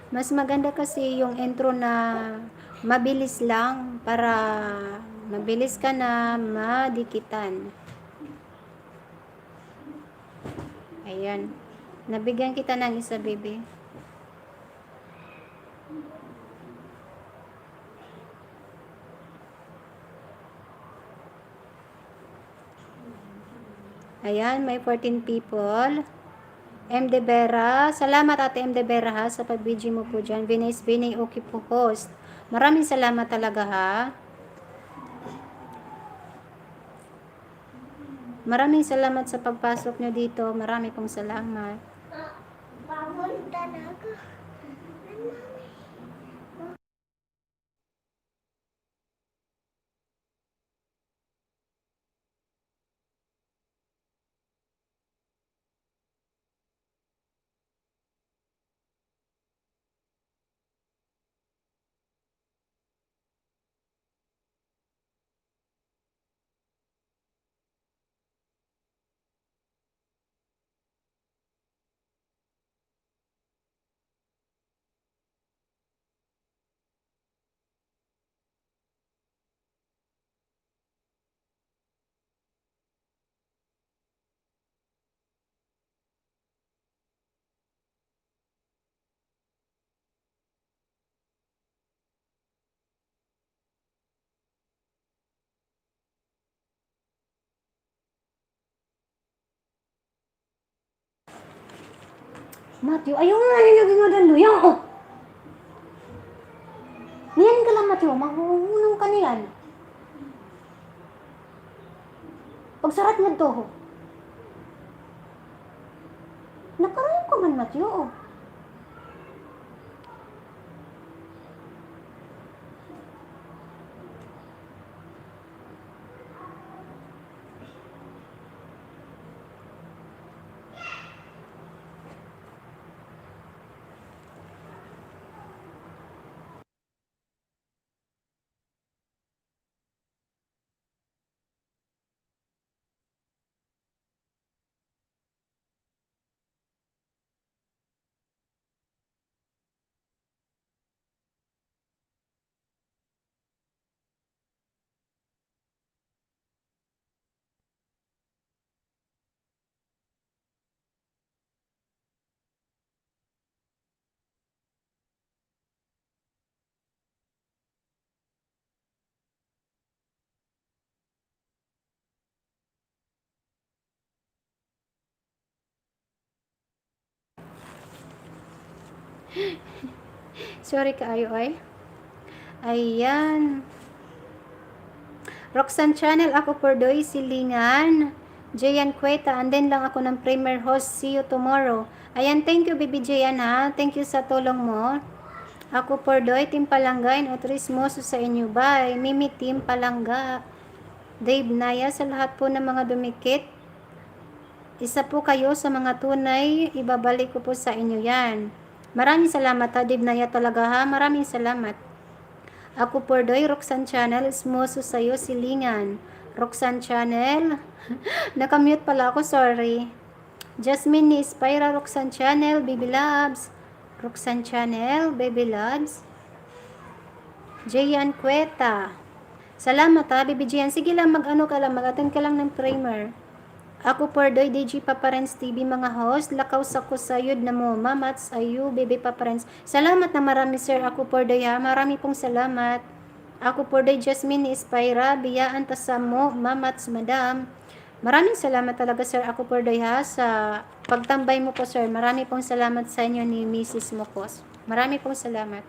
Mas maganda kasi yung intro na mabilis lang para mabilis ka na madikitan. Ayan. Nabigyan kita ng isa, baby. Ayan, may 14 people. M. De Vera, salamat ate M. De Vera ha, sa pag-video mo po dyan. Venice Vinay, okay po host. Maraming salamat talaga ha. Maraming salamat sa pagpasok nyo dito. Marami pong salamat. Bawal talaga. Matthew, ayaw nga nilagay mo doon luya. Oh! Niyan ka lang, Matthew. Mahuhulong ka niyan. Pagsarat nga to. Nakarayo ka man, Matthew. Oh. Sorry kaayo ay. Ayan. Roxanne Channel, ako for doy silingan. Jayan Cueta, and then lang ako ng premier host. See you tomorrow. Ayan, thank you, baby Jayan ha. Thank you sa tulong mo. Ako for doy, Team Palangga, and Otrismoso sa inyo. Bye. Mimi, Team Palangga. Dave Naya, sa lahat po ng mga dumikit. Isa po kayo sa mga tunay, ibabalik ko po sa inyo yan. Maraming salamat ha, Dave Naya talaga ha. Maraming salamat. Ako por doy, Roxanne Channel, Smoso sa'yo, silingan. Roxanne Channel, nakamute pala ako, sorry. Jasmine ni Spyra, Roxanne Channel, Baby Loves. Roxanne Channel, Baby Loves. Jayan Cueta. Salamat ha, Baby Jayan. Sige lang, mag-attend ka lang ng primer. Ako por doy, DJ Paparens TV mga host. Lakaw sa kusayod na mo, mamats ayu, Baby Paparens. Salamat na marami sir, ako por doy ha. Marami pong salamat. Ako por doy, Jasmine ni Spyra, biyaan ta sa mo, mamats madam. Maraming salamat talaga sir, ako por doy ha, sa pagtambay mo po sir. Marami pong salamat sa inyo ni Mrs. Mokos. Marami pong salamat.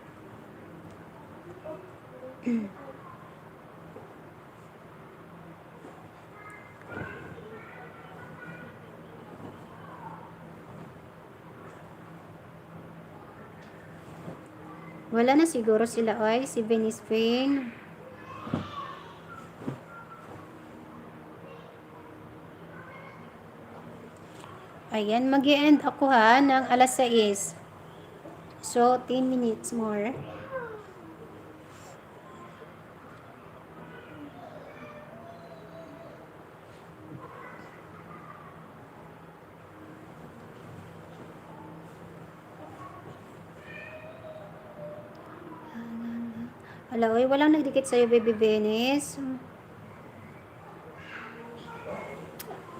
Wala na siguro sila ay si Venice Payne. Ayan, mag-e-end ako ha ng alas 6. So, 10 minutes more. Hala, oy, walang nagdikit sa'yo, baby Venice.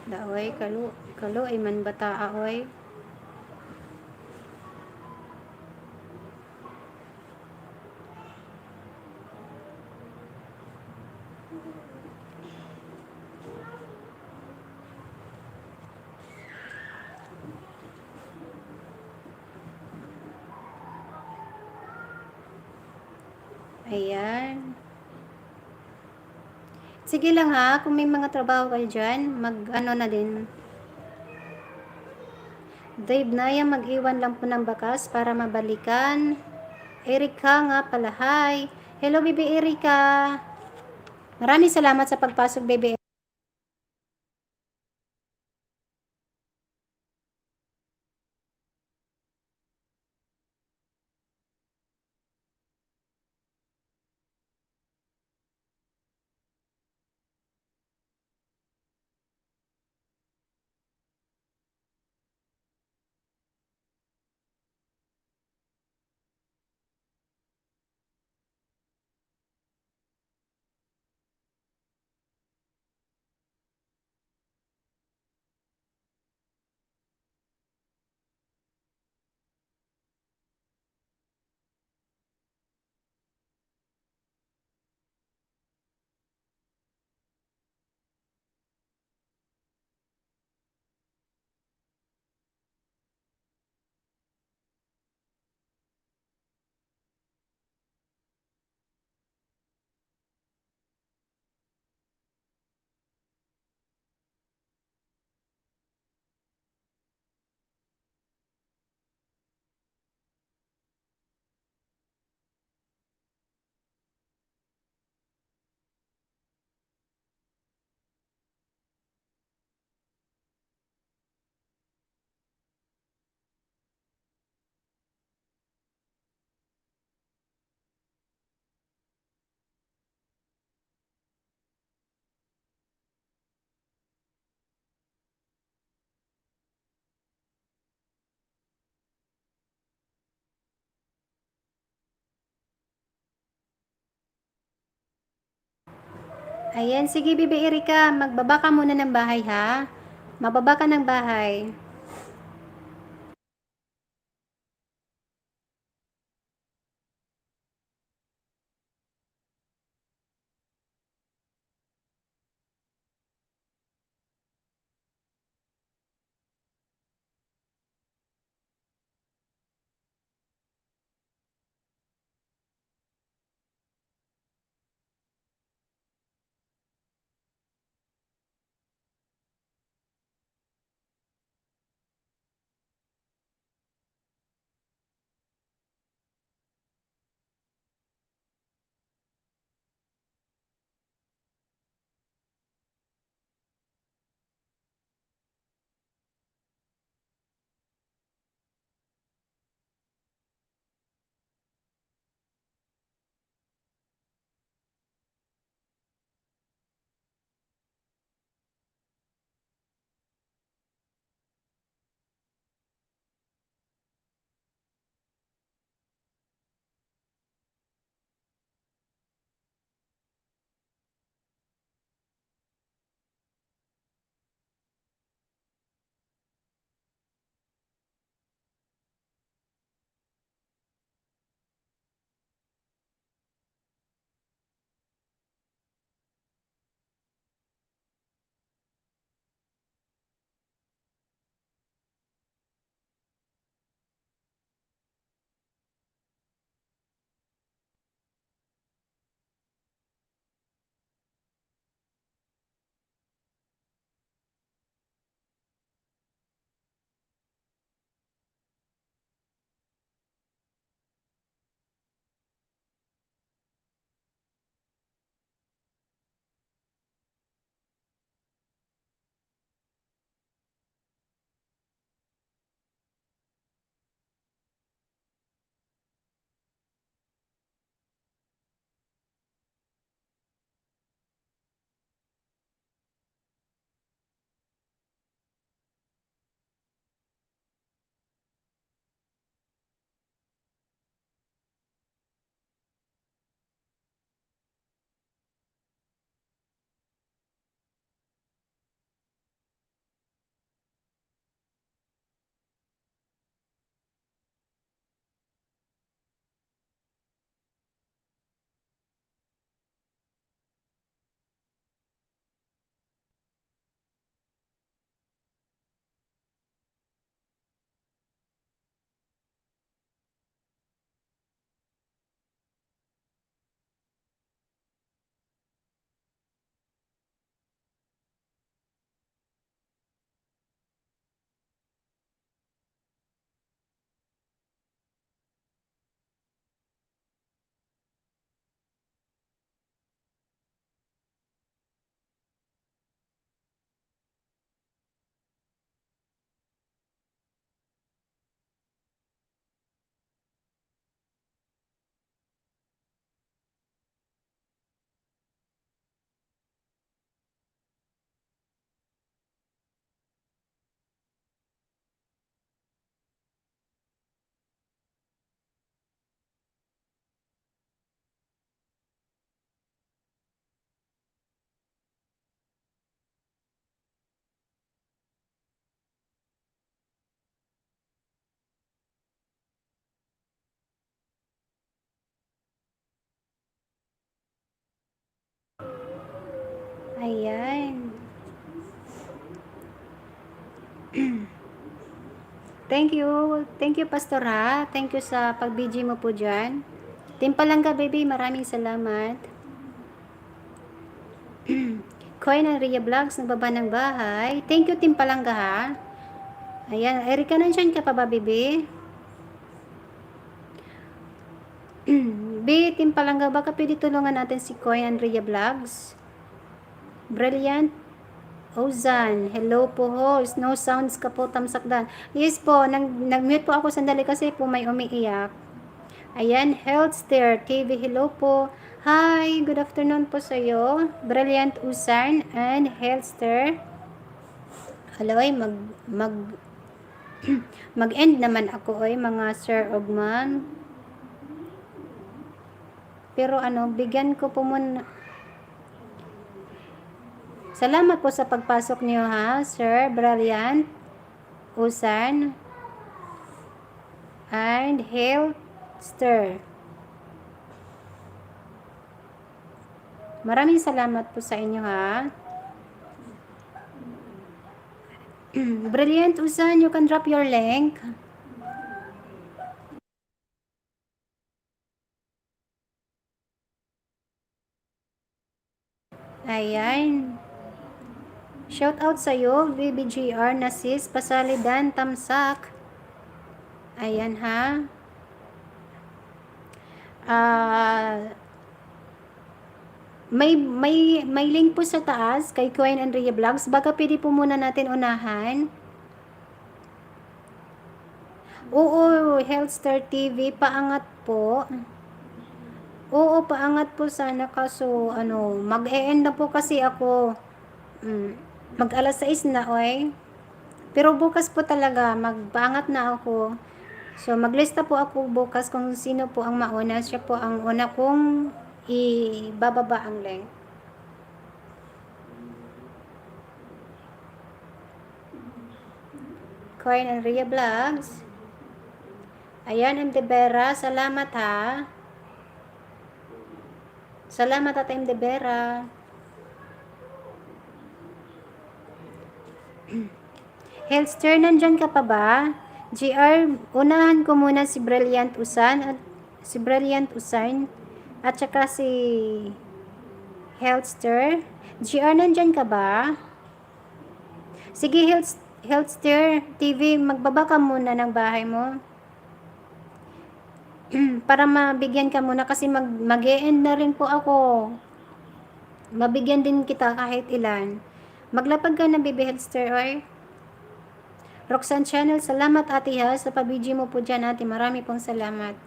Da, oy, kalo, ay man bataa, oy. Ayan. Sige lang ha, kung may mga trabaho kayo dyan, mag-ano na din. Dave Naya, mag-iwan lang po ng bakas para mabalikan. Erika nga pala, hi. Hello, baby Erika. Maraming salamat sa pagpasok, baby. Ayan, sige, baby Erika, magbaba ka muna ng bahay ha. Mababa ka ng bahay. Ayan. Thank you. Thank you, Pastor ha. Thank you sa pag-BG mo po dyan. Team Palangga, baby. Maraming salamat. Koy ng Ria Vlogs, nagbaba ng bahay. Thank you, Team Palangga ha. Ayan. Erika, nandyan ka pa ba, baby? B, Team Palangga, baka pwede tulungan natin si Koy and Ria Vlogs. Brilliant. Ozan, hello po host. No sounds ka po, tamsakdan. Yes po, nag-mute po ako sandali kasi po may umiiyak. Ayan, Healthster TV, hello po. Hi, good afternoon po sa iyo. Brilliant Usan and Healthster. Hello, ay mag-end naman ako ay mga sir og ma'am. Pero ano, bigyan ko po muna. Salamat po sa pagpasok niyo ha, Sir Brilliant Usan and Healthster. Maraming salamat po sa inyo ha. Brilliant Usan, you can drop your link. Ayan. Shout out sa iyo, BBGR na sis, Pasalidan, Tamsak. Ayan ha. May link po sa taas kay Coin and Ria Vlogs. Baka pwede po muna natin unahan. Oo, Healthstar TV, paangat po. Oo, paangat po sana kaso ano, mag-e-end na po kasi ako. Mag alas 6 na oy. Pero bukas po talaga magpaangat na ako. So maglista po ako bukas kung sino po ang mauna. Siya po ang una kong ibababa ang link. Coin and Ria Vlogs. Ayan, MD Vera, salamat ha. Salamat at MD Vera. Healthster, nandyan ka pa ba? GR, unahan ko muna si Brilliant Usan at saka si Healthster. GR, nandyan ka ba? Sige, Healthster TV, magbaba ka muna ng bahay mo. Para mabigyan ka muna kasi mag-e-end na rin po ako. Mabigyan din kita kahit ilan. Maglapag ka na, baby Healthster, oy. Roxanne Channel, salamat ate ha sa pabiji mo po dyan ate. Marami pong salamat.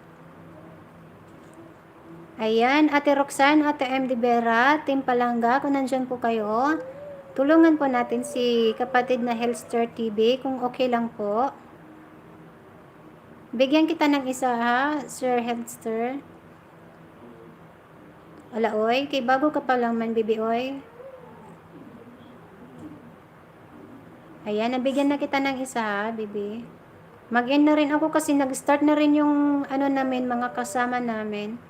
Ayan, ate Roxanne, ate MD Vera, Team Palangga, kung nandyan po kayo, tulungan po natin si kapatid na Healthster TV kung okay lang po. Bigyan kita ng isa ha, Sir Healthster. Wala oy, kay bago ka pa lang man, baby oy. Ayan, nabigyan na kita ng isa ha, baby. Mag-end na rin ako kasi nag-start na rin yung ano namin, mga kasama namin.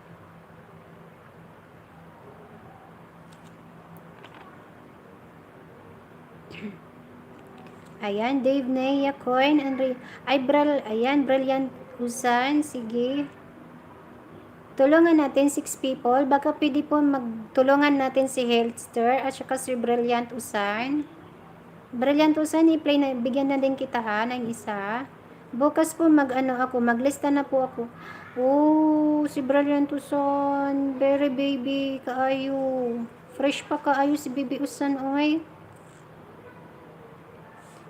Ayan, Dave Nea, Coin, ayan, Brilliant Usan, sige. Tulungan natin 6 people. Baka pwede po magtulungan natin si Healthster at saka si Brilliant Usan. Brilliant Usan, i-play na, bigyan na din kita ha, ng isa. Bukas po maglista na po ako. Oh, si Brilliant Usan, very baby, kaayo. Fresh pa kaayo si baby Usan, oy.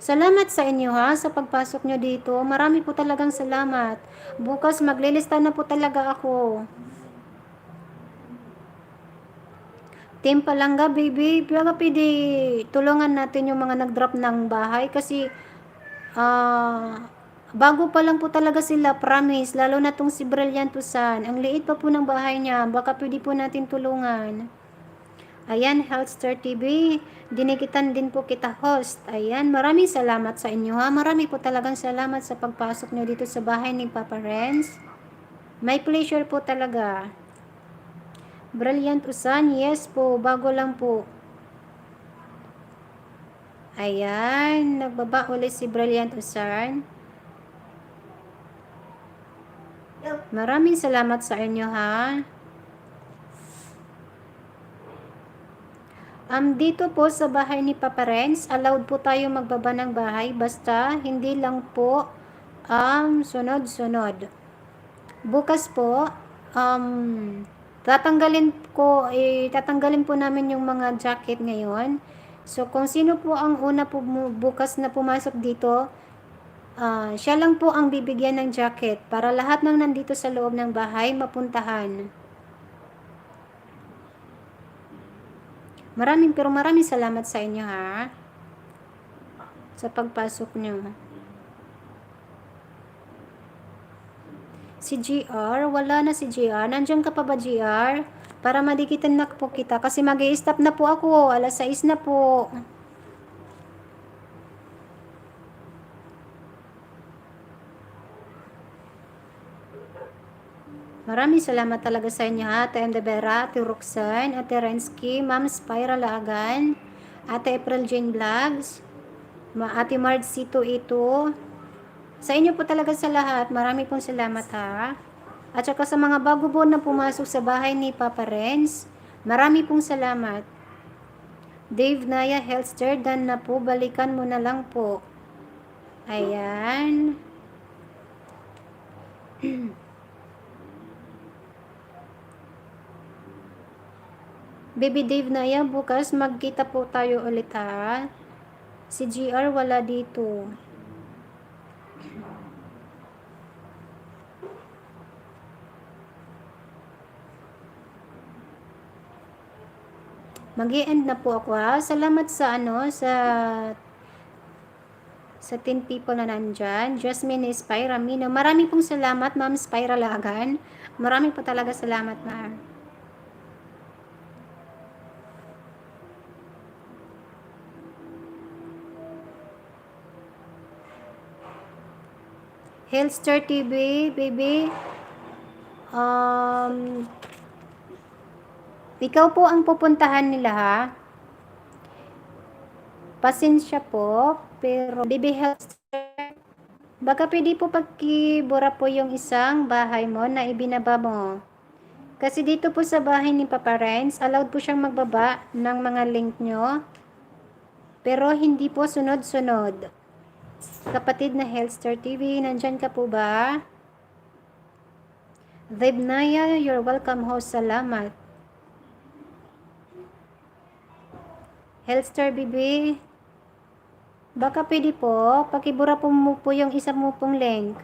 Salamat sa inyo ha, sa pagpasok nyo dito. Marami po talagang salamat. Bukas maglilista na po talaga ako. Team Palangga, baby, baka pwede tulungan natin yung mga nag-drop ng bahay kasi bago pa lang po talaga sila, promise, lalo na tong si Brilliant Usan. Ang liit pa po ng bahay niya, baka pwede po natin tulungan. Ayan, Healthster TV, dinikitan din po kita host. Ayan, maraming salamat sa inyo ha. Marami po talagang salamat sa pagpasok nyo dito sa bahay ni Papa Renz. May pleasure po talaga. Brilliant Usan, yes po, bago lang po. Ayan, nagbaba ulit si Brilliant Usan. Maraming salamat sa inyo ha. Dito po sa bahay ni Papa Renz, allowed po tayo magbaba ng bahay basta hindi lang po sunod-sunod. Bukas po, tatanggalin po namin yung mga jacket ngayon. So, kung sino po ang una po bukas na pumasok dito, siya lang po ang bibigyan ng jacket para lahat ng nandito sa loob ng bahay mapuntahan. Maraming salamat sa inyo ha. Sa pagpasok nyo. Si GR, wala na si GR. Nandiyan ka pa ba GR? Para madikitan na po kita. Kasi mag-i-stop na po ako. Alas 6 na po. Maraming salamat talaga sa inyo ha. Ate Endebera, Ate Roxanne, Ate Rensky, Ma'am Spyra Laagan, Ate April Jane Vlogs, Ate Marge ito. Sa inyo po talaga sa lahat, marami pong salamat ha. At saka sa mga bago po na pumasok sa bahay ni Papa Renz, marami pong salamat. Dave Naya Healthster, dan na po, balikan mo na lang po. Ayan. Baby Dave Naya, bukas magkita po tayo ulit ha. Si GR wala dito. Mag-i-end na po ako ha. Salamat sa sa 10 people na nandyan. Jasmine Spyra Mino. Marami pong salamat, Ma'am Spyra Lagan. Marami po talaga salamat, ma'am. Healthstar TV, baby. Ikaw po ang pupuntahan nila ha. Pasensya po, pero baby Healthstar, baka pwede po pagkibura po yung isang bahay mo na ibinaba mo. Kasi dito po sa bahay ni Papa Renz, allowed po siyang magbaba ng mga link nyo. Pero hindi po sunod-sunod. Kapatid na Healthstar TV, nandyan ka po ba? Debnaya, you're welcome host. Salamat. Healthstar BB, baka pwede po, pakibura po mo po yung isa mo pong link.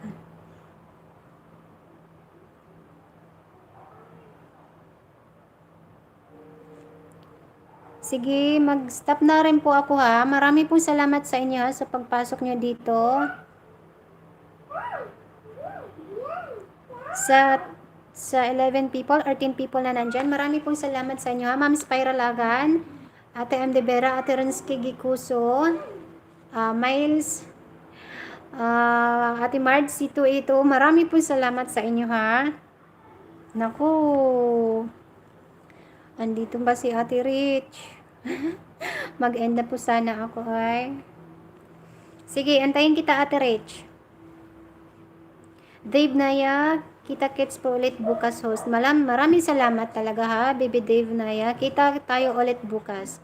Sige, mag-stop na rin po ako ha. Marami pong salamat sa inyo ha, sa pagpasok nyo dito. Sa 11 people or 10 people na nandyan, marami pong salamat sa inyo ha. Ma'am Spyra Lagan, Ate Endebera, Ate Rensky Gikuso, Miles, Ate Marge ito. Marami pong salamat sa inyo ha. Naku, andito ba si Ate Rich? Mag-end na po sana ako ay. Sige, antayin kita Ate Rich. Dave Naya, kita-kits po ulit bukas host. Maraming salamat talaga ha, baby Dave Naya. Kita tayo ulit bukas.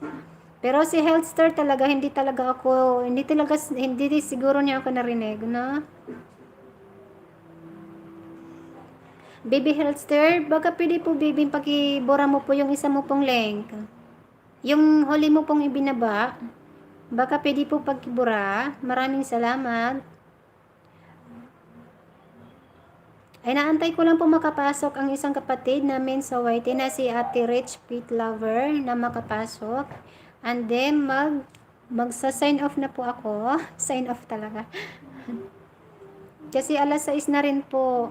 Pero si Healthstar talaga, hindi siguro niya ako narinig, no? Baby Healthstar, baka pwede po baby, pakibura mo po yung isa mo pong link. Yung huli mo pong ibinaba, baka pwede po pagkibura. Maraming salamat. Ay naantay ko lang po makapasok ang isang kapatid namin sa YT na si Ate Rich Pit Lover na makapasok. And then magsa-sign off na po ako. Sign off talaga. Kasi alas 6 na rin po.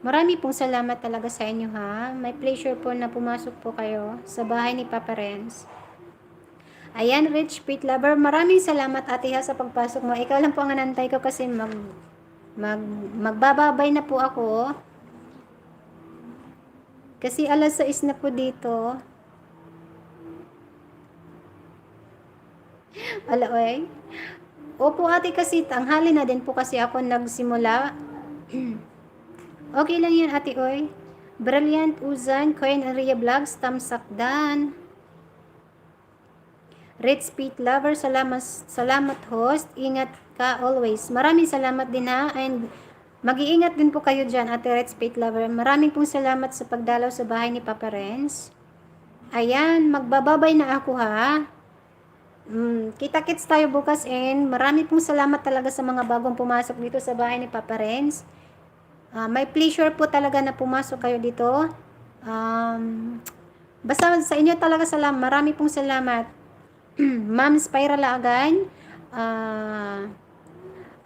Marami pong salamat talaga sa inyo ha. May pleasure po na pumasok po kayo sa bahay ni Papa Renz. Ayan, Rich Pit Lover. Maraming salamat ate ha sa pagpasok mo. Ikaw lang po ang anantay ko kasi magbababay na po ako. Kasi alas 6 na po dito. Wala, oy. Opo, ate, kasi tanghali na din po kasi ako nagsimula. Okay lang yan, ate, oy. Brilliant, Uzan, Coin Area Vlogs, Tamsakdan. Red Speed Lover, salamat host. Ingat ka always. Maraming salamat din ha. And mag-iingat din po kayo dyan, ate Red Speed Lover. Maraming pong salamat sa pagdalaw sa bahay ni Papa Renz. Ayan, magbababay na ako ha. Kita-kits tayo bukas, and marami pong salamat talaga sa mga bagong pumasok dito sa bahay ni Papa Renz. May pleasure po talaga na pumasok kayo dito. Basta sa inyo talaga salamat. Marami pong salamat. Ma'am Spyra Lagan,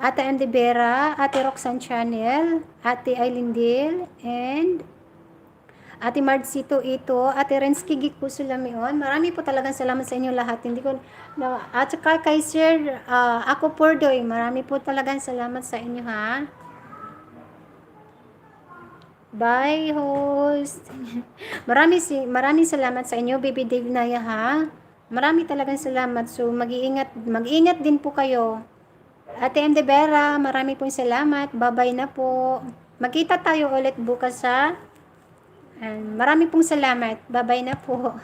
Ate Andy Vera, Ate Roxanne Channel, Ate Aileen Dale, and Ate Marcito ito, Ate Renski Giku Sulamion. Marami po talagang salamat sa inyo lahat. Hindi ko at saka kay Sir ako Pordoy, marami po talagang salamat sa inyo ha. Bye host. Maraming salamat sa inyo, Baby Dave Naya ha. Marami talagang salamat. So mag-iingat din po kayo. Ate M. De Vera, marami pong salamat. Bye-bye na po. Magkita tayo ulit bukas ha. Marami pong salamat. Bye-bye na po.